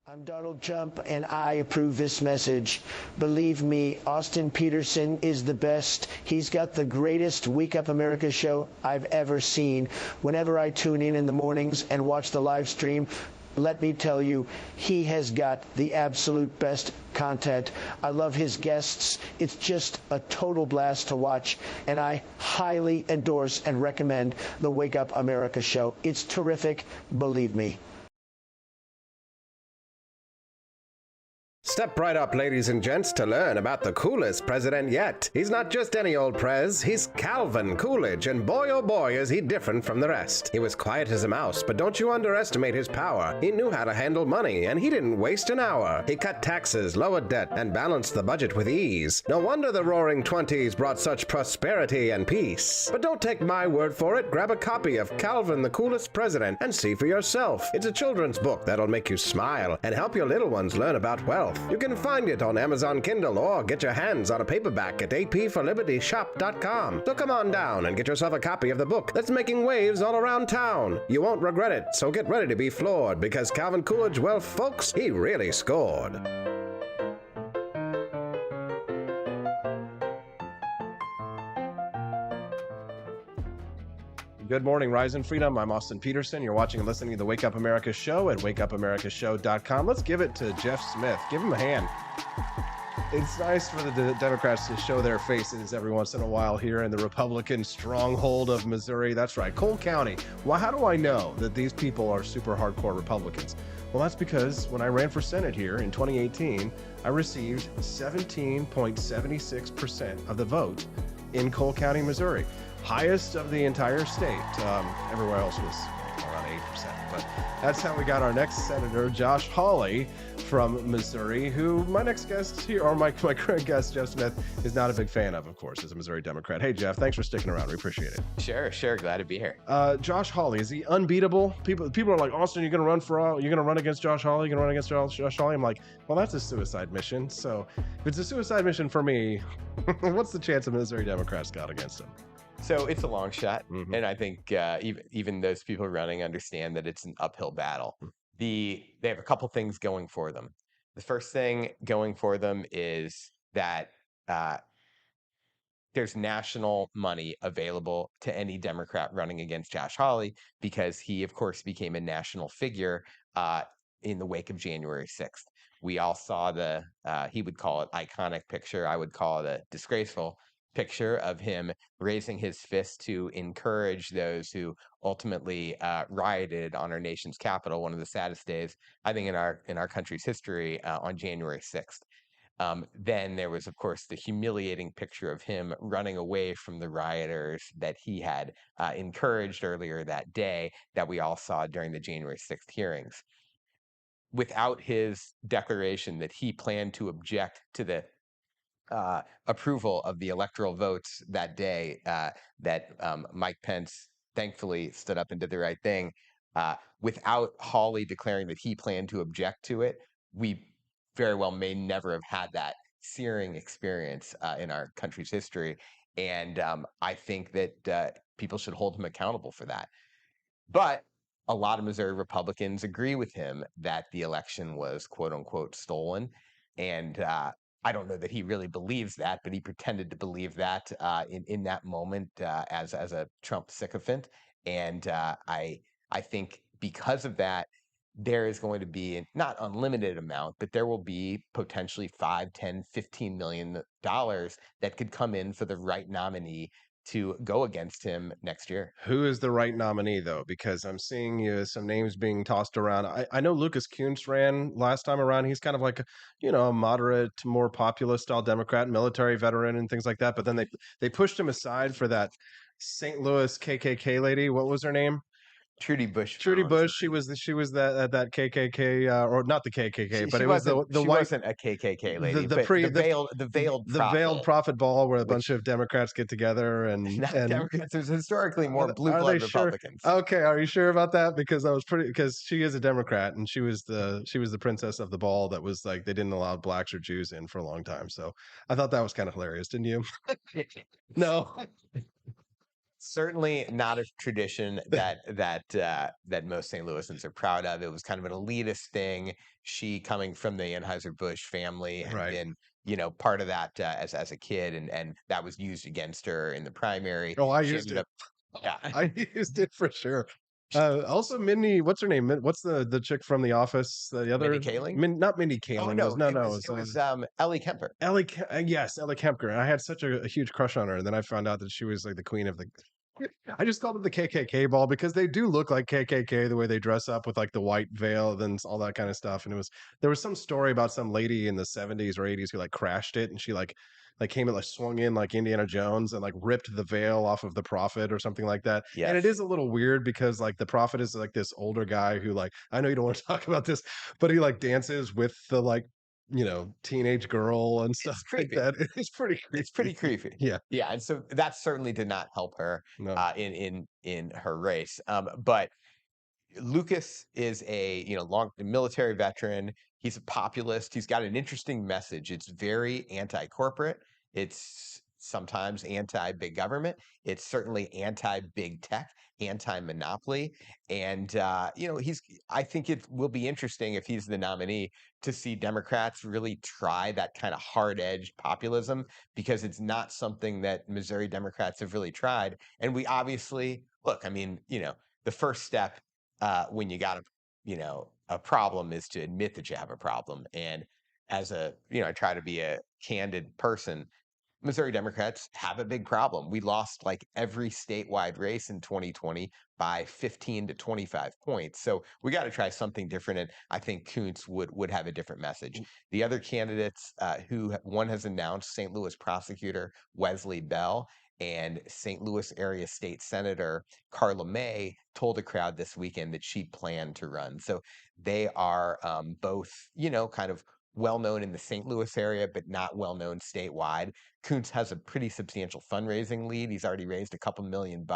Speaker 2: I'm Donald Trump, and I approve this message. Believe me, Austin Peterson is the best. He's got the greatest Wake Up America show I've ever seen. Whenever I tune in the mornings and watch the live stream, let me tell you, he has got the absolute best content. I love his guests. It's just a total blast to watch, and I highly endorse and recommend the Wake Up America show. It's terrific, believe me.
Speaker 1: Step right up, ladies and gents, to learn about the coolest president yet. He's not just any old prez, he's Calvin Coolidge, and boy oh boy is he different from the rest. He was quiet as a mouse, but don't you underestimate his power. He knew how to handle money, and he didn't waste an hour. He cut taxes, lowered debt, and balanced the budget with ease. No wonder the roaring 20s brought such prosperity and peace. But don't take my word for it. Grab a copy of Calvin the Coolest President and see for yourself. It's a children's book that'll make you smile and help your little ones learn about wealth. You can find it on Amazon Kindle or get your hands on a paperback at apforlibertyshop.com. So come on down and get yourself a copy of the book that's making waves all around town. You won't regret it, so get ready to be floored because Calvin Coolidge, well, folks, he really scored. Good morning, Rise and Freedom. I'm Austin Peterson. You're watching and listening to the Wake Up America show at wakeupAmericaShow.com. Let's give it to Jeff Smith. Give him a hand. It's nice for the Democrats to show their faces every once in a while here in the Republican stronghold of Missouri. That's right, Cole County. Well, how do I know that these people are super hardcore Republicans? Well, that's because when I ran for Senate here in 2018, I received 17.76% of the vote in Cole County, Missouri. Highest of the entire state. Everywhere else was around 8%. But that's how we got our next senator, Josh Hawley from Missouri, who my next guest here, or my current guest, Jeff Smith, is not a big fan of course, as a Missouri Democrat. Hey, Jeff, thanks for sticking around. We appreciate it.
Speaker 21: Sure. Glad to be here.
Speaker 1: Josh Hawley, is he unbeatable? People are like, Austin, you're going to run against Josh Hawley? You're going to run against Josh Hawley? I'm like, well, that's a suicide mission. So if it's a suicide mission for me, what's the chance of Missouri Democrats got against him?
Speaker 21: So it's a long shot, and I think even those people running understand that it's an uphill battle. They have a couple things going for them. The first thing going for them is that there's national money available to any Democrat running against Josh Hawley because he, of course, became a national figure in the wake of January 6th. We all saw he would call it iconic picture. I would call it a disgraceful picture of him raising his fist to encourage those who ultimately rioted on our nation's capital, one of the saddest days, I think, in our country's history, on January 6th. Then there was, of course, the humiliating picture of him running away from the rioters that he had encouraged earlier that day that we all saw during the January 6th hearings. Without his declaration that he planned to object to the approval of the electoral votes that day, that Mike Pence thankfully stood up and did the right thing. Without Hawley declaring that he planned to object to it, we very well may never have had that searing experience in our country's history. And I think that people should hold him accountable for that. But a lot of Missouri Republicans agree with him that the election was, quote unquote, stolen. And I don't know that he really believes that, but he pretended to believe that in that moment as a Trump sycophant. And I think because of that, there is going to be not unlimited amount, but there will be potentially $5, $10, $15 million that could come in for the right nominee to go against him next year.
Speaker 1: Who is the right nominee, though? Because I'm seeing some names being tossed around. I know Lucas Kunce ran last time around. He's kind of like, a moderate, more populist style Democrat, military veteran and things like that. But then they pushed him aside for that St. Louis KKK lady. What was her name?
Speaker 21: Trudy Bush.
Speaker 1: Trudy Bush. She was that KKK, or not the KKK, but it was the
Speaker 21: she
Speaker 1: white.
Speaker 21: Wasn't a KKK lady.
Speaker 1: The veiled prophet ball, where a bunch of Democrats get together and
Speaker 21: Democrats. There's historically more blue blood Republicans.
Speaker 1: Sure? Okay, are you sure about that? Because because she is a Democrat and she was the princess of the ball that was like they didn't allow blacks or Jews in for a long time. So I thought that was kind of hilarious, didn't you? No.
Speaker 21: certainly not a tradition that most St. Louisans are proud of. It was kind of an elitist thing. She, coming from the Anheuser-Busch family, had been, part of that as a kid, and that was used against her in the primary.
Speaker 1: Oh, I
Speaker 21: She
Speaker 1: used
Speaker 21: ended
Speaker 1: it.
Speaker 21: up, yeah.
Speaker 1: I used it for sure. Also, Mindy, what's her name? What's the chick from The Office? The other
Speaker 21: Mindy Kaling?
Speaker 1: Not Mindy
Speaker 21: Oh
Speaker 1: Kaling.
Speaker 21: no,
Speaker 1: It
Speaker 21: it was Ellie Kemper.
Speaker 1: Yes, Ellie Kemper. I had such a huge crush on her, and then I found out that she was like the queen of the. I just called it the KKK ball because they do look like KKK the way they dress up with like the white veil and all that kind of stuff. And there was some story about some lady in the 70s or 80s who like crashed it, and she like came and like swung in like Indiana Jones and like ripped the veil off of the prophet or something like that.
Speaker 21: Yes.
Speaker 1: And it is a little weird because like the prophet is like this older guy who like, I know you don't want to talk about this, but he like dances with the like, teenage girl and stuff like that. It's pretty creepy.
Speaker 21: It's pretty creepy.
Speaker 1: Yeah.
Speaker 21: Yeah. And so that certainly did not help her
Speaker 1: No.
Speaker 21: in her race. But Lucas is a long military veteran. He's a populist. He's got an interesting message. It's very anti-corporate. It's sometimes anti-big government. It's certainly anti-big tech, anti-monopoly. And I think it will be interesting if he's the nominee to see Democrats really try that kind of hard-edged populism, because it's not something that Missouri Democrats have really tried. And we obviously look. I mean, the first step when you got a problem is to admit that you have a problem. And as I try to be a candid person, Missouri Democrats have a big problem. We lost like every statewide race in 2020 by 15 to 25 points. So we got to try something different. And I think Kuntz would have a different message. The other candidates one has announced, St. Louis prosecutor Wesley Bell and St. Louis area state senator Carla May told a crowd this weekend that she planned to run. So they are both, kind of well-known in the St. Louis area, but not well-known statewide. Kuntz has a pretty substantial fundraising lead. He's already raised a couple $1 million,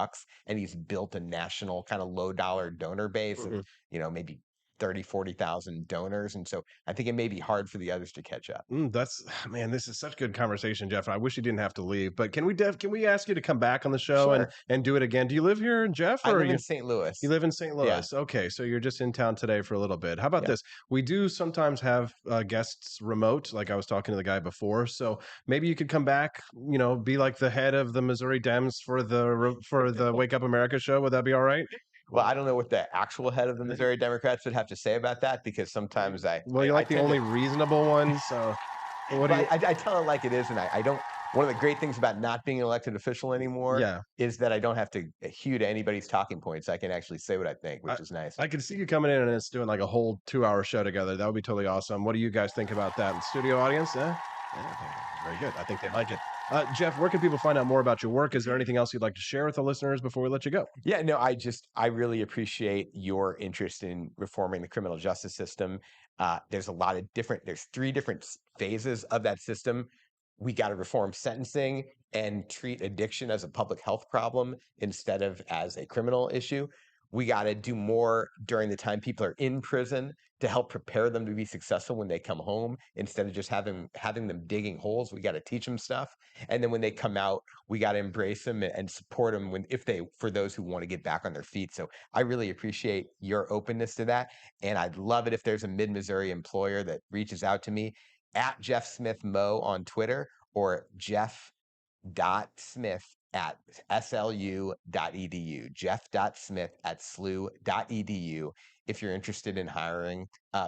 Speaker 21: and he's built a national kind of low-dollar donor base of, maybe 30, 40,000 donors. And so I think it may be hard for the others to catch up.
Speaker 1: Man, this is such good conversation, Jeff. I wish you didn't have to leave, but can we ask you to come back on the show and do it again? Do you live here, Jeff?
Speaker 21: I
Speaker 1: Or
Speaker 21: live
Speaker 1: you,
Speaker 21: in St. Louis.
Speaker 1: You live in St. Louis.
Speaker 21: Yeah.
Speaker 1: Okay. So you're just in town today for a little bit. How about this? We do sometimes have guests remote, like I was talking to the guy before. So maybe you could come back, be like the head of the Missouri Dems for the Wake Up America show. Would that be all right?
Speaker 21: Well, I don't know what the actual head of the Missouri Democrats would have to say about that, because sometimes
Speaker 1: you're like the only reasonable one. So
Speaker 21: I tell it like it is, and I don't. One of the great things about not being an elected official anymore is that I don't have to hew to anybody's talking points. I can actually say what I think, which is nice.
Speaker 1: I can see you coming in and it's doing like a whole 2-hour show together. That would be totally awesome. What do you guys think about that? The studio audience? Yeah, very good. I think they like it. Jeff, where can people find out more about your work? Is there anything else you'd like to share with the listeners before we let you go?
Speaker 21: Yeah, no, I really appreciate your interest in reforming the criminal justice system. There's there's 3 different phases of that system. We got to reform sentencing and treat addiction as a public health problem instead of as a criminal issue. We got to do more during the time people are in prison to help prepare them to be successful when they come home, instead of just having them digging holes. We got to teach them stuff. And then when they come out, we got to embrace them and support them for those who want to get back on their feet. So I really appreciate your openness to that. And I'd love it if there's a mid-Missouri employer that reaches out to me at Jeff Smith Mo on Twitter, or Jeff.Smith at slu.edu, Jeff.Smith at slu.edu, if you're interested in hiring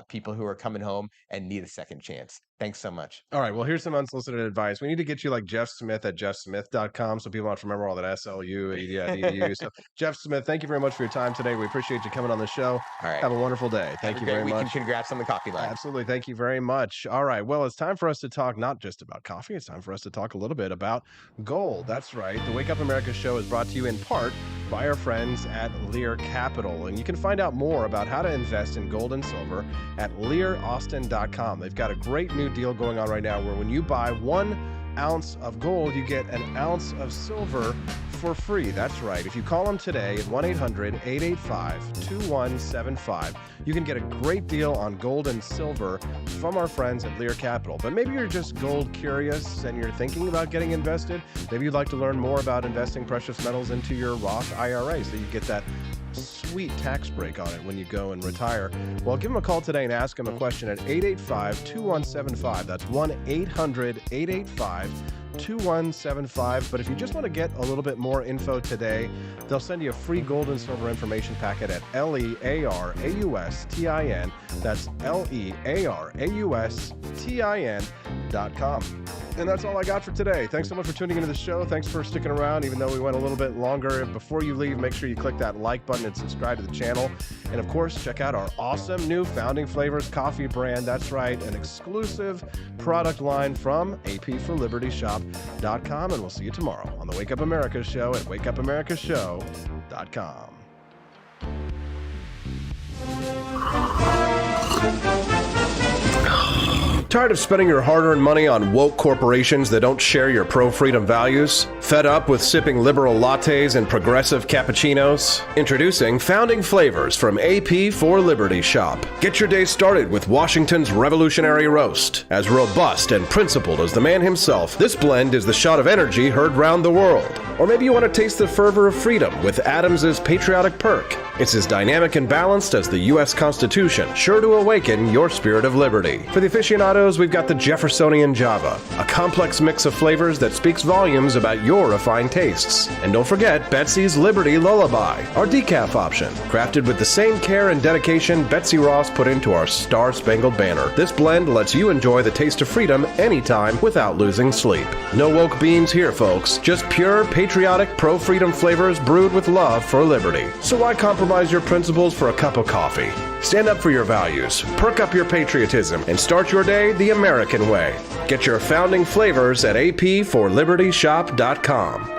Speaker 21: people who are coming home and need a second chance. Thanks so much.
Speaker 1: All right. Well, here's some unsolicited advice. We need to get you like Jeff Smith at jeffsmith.com so people don't have to remember all that SLU. So, Jeff Smith, thank you very much for your time today. We appreciate you coming on the show.
Speaker 21: All right.
Speaker 1: Have a wonderful day. Thank you very much.
Speaker 21: Congrats on the coffee line.
Speaker 1: Absolutely. Thank you very much. All right. Well, it's time for us to talk not just about coffee. It's time for us to talk a little bit about gold. That's right. The Wake Up America show is brought to you in part by our friends at Lear Capital. And you can find out more about how to invest in gold and silver at learaustin.com. They've got a great new deal going on right now where when you buy 1 ounce of gold, you get an ounce of silver for free. That's right. If you call them today at 1-800-885-2175, you can get a great deal on gold and silver from our friends at Lear Capital. But maybe you're just gold curious and you're thinking about getting invested. Maybe you'd like to learn more about investing precious metals into your Roth IRA so you get that sweet tax break on it when you go and retire. Well, give them a call today and ask them a question at 885-2175. That's 1-800-885-2175. But if you just want to get a little bit more info today, they'll send you a free gold and silver information packet at LEARAUSTIN. That's LEARAUSTIN.com. And that's all I got for today. Thanks so much for tuning into the show. Thanks for sticking around, even though we went a little bit longer. Before you leave, make sure you click that like button and subscribe to the channel. And of course, check out our awesome new Founding Flavors coffee brand. That's right, an exclusive product line from apforlibertyshop.com. And we'll see you tomorrow on the Wake Up America show at wakeupAmericaShow.com. Tired of spending your hard-earned money on woke corporations that don't share your pro-freedom values? Fed up with sipping liberal lattes and progressive cappuccinos? Introducing Founding Flavors from AP for Liberty Shop. Get your day started with Washington's Revolutionary Roast. As robust and principled as the man himself, this blend is the shot of energy heard round the world. Or maybe you want to taste the fervor of freedom with Adams's Patriotic Perk. It's as dynamic and balanced as the U.S. Constitution, sure to awaken your spirit of liberty. For the aficionados, we've got the Jeffersonian Java, a complex mix of flavors that speaks volumes about your refined tastes. And don't forget Betsy's Liberty Lullaby, our decaf option, crafted with the same care and dedication Betsy Ross put into our Star-Spangled Banner. This blend lets you enjoy the taste of freedom anytime without losing sleep. No woke beans here, folks. Just pure, patriotic, pro-freedom flavors brewed with love for liberty. So why compromise your principles for a cup of coffee? Stand up for your values, perk up your patriotism, and start your day the American way. Get your Founding Flavors at apforlibertyshop.com.